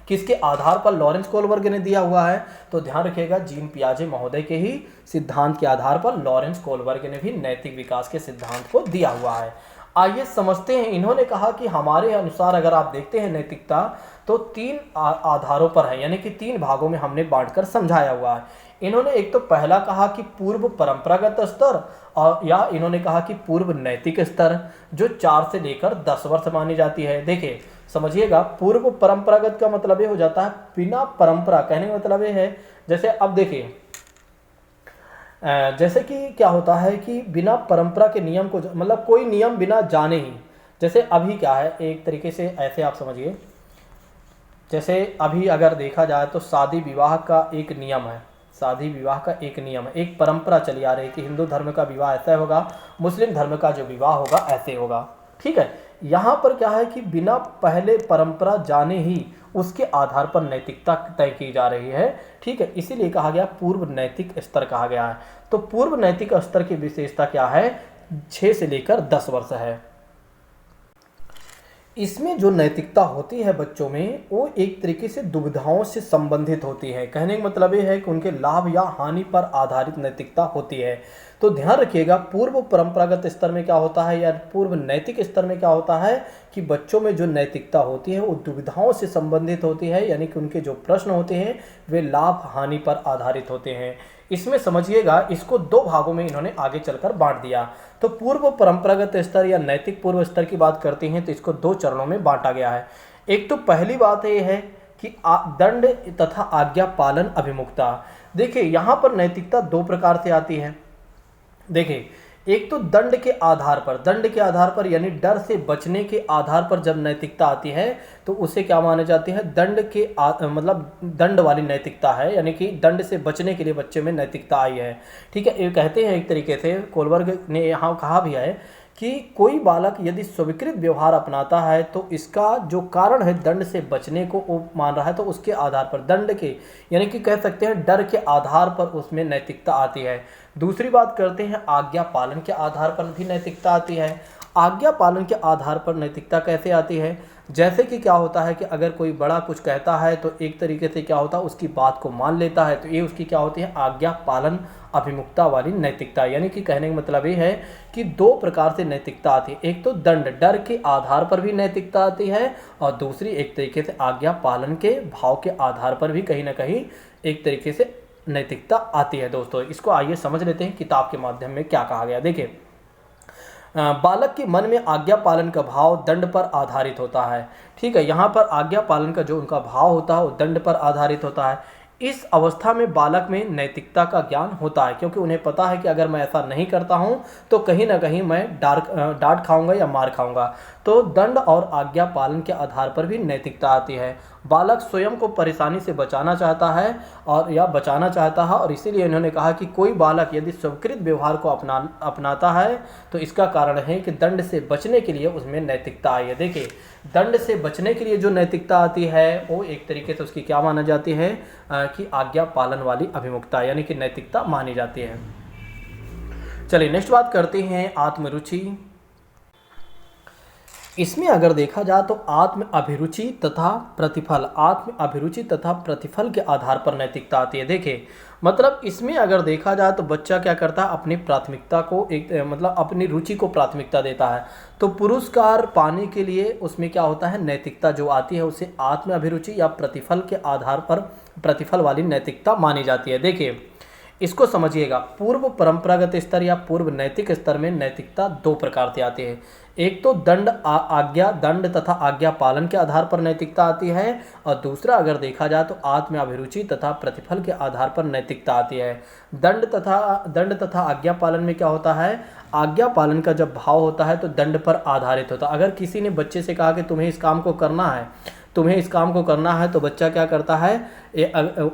किसके आधार पर लॉरेंस कोल्बर्ग ने दिया हुआ है? तो ध्यान रखिएगा, जीन पियाजे महोदय के ही सिद्धांत के आधार पर लॉरेंस कोल्बर्ग ने भी नैतिक विकास के सिद्धांत को दिया हुआ है। आइए समझते हैं। इन्होंने कहा कि हमारे अनुसार अगर आप देखते हैं नैतिकता तो तीन आधारों पर है, यानी कि तीन भागों में हमने बांटकर समझाया हुआ है। इन्होंने एक तो पहला कहा कि पूर्व परंपरागत स्तर, और या इन्होंने कहा कि पूर्व नैतिक स्तर, जो 4 से लेकर 10 वर्ष मानी जाती है। देखिए समझिएगा, पूर्व परंपरागत का मतलब ये हो जाता है बिना परंपरा, कहने का मतलब ये है जैसे अब देखिए जैसे कि क्या होता है कि बिना परंपरा के नियम को, मतलब कोई नियम बिना जाने ही, जैसे अभी क्या है एक तरीके से ऐसे आप समझिए, जैसे अभी अगर देखा जाए तो शादी विवाह का एक नियम है, शादी विवाह का एक नियम है, एक परंपरा चली आ रही है कि हिंदू धर्म का विवाह ऐसा होगा, मुस्लिम धर्म का जो विवाह होगा ऐसे होगा। ठीक है, यहाँ पर क्या है कि बिना पहले परंपरा जाने ही उसके आधार पर नैतिकता तय की जा रही है। ठीक है, इसीलिए कहा गया पूर्व नैतिक स्तर कहा गया है। तो पूर्व नैतिक स्तर की विशेषता क्या है, 6 से लेकर 10 वर्ष है। इसमें जो नैतिकता होती है बच्चों में, वो एक तरीके से दुविधाओं से संबंधित होती है। कहने का मतलब ये है कि उनके लाभ या हानि पर आधारित नैतिकता होती है। तो ध्यान रखिएगा, पूर्व परंपरागत स्तर में क्या होता है या पूर्व नैतिक स्तर में क्या होता है कि बच्चों में जो नैतिकता होती है वो दुविधाओं से संबंधित होती है, यानी कि उनके जो प्रश्न होते हैं वे लाभ हानि पर आधारित होते हैं। इसमें समझिएगा, इसको 2 भागों में इन्होंने आगे चलकर बांट दिया। तो पूर्व परंपरागत स्तर या नैतिक पूर्व स्तर की बात करते हैं तो इसको 2 चरणों में बांटा गया है। एक तो पहली बात ये है कि दंड तथा आज्ञा पालन अभिमुखता। देखिए यहाँ पर नैतिकता 2 प्रकार से आती है। देखिए, एक तो दंड के आधार पर यानी डर से बचने के आधार पर जब नैतिकता आती है तो उसे क्या माने जाती है, मतलब दंड वाली नैतिकता है, यानी कि दंड से बचने के लिए बच्चे में नैतिकता आई है। ठीक है, ये कहते हैं एक तरीके से कोलबर्ग ने यहाँ कहा भी है कि कोई बालक यदि स्वीकृत व्यवहार अपनाता है तो इसका जो कारण है दंड से बचने को वो मान रहा है, तो उसके आधार पर दंड के, यानी कि कह सकते हैं डर के आधार पर उसमें नैतिकता आती है। दूसरी बात करते हैं, आज्ञा पालन के आधार पर भी नैतिकता आती है। आज्ञा पालन के आधार पर नैतिकता कैसे आती है, जैसे कि क्या होता है कि अगर कोई बड़ा कुछ कहता है तो एक तरीके से क्या होता है उसकी बात को मान लेता है, तो ये उसकी क्या होती है, आज्ञा पालन अभिमुखता वाली नैतिकता। यानी कि कहने का मतलब ये है कि 2 प्रकार से नैतिकता आती है। एक तो दंड डर के आधार पर भी नैतिकता आती है, और दूसरी एक तरीके से आज्ञा पालन के भाव के आधार पर भी कहीं ना कहीं एक तरीके से नैतिकता आती है। दोस्तों इसको आइए समझ लेते हैं किताब के माध्यम में क्या कहा गया। देखिए, बालक के मन में आज्ञा पालन का भाव दंड पर आधारित होता है। ठीक है, यहाँ पर आज्ञा पालन का जो उनका भाव होता है वो दंड पर आधारित होता है। इस अवस्था में बालक में नैतिकता का ज्ञान होता है, क्योंकि उन्हें पता है कि अगर मैं ऐसा नहीं करता हूँ तो कहीं ना कहीं मैं डांट खाऊंगा या मार खाऊंगा। तो दंड और आज्ञा पालन के आधार पर भी नैतिकता आती है। बालक स्वयं को परेशानी से बचाना चाहता है और इसीलिए इन्होंने कहा कि कोई बालक यदि स्वीकृत व्यवहार को अपनाता है तो इसका कारण है कि दंड से बचने के लिए उसमें नैतिकता आई है। देखिए, दंड से बचने के लिए जो नैतिकता आती है वो एक तरीके से उसकी क्या माना जाती है कि आज्ञा पालन वाली अभिमुखता, यानी कि नैतिकता मानी जाती है। चलिए नेक्स्ट बात करते हैं, आत्मरुचि। इसमें अगर देखा जाए तो आत्म अभिरुचि तथा प्रतिफल के आधार पर नैतिकता आती है। देखिए, मतलब इसमें अगर देखा जाए तो बच्चा क्या करता है, अपनी प्राथमिकता को मतलब अपनी रुचि को प्राथमिकता देता है। तो पुरस्कार पाने के लिए उसमें क्या होता है, नैतिकता जो आती है उसे आत्म अभिरुचि या प्रतिफल के आधार पर प्रतिफल वाली नैतिकता मानी जाती है। देखिए इसको समझिएगा, पूर्व परंपरागत स्तर या पूर्व नैतिक स्तर में नैतिकता 2 प्रकार से आती है। एक तो दंड तथा आज्ञा पालन के आधार पर नैतिकता आती है, और दूसरा अगर देखा जाए तो आत्म अभिरुचि तथा प्रतिफल के आधार पर नैतिकता आती है। दंड तथा आज्ञा पालन में क्या होता है, आज्ञा पालन का जब भाव होता है तो दंड पर आधारित होता है। अगर किसी ने बच्चे से कहा कि तुम्हें इस काम को करना है तो बच्चा क्या करता है,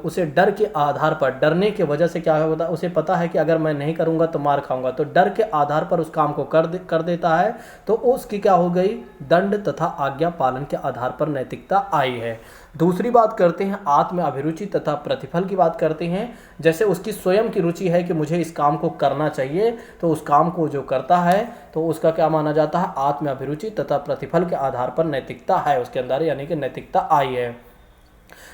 उसे डर के आधार पर, डरने की वजह से क्या होता है, उसे पता है कि अगर मैं नहीं करूंगा तो मार खाऊंगा, तो डर के आधार पर उस काम को कर देता है, तो उसकी क्या हो गई, दंड तथा आज्ञा पालन के आधार पर नैतिकता आई है। दूसरी बात करते हैं, आत्म अभिरुचि तथा प्रतिफल की बात करते हैं। जैसे उसकी स्वयं की रुचि है कि मुझे इस काम को करना चाहिए, तो उस काम को जो करता है तो उसका क्या माना जाता है, आत्म अभिरुचि तथा प्रतिफल के आधार पर नैतिकता है उसके अंदर, यानी कि नैतिकता आई है।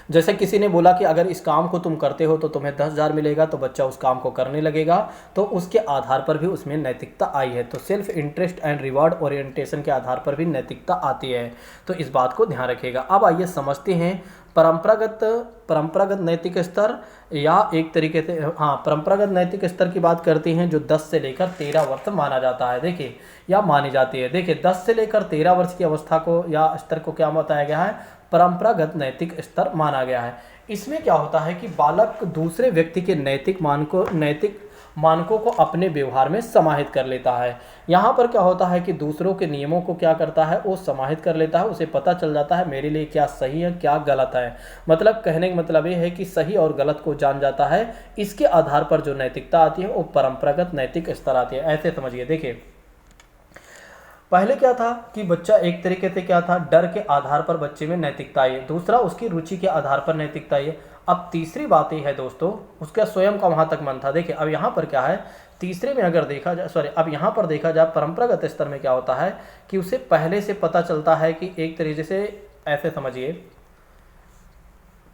जैसे किसी ने बोला कि अगर इस काम को तुम करते हो तो तुम्हें 10,000 मिलेगा, तो बच्चा उस काम को करने लगेगा, तो उसके आधार पर भी उसमें नैतिकता आई है। तो self interest and reward orientation के आधार पर भी नैतिकता आती है, तो इस बात को ध्यान रखिएगा। अब आइए समझते हैं परंपरागत नैतिक स्तर, या एक तरीके से परंपरागत नैतिक स्तर की बात करते हैं, जो 10 से लेकर 13 वर्ष माना जाता है। देखिए, या मानी जाती है। देखिए, 10 से लेकर 13 वर्ष की अवस्था को या स्तर को क्या बताया गया है? परंपरागत नैतिक स्तर माना गया है। इसमें क्या होता है कि बालक दूसरे व्यक्ति के नैतिक मानकों को अपने व्यवहार में समाहित कर लेता है। यहाँ पर क्या होता है कि दूसरों के नियमों को क्या करता है? वो समाहित कर लेता है। उसे पता चल जाता है मेरे लिए क्या सही है, क्या गलत है। मतलब कहने का मतलब ये है कि सही और गलत को जान जाता है। इसके आधार पर जो नैतिकता आती है वो परंपरागत नैतिक स्तर आती है। ऐसे समझिए। देखिए, पहले क्या था कि बच्चा एक तरीके से क्या था, डर के आधार पर बच्चे में नैतिकता आई है। दूसरा, उसकी रुचि के आधार पर नैतिकता आई है। अब तीसरी बात ये है दोस्तों, उसका स्वयं का वहाँ तक मन था। देखिए, अब यहाँ पर क्या है, तीसरे में अगर देखा जाए, अब यहाँ पर देखा जाए परंपरागत स्तर में क्या होता है कि उसे पहले से पता चलता है कि एक तरीके से, ऐसे समझिए,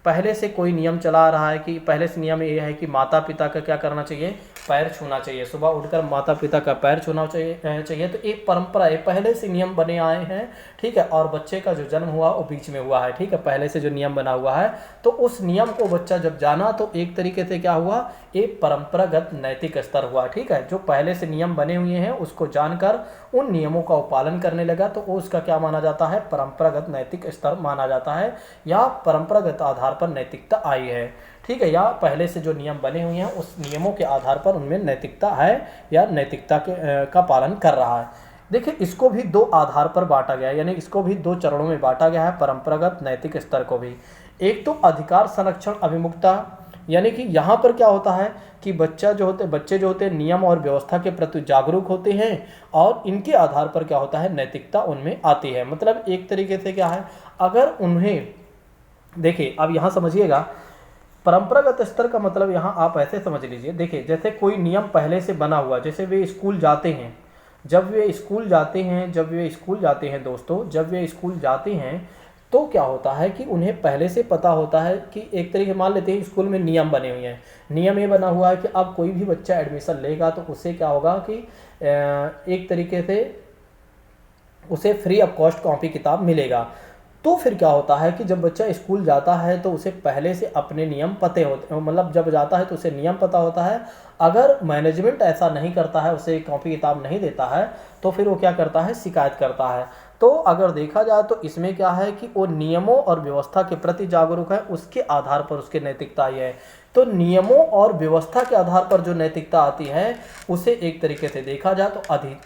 पहले से कोई नियम चला आ रहा है कि पहले से नियम ये है कि माता पिता का क्या करना चाहिए? पैर छूना चाहिए। सुबह उठकर माता पिता का पैर छूना चाहिए। तो एक परंपरा है, पहले से नियम बने आए हैं, ठीक है। और बच्चे का जो जन्म हुआ वो बीच में हुआ है, ठीक है। पहले से जो नियम बना हुआ है, तो उस नियम को बच्चा जब जाना तो एक तरीके से क्या हुआ? एक परंपरागत नैतिक स्तर हुआ, ठीक है। जो पहले से नियम बने हुए हैं उसको जानकर उन नियमों का पालन करने लगा, तो उसका क्या माना जाता है? परंपरागत नैतिक स्तर माना जाता है, या परंपरागत आधार पर नैतिकता आई है, ठीक है। या पहले से जो नियम बने हुए हैं उस नियमों के आधार पर उनमें नैतिकता है, या नैतिकता का पालन कर रहा है। देखिए, इसको भी दो आधार पर बांटा गया है, यानी इसको भी दो चरणों में बांटा गया है, परंपरागत नैतिक स्तर को भी। एक तो अधिकार संरक्षण अभिमुखता, यानी कि यहाँ पर क्या होता है कि बच्चे जो होते हैं नियम और व्यवस्था के प्रति जागरूक होते हैं, और इनके आधार पर क्या होता है? नैतिकता उनमें आती है। मतलब एक तरीके से क्या है, अगर उन्हें, देखिए अब यहाँ समझिएगा, परंपरागत स्तर का मतलब यहाँ आप ऐसे समझ लीजिए। देखिए, जैसे कोई नियम पहले से बना हुआ, जैसे वे स्कूल जाते हैं, जब वे स्कूल जाते हैं दोस्तों, जब वे स्कूल जाते हैं तो क्या होता है कि उन्हें पहले से पता होता है कि एक तरीके मान लेते हैं स्कूल में नियम बने हुए हैं। नियम ये बना हुआ है कि अब कोई भी बच्चा एडमिशन लेगा तो उससे क्या होगा कि एक तरीके से उसे फ्री ऑफ कॉस्ट कॉपी किताब मिलेगा। तो फिर क्या होता है कि जब बच्चा स्कूल जाता है तो उसे पहले से अपने नियम पते होते हैं, मतलब जब जाता है तो उसे नियम पता होता है। अगर मैनेजमेंट ऐसा नहीं करता है, उसे कॉपी किताब नहीं देता है, तो फिर वो क्या करता है? शिकायत करता है। तो अगर देखा जाए तो इसमें क्या है कि वो नियमों और व्यवस्था के प्रति जागरूक है, उसके आधार पर उसकी नैतिकता आई है। तो नियमों और व्यवस्था के आधार पर जो नैतिकता आती है उसे एक तरीके से देखा जाए तो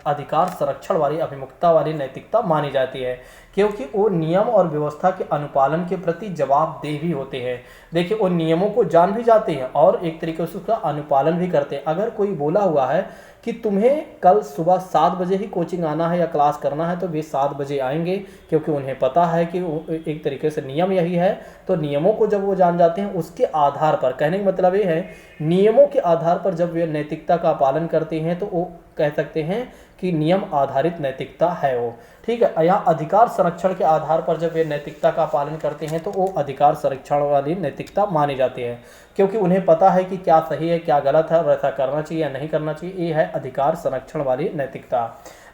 अधिकार संरक्षण वाली अभिमुखता वाली नैतिकता मानी जाती है, क्योंकि वो नियम और व्यवस्था के अनुपालन के प्रति जवाबदेह भी होते हैं। देखिए, वो नियमों को जान भी जाते हैं और एक तरीके से उसका अनुपालन भी करते हैं। अगर कोई बोला हुआ है कि तुम्हें कल सुबह 7 बजे ही कोचिंग आना है या क्लास करना है, तो वे 7 बजे आएंगे, क्योंकि उन्हें पता है कि एक तरीके से नियम यही है। तो नियमों को जब वो जान जाते हैं, उसके आधार पर, कहने का मतलब ये है, नियमों के आधार पर जब वे नैतिकता का पालन करते हैं तो वो कह सकते हैं कि नियम आधारित नैतिकता है वो, ठीक है। या अधिकार संरक्षण के आधार पर जब वे नैतिकता का पालन करते हैं तो वो अधिकार संरक्षण वाली नैतिकता मानी जाती है, क्योंकि उन्हें पता है कि क्या सही है क्या गलत है और ऐसा करना चाहिए या नहीं करना चाहिए। ये है अधिकार संरक्षण वाली नैतिकता।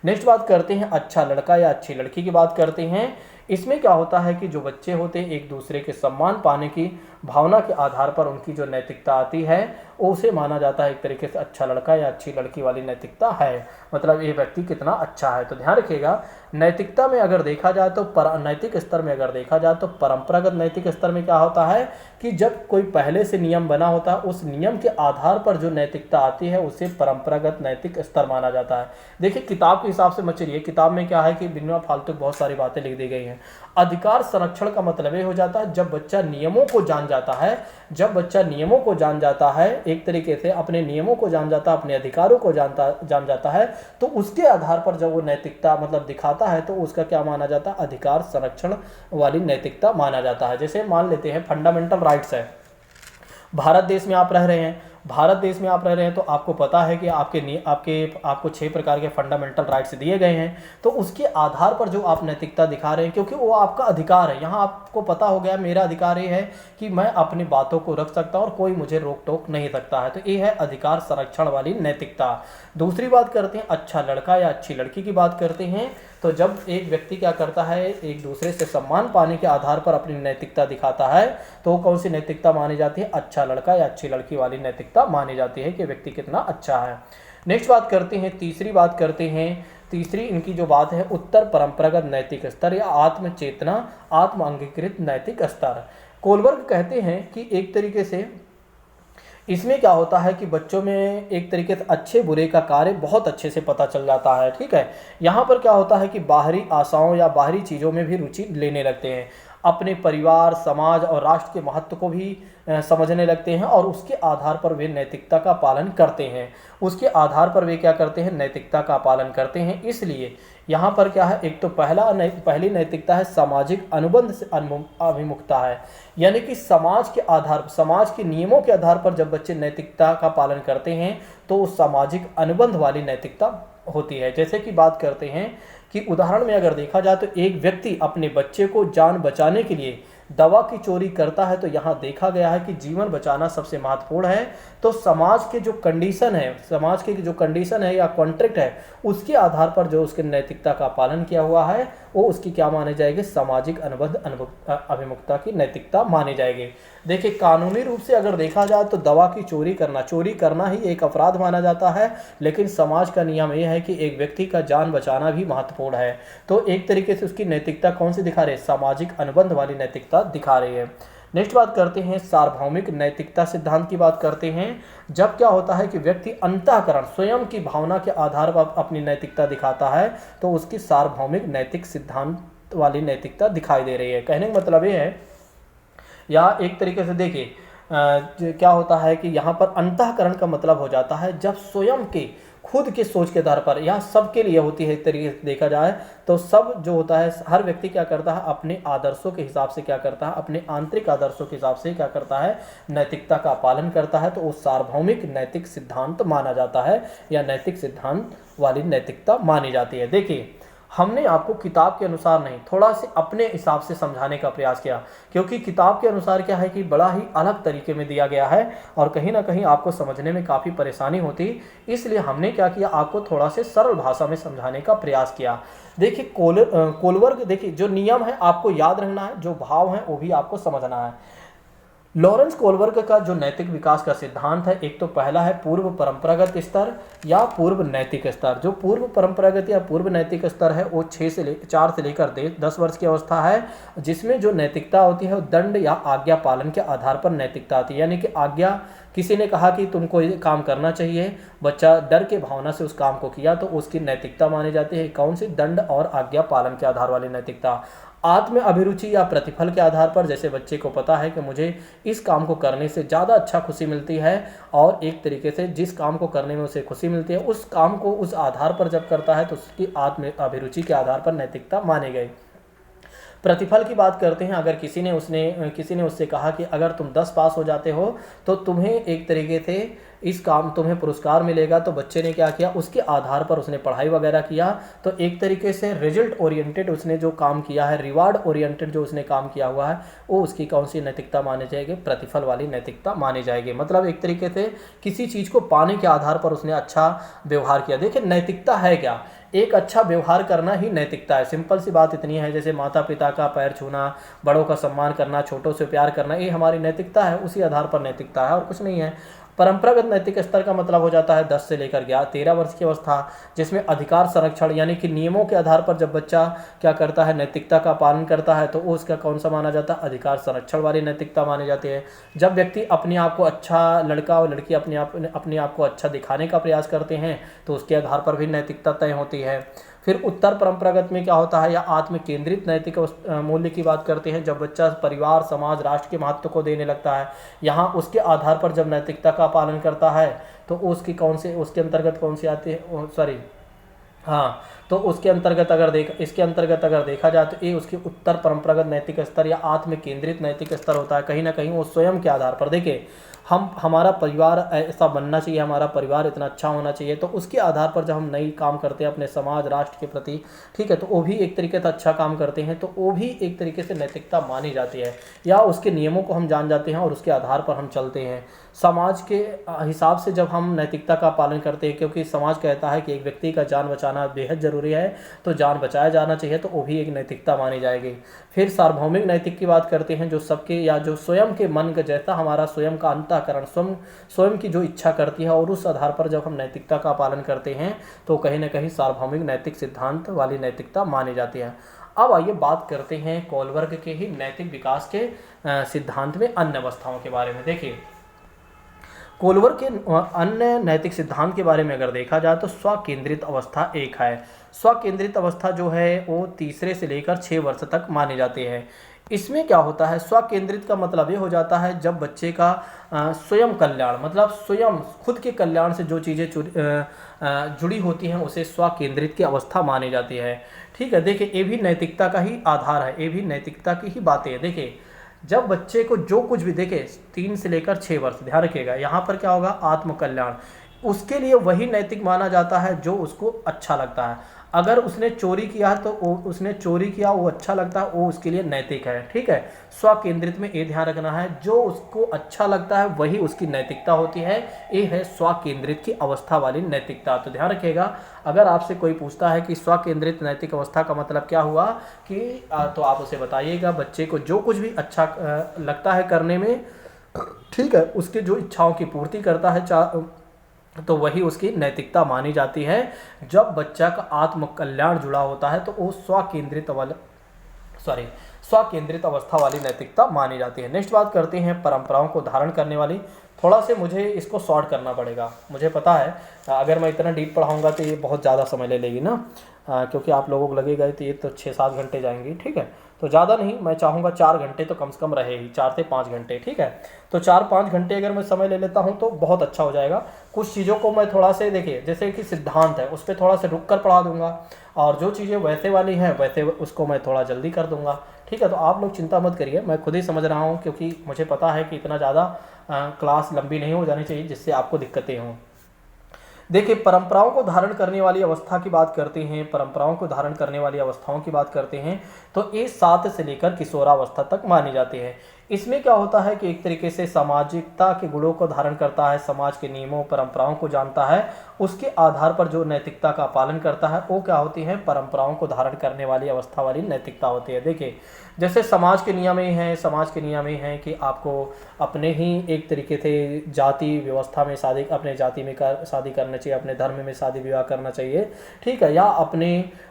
नेक्स्ट बात करते हैं अच्छा लड़का या अच्छी लड़की की बात करते हैं। इसमें क्या होता है कि जो बच्चे होते हैं एक दूसरे के सम्मान पाने की भावना के आधार पर उनकी जो नैतिकता आती है उसे माना जाता है एक तरीके से अच्छा लड़का या अच्छी लड़की वाली नैतिकता है, मतलब ये व्यक्ति कितना अच्छा है। तो ध्यान रखिएगा, नैतिकता में अगर देखा जाए तो नैतिक स्तर में अगर देखा जाए तो परंपरागत नैतिक स्तर में क्या होता है कि जब कोई पहले से नियम बना होता है उस नियम के आधार पर जो नैतिकता आती है उसे परंपरागत नैतिक स्तर माना जाता है। देखिए, किताब के हिसाब से मत चलिए, किताब में क्या है कि बिना फालतू बहुत सारी बातें लिख दी गई हैं। अधिकार संरक्षण का मतलब ये हो जाता है जब बच्चा नियमों को जान जाता है, जब बच्चा नियमों को जान जाता है, एक तरीके से अपने नियमों को जान जाता है, अपने अधिकारों को जान जाता है, तो उसके आधार पर जब वो नैतिकता मतलब दिखाता है तो उसका क्या माना जाता है? अधिकार संरक्षण वाली नैतिकता माना जाता है। जैसे मान लेते हैं फंडामेंटल राइट्स है, भारत देश में आप रह रहे हैं, भारत देश में आप रह रहे हैं तो आपको पता है कि आपको 6 प्रकार के फंडामेंटल राइट्स दिए गए हैं। तो उसके आधार पर जो आप नैतिकता दिखा रहे हैं, क्योंकि वो आपका अधिकार है, यहाँ आपको पता हो गया मेरा अधिकार ये है कि मैं अपनी बातों को रख सकता हूँ और कोई मुझे रोक टोक नहीं सकता है। तो ये है अधिकार संरक्षण वाली नैतिकता। दूसरी बात करते हैं अच्छा लड़का या अच्छी लड़की की बात करते हैं। तो जब एक व्यक्ति क्या करता है, एक दूसरे से सम्मान पाने के आधार पर अपनी नैतिकता दिखाता है, तो वो कौन सी नैतिकता मानी जाती है? अच्छा लड़का या अच्छी लड़की वाली नैतिकता मानी जाती है कि व्यक्ति कितना अच्छा है। नेक्स्ट बात करते हैं, तीसरी बात करते हैं। तीसरी इनकी जो बात है, उत्तर परंपरागत नैतिक स्तर या आत्म चेतना, आत्म अंगीकृत नैतिक स्तर। कोलबर्ग कहते हैं कि एक तरीके से इसमें क्या होता है कि बच्चों में एक तरीके से अच्छे बुरे का कार्य बहुत अच्छे से पता चल जाता है। ठीक है, यहाँ पर क्या होता है कि बाहरी आशाओं या बाहरी चीज़ों में भी रुचि लेने लगते हैं, अपने परिवार, समाज और राष्ट्र के महत्व को भी समझने लगते हैं और उसके आधार पर वे नैतिकता का पालन करते हैं। उसके आधार पर वे क्या करते हैं? नैतिकता का पालन करते हैं। इसलिए यहाँ पर क्या है, एक तो पहली नैतिकता है सामाजिक अनुबंध से अभिमुखता है, यानी कि समाज के आधार, समाज के नियमों के आधार पर जब बच्चे नैतिकता का पालन करते हैं तो वो सामाजिक अनुबंध वाली नैतिकता होती है। जैसे कि बात करते हैं कि उदाहरण में अगर देखा जाए तो एक व्यक्ति अपने बच्चे को जान बचाने के लिए दवा की चोरी करता है, तो यहाँ देखा गया है कि जीवन बचाना सबसे महत्वपूर्ण है। तो समाज के जो कंडीशन है या कॉन्ट्रैक्ट है, उसके आधार पर जो उसके नैतिकता का पालन किया हुआ है वो उसकी क्या माने जाएगी? सामाजिक अनुबंध अभिमुखता की नैतिकता मानी जाएगी। देखिए, कानूनी रूप से अगर देखा जाए तो दवा की चोरी करना ही एक अपराध माना जाता है, लेकिन समाज का नियम यह है कि एक व्यक्ति का जान बचाना भी महत्वपूर्ण है। तो एक तरीके से उसकी नैतिकता कौन सी दिखा रही है? सामाजिक अनुबंध वाली नैतिकता दिखा रही है। नेक्स्ट बात करते हैं, सार्वभौमिक नैतिकता सिद्धांत की बात करते हैं। जब क्या होता है कि व्यक्ति अंतःकरण स्वयं की भावना के आधार पर अपनी नैतिकता दिखाता है, तो उसकी सार्वभौमिक नैतिक सिद्धांत वाली नैतिकता दिखाई दे रही है। कहने का मतलब ये है, या एक तरीके से देखिए क्या होता है कि यहाँ पर अंतःकरण का मतलब हो जाता है जब स्वयं के खुद के सोच के आधार पर, यह सबके लिए होती है। एक तरीके से देखा जाए तो सब जो होता है, हर व्यक्ति क्या करता है? अपने आदर्शों के हिसाब से क्या करता है? अपने आंतरिक आदर्शों के हिसाब से क्या करता है? नैतिकता का पालन करता है। तो वो सार्वभौमिक नैतिक सिद्धांत माना जाता है या नैतिक सिद्धांत वाली नैतिकता मानी जाती है। देखिए, हमने आपको किताब के अनुसार नहीं, थोड़ा से अपने हिसाब से समझाने का प्रयास किया, क्योंकि किताब के अनुसार क्या है कि बड़ा ही अलग तरीके में दिया गया है और कहीं ना कहीं आपको समझने में काफ़ी परेशानी होती। इसलिए हमने क्या किया, आपको थोड़ा से सरल भाषा में समझाने का प्रयास किया। देखिए, कोलबर्ग, देखिए जो नियम है आपको याद रखना है, जो भाव है वो भी आपको समझना है। लॉरेंस कोलबर्ग का जो नैतिक विकास का सिद्धांत है, एक तो पहला है पूर्व परंपरागत स्तर या पूर्व नैतिक स्तर। जो पूर्व परंपरागत या पूर्व नैतिक स्तर है वो 4 से लेकर 10 वर्ष की अवस्था है, जिसमें जो नैतिकता होती है वो दंड या आज्ञा पालन के आधार पर नैतिकता आती है। यानी कि आज्ञा, किसी ने कहा कि तुमको ये काम करना चाहिए, बच्चा डर के भावना से उस काम को किया, तो उसकी नैतिकता मानी जाती है कौन सी? दंड और आज्ञा पालन के आधार वाली नैतिकता। आत्म अभिरुचि या प्रतिफल के आधार पर, जैसे बच्चे को पता है कि मुझे इस काम को करने से ज़्यादा अच्छा खुशी मिलती है और एक तरीके से जिस काम को करने में उसे खुशी मिलती है उस काम को उस आधार पर जब करता है तो उसकी आत्म अभिरुचि के आधार पर नैतिकता मानी गई। प्रतिफल की बात करते हैं, अगर किसी ने उससे कहा कि अगर तुम 10 पास हो जाते हो तो तुम्हें एक तरीके से तुम्हें पुरस्कार मिलेगा, तो बच्चे ने क्या किया, उसके आधार पर उसने पढ़ाई वगैरह किया। तो एक तरीके से रिजल्ट ओरिएंटेड उसने जो काम किया है, रिवार्ड ओरिएंटेड जो उसने काम किया हुआ है, वो उसकी कौन सी नैतिकता मानी जाएगी? प्रतिफल वाली नैतिकता मानी जाएगी। मतलब एक तरीके से किसी चीज़ को पाने के आधार पर उसने अच्छा व्यवहार किया। देखिए, नैतिकता है क्या? एक अच्छा व्यवहार करना ही नैतिकता है। सिंपल सी बात इतनी है, जैसे माता पिता का पैर छूना, बड़ों का सम्मान करना, छोटों से प्यार करना, ये हमारी नैतिकता है, उसी आधार पर नैतिकता है और कुछ नहीं है। परंपरागत नैतिक स्तर का मतलब हो जाता है 10 से लेकर 13 वर्ष की अवस्था, जिसमें अधिकार संरक्षण यानी कि नियमों के आधार पर जब बच्चा क्या करता है, नैतिकता का पालन करता है, तो वो उसका कौन सा माना जाता है? अधिकार संरक्षण वाली नैतिकता मानी जाती है। जब व्यक्ति अपने आप को अच्छा, लड़का और लड़की अपने आप को अच्छा दिखाने का प्रयास करते हैं तो उसके आधार पर भी नैतिकता तय होती है। फिर उत्तर परंपरागत में क्या होता है, या आत्म केंद्रित नैतिक मूल्य की बात करते हैं, जब बच्चा परिवार, समाज, राष्ट्र के महत्व को देने लगता है, यहाँ उसके आधार पर जब नैतिकता का पालन करता है तो उसके अंतर्गत कौन सी आती है, हाँ, तो इसके अंतर्गत अगर देखा जाए तो ये उसकी उत्तर परंपरागत नैतिक स्तर या आत्म केंद्रित नैतिक स्तर होता है। कहीं ना कहीं वो स्वयं के आधार पर, देखिए हमारा परिवार ऐसा बनना चाहिए, हमारा परिवार इतना अच्छा होना चाहिए, तो उसके आधार पर जब हम नई काम करते हैं अपने समाज राष्ट्र के प्रति, ठीक है, तो वो भी एक तरीके से अच्छा काम करते हैं, तो वो भी एक तरीके से नैतिकता मानी जाती है, या उसके नियमों को हम जान जाते हैं और उसके आधार पर हम चलते हैं। समाज के हिसाब से जब हम नैतिकता का पालन करते हैं, क्योंकि समाज कहता है कि एक व्यक्ति का जान बचाना बेहद ज़रूरी है, तो जान बचाया जाना चाहिए, तो वो भी एक नैतिकता मानी जाएगी। फिर सार्वभौमिक नैतिक की बात करते हैं, जो सबके या जो स्वयं के मन का, जैसा हमारा स्वयं का अंतःकरण स्वयं की जो इच्छा करती है, और उस आधार पर जब हम नैतिकता का पालन करते हैं तो कहीं ना कहीं सार्वभौमिक नैतिक सिद्धांत वाली नैतिकता मानी जाती है। अब आइए बात करते हैं कोलबर्ग के ही नैतिक विकास के सिद्धांत में अन्य अवस्थाओं के बारे में। देखिए, कोलबर्ग के अन्य नैतिक सिद्धांत के बारे में अगर देखा जाए तो स्वकेंद्रित अवस्था एक है। स्वकेंद्रित अवस्था जो है वो 3 से लेकर 6 वर्ष तक माने जाते हैं। इसमें क्या होता है, स्वकेंद्रित का मतलब ये हो जाता है जब बच्चे का स्वयं कल्याण, मतलब स्वयं खुद के कल्याण से जो चीज़ें जुड़ी होती हैं उसे स्वकेंद्रित की अवस्था मानी जाती है। ठीक है, देखिए ये भी नैतिकता का ही आधार है, ये भी नैतिकता की ही बातें हैं। देखिए, जब बच्चे को जो कुछ भी, देखे 3 से लेकर 6 वर्ष, ध्यान रखिएगा, यहाँ पर क्या होगा, आत्मकल्याण, उसके लिए वही नैतिक माना जाता है जो उसको अच्छा लगता है। अगर उसने चोरी किया है तो उसने चोरी किया, वो अच्छा लगता है, वो उसके लिए नैतिक है। ठीक है, स्वकेंद्रित में ये ध्यान रखना है, जो उसको अच्छा लगता है वही उसकी नैतिकता होती है। ये है स्वकेंद्रित की अवस्था वाली नैतिकता। तो ध्यान रखिएगा, अगर आपसे कोई पूछता है कि स्वकेंद्रित नैतिक अवस्था का मतलब क्या हुआ, कि तो आप उसे बताइएगा बच्चे को जो कुछ भी अच्छा लगता है करने में, ठीक है, उसके जो इच्छाओं की पूर्ति करता है, तो वही उसकी नैतिकता मानी जाती है। जब बच्चा का आत्मकल्याण जुड़ा होता है तो वो स्वकेंद्रित अवस्था वाली नैतिकता मानी जाती है। नेक्स्ट बात करते हैं परंपराओं को धारण करने वाली। थोड़ा से मुझे इसको शॉर्ट करना पड़ेगा, मुझे पता है अगर मैं इतना डीप पढ़ाऊंगा तो ये बहुत ज़्यादा समय ले लेगी ना, क्योंकि आप लोगों को लगेगा तो ये तो 6-7 घंटे जाएंगी। ठीक है, तो ज़्यादा नहीं, मैं चाहूँगा 4 घंटे तो कम से कम रहे ही, 4 से 5 घंटे। ठीक है, तो 4-5 घंटे अगर मैं समय ले लेता हूँ तो बहुत अच्छा हो जाएगा। कुछ चीज़ों को मैं थोड़ा से, देखिए जैसे कि सिद्धांत है उस पर थोड़ा से रुक कर पढ़ा दूंगा, और जो चीज़ें वैसे वाली हैं वैसे उसको मैं थोड़ा जल्दी कर दूंगा। ठीक है, तो आप लोग चिंता मत करिए, मैं खुद ही समझ रहा हूँ, क्योंकि मुझे पता है कि इतना ज़्यादा क्लास लंबी नहीं हो जानी चाहिए जिससे आपको दिक्कतें हों। देखिए, परंपराओं को धारण करने वाली अवस्था की बात करते हैं, परंपराओं को धारण करने वाली अवस्थाओं की बात करते हैं, तो ये 7 से लेकर किशोरावस्था तक मानी जाती है। इसमें क्या होता है कि एक तरीके से सामाजिकता के गुणों को धारण करता है, समाज के नियमों परंपराओं को जानता है, उसके आधार पर जो नैतिकता का पालन करता है वो क्या होती है, परंपराओं को धारण करने वाली अवस्था वाली नैतिकता होती है। देखिए, जैसे समाज के नियम ही हैं, समाज के नियम ही हैं कि आपको अपने ही एक तरीके से जाति व्यवस्था में शादी, अपने जाति में शादी करना चाहिए, अपने धर्म में शादी विवाह करना चाहिए। ठीक है, या अपने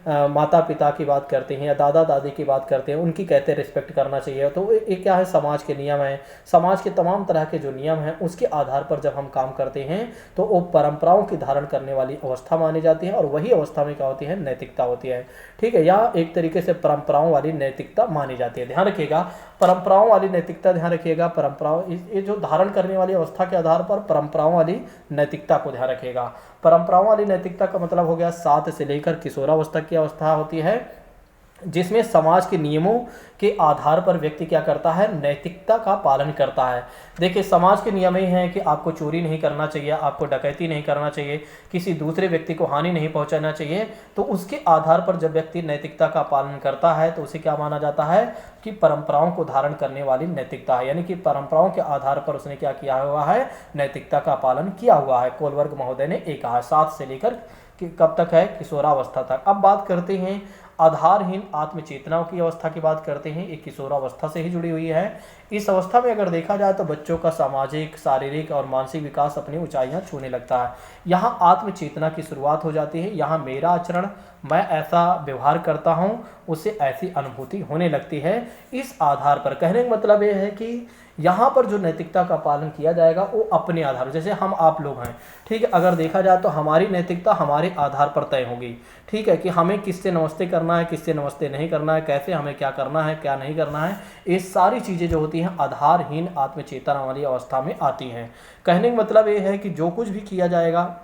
माता पिता की बात करते हैं या दादा दादी की बात करते हैं, उनकी कहते रिस्पेक्ट करना चाहिए। तो ये क्या है, समाज के नियम हैं, समाज के तमाम तरह के जो नियम हैं उसके आधार पर जब हम काम करते हैं तो वो परंपराओं की धारण करने वाली अवस्था मानी जाती है, और वही अवस्था में क्या होती है, नैतिकता होती है। ठीक है, या एक तरीके से परंपराओं वाली नैतिकता मानी जाती है। ध्यान रखिएगा, परंपराओं वाली नैतिकता, ध्यान रखिएगा, परंपराओं, ये जो धारण करने वाली अवस्था के आधार पर परंपराओं वाली नैतिकता को ध्यान रखिएगा। परंपराओं वाली नैतिकता का मतलब हो गया 7 से लेकर किशोरावस्था की अवस्था होती है, जिसमें समाज के नियमों के आधार पर व्यक्ति क्या करता है, नैतिकता का पालन करता है। देखिए, समाज के नियम ही हैं कि आपको चोरी नहीं करना चाहिए, आपको डकैती नहीं करना चाहिए, किसी दूसरे व्यक्ति को हानि नहीं पहुंचाना चाहिए। तो उसके आधार पर जब व्यक्ति नैतिकता का पालन करता है तो उसे क्या माना जाता है कि परंपराओं को धारण करने वाली नैतिकता है, यानी कि परंपराओं के आधार पर उसने क्या किया हुआ है, नैतिकता का पालन किया हुआ है। कोलबर्ग महोदय ने एक कहा 7 से लेकर कब तक है, किशोरावस्था तक। अब बात करते हैं आधारहीन आत्मचेतनाओं की अवस्था की बात करते हैं, एक किशोरावस्था से ही जुड़ी हुई है। इस अवस्था में अगर देखा जाए तो बच्चों का सामाजिक, शारीरिक और मानसिक विकास अपनी ऊंचाइयां छूने लगता है। यहाँ आत्मचेतना की शुरुआत हो जाती है, यहाँ मेरा आचरण, मैं ऐसा व्यवहार करता हूँ, उससे ऐसी अनुभूति होने लगती है। इस आधार पर कहने का मतलब ये है कि यहाँ पर जो नैतिकता का पालन किया जाएगा वो अपने आधार, जैसे हम आप लोग हैं, ठीक है, अगर देखा जाए तो हमारी नैतिकता हमारे आधार पर तय होगी। ठीक है, कि हमें किससे नमस्ते करना है, किससे नमस्ते नहीं करना है, कैसे हमें क्या करना है, क्या नहीं करना है, ये सारी चीज़ें जो होती हैं आधारहीन आत्मचेतना वाली अवस्था में आती हैं। कहने का मतलब ये है कि जो कुछ भी किया जाएगा,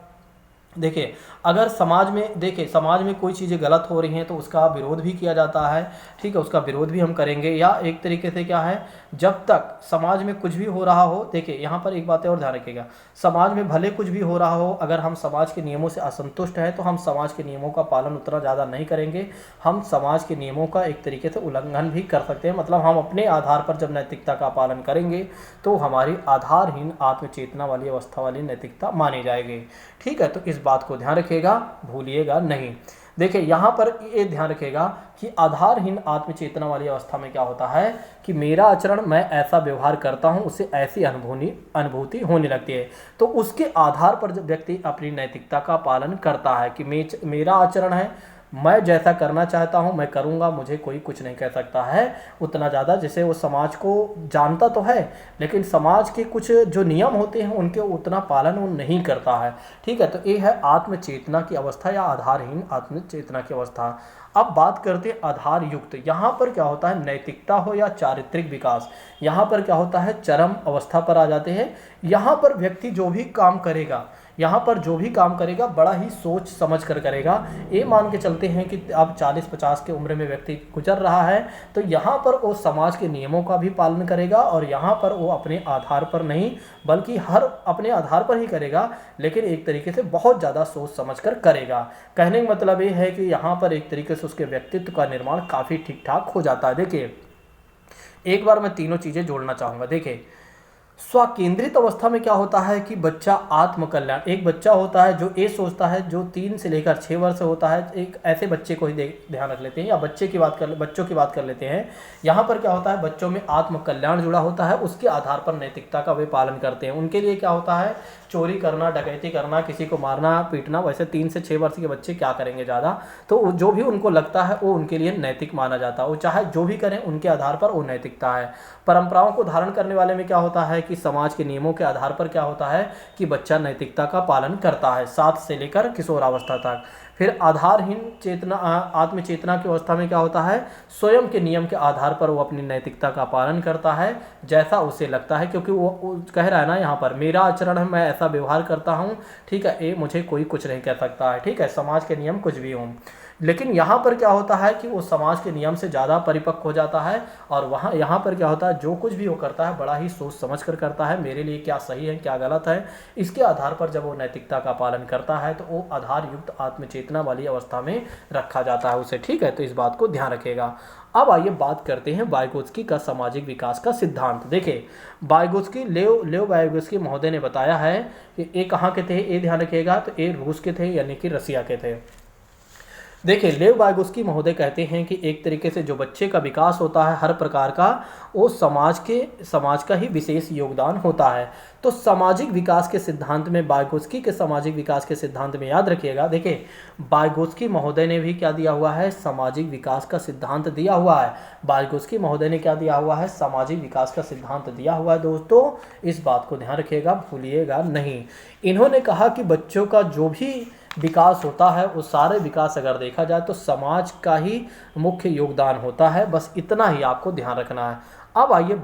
देखिए अगर समाज में, देखिए समाज में कोई चीज़ें गलत हो रही हैं तो उसका विरोध भी किया जाता है। ठीक है, उसका विरोध भी हम करेंगे, या एक तरीके से क्या है, जब तक समाज में कुछ भी हो रहा हो, देखिए यहाँ पर एक बात और ध्यान रखिएगा, समाज में भले कुछ भी हो रहा हो, अगर हम समाज के नियमों से असंतुष्ट हैं तो हम समाज के नियमों का पालन उतना ज़्यादा नहीं करेंगे, हम समाज के नियमों का एक तरीके से उल्लंघन भी कर सकते हैं। मतलब हम अपने आधार पर जब नैतिकता का पालन करेंगे तो हमारी आधारहीन आत्मचेतना वाली अवस्था वाली नैतिकता मानी जाएगी। ठीक है, तो इस बात को ध्यान रखिएगा, भूलिएगा नहीं। देखिए यहाँ पर ये ध्यान रखिएगा कि आधारहीन आत्मचेतना वाली अवस्था में क्या होता है कि मेरा आचरण, मैं ऐसा व्यवहार करता हूँ, उससे ऐसी अनुभूति होने लगती है। तो उसके आधार पर जब व्यक्ति अपनी नैतिकता का पालन करता है कि मेरा आचरण है, मैं जैसा करना चाहता हूँ मैं करूँगा, मुझे कोई कुछ नहीं कह सकता है उतना ज़्यादा। जैसे वो समाज को जानता तो है लेकिन समाज के कुछ जो नियम होते हैं उनके उतना पालन वो नहीं करता है। ठीक है, तो ये है आत्मचेतना की अवस्था या आधारहीन आत्मचेतना की अवस्था। अब बात करते हैं आधार युक्त। यहाँ पर क्या होता है, नैतिकता हो या चारित्रिक विकास, यहाँ पर क्या होता है, चरम अवस्था पर आ जाते हैं। यहाँ पर व्यक्ति जो भी काम करेगा, यहाँ पर जो भी काम करेगा बड़ा ही सोच समझ कर करेगा। ये मान के चलते हैं कि अब 40-50 की उम्र में व्यक्ति गुजर रहा है तो यहाँ पर वो समाज के नियमों का भी पालन करेगा और यहाँ पर वो अपने आधार पर नहीं बल्कि हर अपने आधार पर ही करेगा, लेकिन एक तरीके से बहुत ज़्यादा सोच समझ कर करेगा। कहने का मतलब ये है कि यहाँ पर एक तरीके से उसके व्यक्तित्व का निर्माण काफ़ी ठीक ठाक हो जाता है। देखिए एक बार मैं तीनों चीज़ें जोड़ना चाहूँगा। देखिए स्वकेंद्रित अवस्था में क्या होता है कि बच्चा आत्मकल्याण, एक बच्चा होता है जो ये सोचता है, जो 3 से लेकर 6 वर्ष होता है, एक ऐसे बच्चे को ही ध्यान रख लेते हैं या बच्चों की बात कर लेते हैं। यहाँ पर क्या होता है, बच्चों में आत्मकल्याण जुड़ा होता है, उसके आधार पर नैतिकता का वे पालन करते हैं। उनके लिए क्या होता है, चोरी करना, डकैती करना, किसी को मारना पीटना, वैसे 3 से 6 वर्ष के बच्चे क्या करेंगे ज़्यादा, तो जो भी उनको लगता है वो उनके लिए नैतिक माना जाता है। वो चाहे जो भी करें उनके आधार पर वो नैतिकता है। परंपराओं को धारण करने वाले में क्या होता है कि समाज के नियमों के आधार पर क्या होता है कि बच्चा नैतिकता का पालन करता है 7 से लेकर किशोरावस्था तक। फिर आधारहीन चेतना आत्मचेतना की अवस्था में क्या होता है, स्वयं के नियम के आधार पर वो अपनी नैतिकता का पालन करता है जैसा उसे लगता है, क्योंकि वो कह रहा है ना यहाँ पर, मेरा आचरण है, मैं ऐसा व्यवहार करता हूँ। ठीक है, ये मुझे कोई कुछ नहीं कह सकता है। ठीक है, समाज के नियम कुछ भी हों, लेकिन यहाँ पर क्या होता है कि वो समाज के नियम से ज़्यादा परिपक्व हो जाता है और यहाँ पर क्या होता है, जो कुछ भी वो करता है बड़ा ही सोच समझ कर करता है, मेरे लिए क्या सही है क्या गलत है, इसके आधार पर जब वो नैतिकता का पालन करता है तो वो आधार युक्त आत्मचेतना वाली अवस्था में रखा जाता है उसे। ठीक है, तो इस बात को ध्यान रखिएगा। अब आइए बात करते हैं वाइगोत्स्की का सामाजिक विकास का सिद्धांत। देखिए वाइगोत्स्की, लेव वाइगोत्स्की महोदय ने बताया है कि ये कहाँ के थे, ये ध्यान रखिएगा, तो ये रूस के थे यानी कि रसिया के थे। देखिए लेव वाइगोत्स्की महोदय कहते हैं कि एक तरीके से जो बच्चे का विकास होता है हर प्रकार का, वो समाज का ही विशेष योगदान होता है। तो सामाजिक विकास के सिद्धांत में, वाइगोत्स्की के सामाजिक विकास के सिद्धांत में याद रखिएगा, देखिए वाइगोत्स्की महोदय ने भी क्या दिया हुआ है, सामाजिक विकास का सिद्धांत दिया हुआ है। वाइगोत्स्की महोदय ने क्या दिया हुआ है, सामाजिक विकास का सिद्धांत दिया हुआ है। दोस्तों इस बात को ध्यान रखिएगा, भूलिएगा नहीं। इन्होंने कहा कि बच्चों का जो भी विकास होता है वो सारे विकास अगर देखा जाए तो समाज का ही मुख्य योगदान होता है, बस इतना ही आपको ध्यान रखना है। अब आइए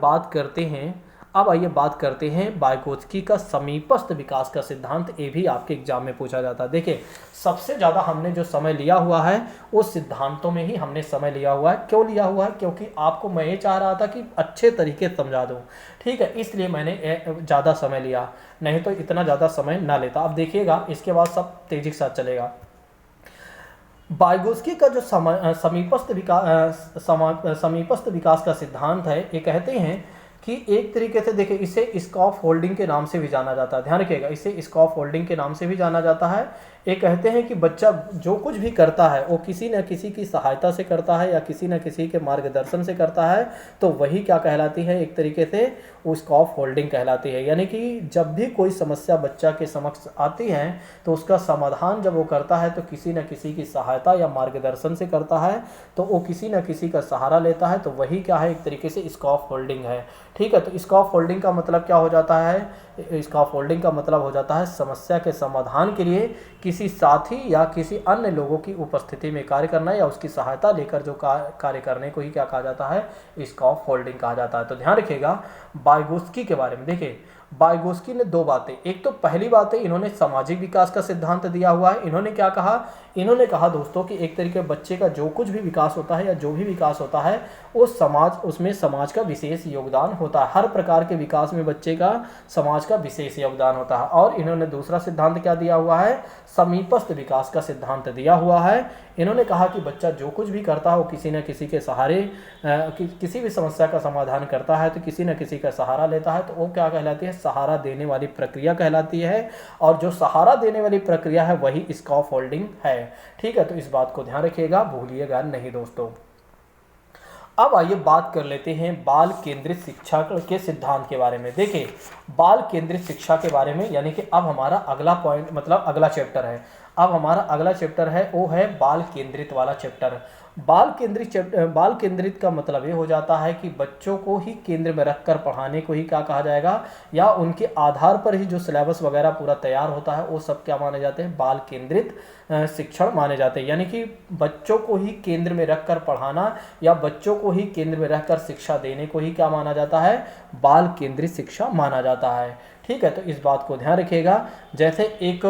बात करते हैं वाइगोत्स्की का समीपस्थ विकास का सिद्धांत। ये भी आपके एग्जाम में पूछा जाता है। देखिए सबसे ज़्यादा हमने जो समय लिया हुआ है वो सिद्धांतों में ही हमने समय लिया हुआ है। क्यों लिया हुआ है, क्योंकि आपको मैं ये चाह रहा था कि अच्छे तरीके से समझा दूँ। ठीक है, इसलिए मैंने ज़्यादा समय लिया, नहीं तो इतना ज़्यादा समय ना लेता। अब देखिएगा इसके बाद सब तेजी के साथ चलेगा। वाइगोत्स्की का जो समीपस्थ विकास का सिद्धांत है, ये कहते हैं कि एक तरीके से देखिए इसे स्कॉफ होल्डिंग के नाम से भी जाना जाता है। ध्यान रखिएगा, इसे स्कॉफ होल्डिंग के नाम से भी जाना जाता है। ये कहते हैं कि बच्चा जो कुछ भी करता है वो किसी न किसी की सहायता से करता है या किसी न किसी के मार्गदर्शन से करता है, तो वही क्या कहलाती है, एक तरीके से वो स्कॉफ होल्डिंग कहलाती है। यानी कि जब भी कोई समस्या बच्चा के समक्ष आती है तो उसका समाधान जब वो करता है तो किसी न किसी की सहायता या मार्गदर्शन से करता है, तो वो किसी न किसी का सहारा लेता है, तो वही क्या है, एक तरीके से स्कॉफ होल्डिंग है। ठीक है, तो स्कॉफ फोल्डिंग का मतलब क्या हो जाता है? स्कॉफ फोल्डिंग का मतलब हो जाता है समस्या के समाधान के लिए किसी साथी या किसी अन्य लोगों की उपस्थिति में कार्य करना या उसकी सहायता लेकर जो कार्य करने को ही क्या कहा जाता है? स्कॉफ फोल्डिंग कहा जाता है। तो ध्यान रखिएगा वाइगोत्स्की के बारे में। देखिए वाइगोत्स्की ने दो बातें, एक तो पहली बात है इन्होंने सामाजिक विकास का सिद्धांत दिया हुआ है। इन्होंने क्या कहा? इन्होंने कहा दोस्तों कि एक तरीके बच्चे का जो कुछ भी विकास होता है या जो भी विकास होता है वो उसमें समाज का विशेष योगदान होता है। हर प्रकार के विकास में बच्चे का समाज का विशेष योगदान होता है। और इन्होंने दूसरा सिद्धांत क्या दिया हुआ है? समीपस्थ विकास का सिद्धांत दिया हुआ है। इन्होंने कहा कि बच्चा जो कुछ भी करता है वो किसी न किसी के सहारे किसी भी समस्या का समाधान करता है तो किसी न किसी का सहारा लेता है, तो वो क्या कहलाती है? सहारा देने वाली प्रक्रिया कहलाती है। और जो सहारा देने वाली प्रक्रिया है वही स्कॉफ फोल्डिंग है। ठीक है, तो इस बात को ध्यान रखिएगा, भूलिएगा नहीं दोस्तों। अब आइए बात कर लेते हैं बाल केंद्रित शिक्षा के सिद्धांत के बारे में। देखिए बाल केंद्रित शिक्षा के बारे में, यानी कि अब हमारा अगला पॉइंट मतलब अगला चैप्टर है। अब हमारा अगला चैप्टर है वो है बाल केंद्रित वाला चैप्टर। बाल केंद्रित का मतलब ये हो जाता है कि बच्चों को ही केंद्र में रखकर पढ़ाने को ही क्या कहा जाएगा, या उनके आधार पर ही जो सिलेबस वगैरह पूरा तैयार होता है वो सब क्या माने जाते हैं? बाल केंद्रित शिक्षण माने जाते हैं। यानी कि बच्चों को ही केंद्र में रखकर पढ़ाना या बच्चों को ही केंद्र में रखकर शिक्षा देने को ही क्या माना जाता है? बाल केंद्रित शिक्षा माना जाता है। ठीक है, तो इस बात को ध्यान रखिएगा। जैसे एक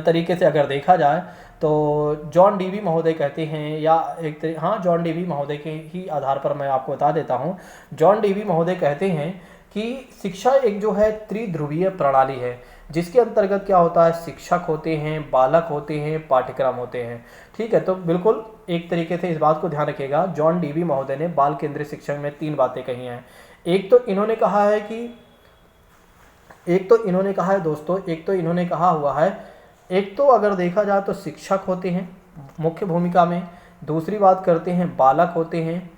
तरीके से अगर देखा जाए तो जॉन डीवी महोदय कहते हैं, या जॉन डीवी महोदय के ही आधार पर मैं आपको बता देता हूँ। जॉन डीवी महोदय कहते हैं कि शिक्षा एक जो है त्रिध्रुवीय प्रणाली है, जिसके अंतर्गत क्या होता है? शिक्षक होते हैं, बालक होते हैं, पाठ्यक्रम होते हैं। ठीक है, तो बिल्कुल एक तरीके से इस बात को ध्यान रखिएगा। जॉन डीवी महोदय ने बाल केंद्रित शिक्षण में 3 बातें कही हैं। एक तो इन्होंने कहा है एक तो अगर देखा जाए तो शिक्षक होते हैं मुख्य भूमिका में, दूसरी बात करते हैं बालक होते हैं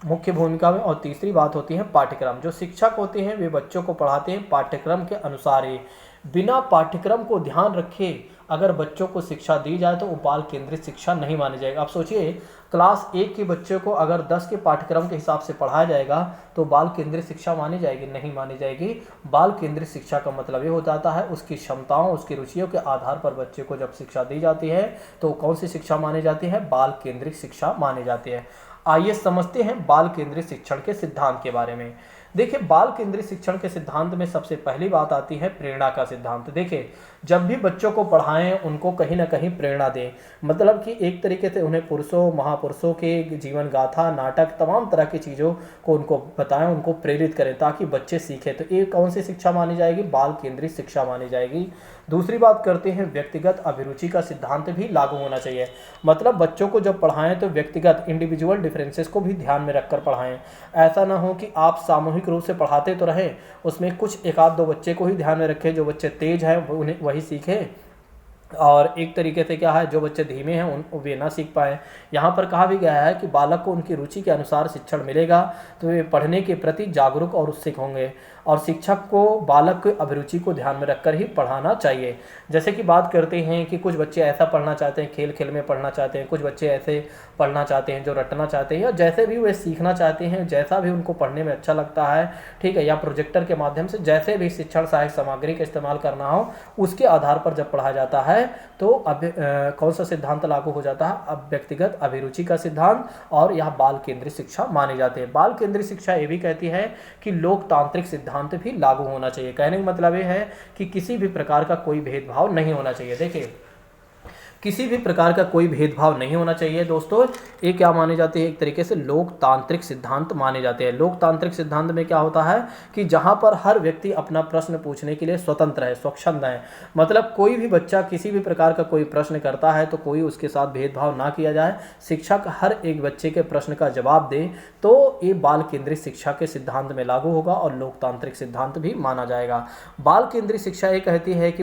मुख्य भूमिका में, और तीसरी बात होती है पाठ्यक्रम। जो शिक्षक होते हैं वे बच्चों को पढ़ाते हैं पाठ्यक्रम के अनुसार ही। बिना पाठ्यक्रम को ध्यान रखे अगर बच्चों को शिक्षा दी जाए तो वो बाल केंद्रित शिक्षा नहीं मानी जाएगी। आप सोचिए क्लास 1 के बच्चे को अगर 10 के पाठ्यक्रम के हिसाब से पढ़ाया जाएगा तो बाल केंद्रित शिक्षा मानी जाएगी? नहीं मानी जाएगी। बाल केंद्रित शिक्षा का मतलब ये हो जाता है उसकी क्षमताओं, उसकी रुचियों के आधार पर बच्चे को जब शिक्षा दी जाती है तो कौन सी शिक्षा मानी जाती है? बाल केंद्रित शिक्षा मानी जाती है। आइए समझते हैं बाल केंद्रित शिक्षण के सिद्धांत के बारे में। देखिए बाल केंद्रित शिक्षण के सिद्धांत में सबसे पहली बात आती है प्रेरणा का सिद्धांत। देखिए जब भी बच्चों को पढ़ाएं उनको कहीं ना कहीं प्रेरणा दें, मतलब कि एक तरीके से उन्हें पुरुषों महापुरुषों के जीवन गाथा, नाटक, तमाम तरह की चीज़ों को उनको बताएं, उनको प्रेरित करें ताकि बच्चे सीखें। तो ये कौन सी शिक्षा मानी जाएगी? बाल केंद्रित शिक्षा मानी जाएगी। दूसरी बात करते हैं व्यक्तिगत अभिरुचि का सिद्धांत भी लागू होना चाहिए। मतलब बच्चों को जब पढ़ाएं तो व्यक्तिगत इंडिविजुअल डिफरेंसेस को भी ध्यान में रखकर पढ़ाएं। ऐसा ना हो कि आप सामूहिक रूप से पढ़ाते तो रहें, उसमें कुछ एक आध दो बच्चे को ही ध्यान में रखें, जो बच्चे तेज हैं उन्हें वही सीखें, और एक तरीके से क्या है जो बच्चे धीमे हैं उन वे ना सीख पाएँ। यहाँ पर कहा भी गया है कि बालक को उनकी रुचि के अनुसार शिक्षण मिलेगा तो वे पढ़ने के प्रति जागरूक और उत्सुक होंगे, और शिक्षक को बालक की अभिरुचि को ध्यान में रखकर ही पढ़ाना चाहिए। जैसे कि बात करते हैं कि कुछ बच्चे ऐसा पढ़ना चाहते हैं, खेल खेल में पढ़ना चाहते हैं, कुछ बच्चे ऐसे पढ़ना चाहते हैं जो रटना चाहते हैं, या जैसे भी वे सीखना चाहते हैं, जैसा भी उनको पढ़ने में अच्छा लगता है, ठीक है, या प्रोजेक्टर के माध्यम से जैसे भी शिक्षण सहायक सामग्री का इस्तेमाल करना हो उसके आधार पर जब पढ़ाया जाता है तो अब कौन सा सिद्धांत लागू हो जाता है? अब व्यक्तिगत अभिरुचि का सिद्धांत, और यह बाल केंद्रित शिक्षा मानी जाती है। बाल केंद्रित शिक्षा ये भी कहती है कि लोकतांत्रिक सिद्धांत भी लागू होना चाहिए। कहने का मतलब ये है कि किसी भी प्रकार का कोई भेदभाव नहीं होना चाहिए। देखिए किसी भी प्रकार का कोई भेदभाव नहीं होना चाहिए दोस्तों। ये क्या माने जाते हैं? एक तरीके से लोकतांत्रिक सिद्धांत माने जाते हैं। लोकतांत्रिक सिद्धांत में क्या होता है कि जहाँ पर हर व्यक्ति अपना प्रश्न पूछने के लिए स्वतंत्र है, स्वच्छंद है। मतलब कोई भी बच्चा किसी भी प्रकार का कोई प्रश्न करता है तो कोई उसके साथ भेदभाव ना किया जाए, शिक्षक हर एक बच्चे के प्रश्न का जवाब दे, तो ये बाल केंद्रित शिक्षा के सिद्धांत में लागू होगा और लोकतांत्रिक सिद्धांत भी माना जाएगा। बाल केंद्रित शिक्षा ये कहती है कि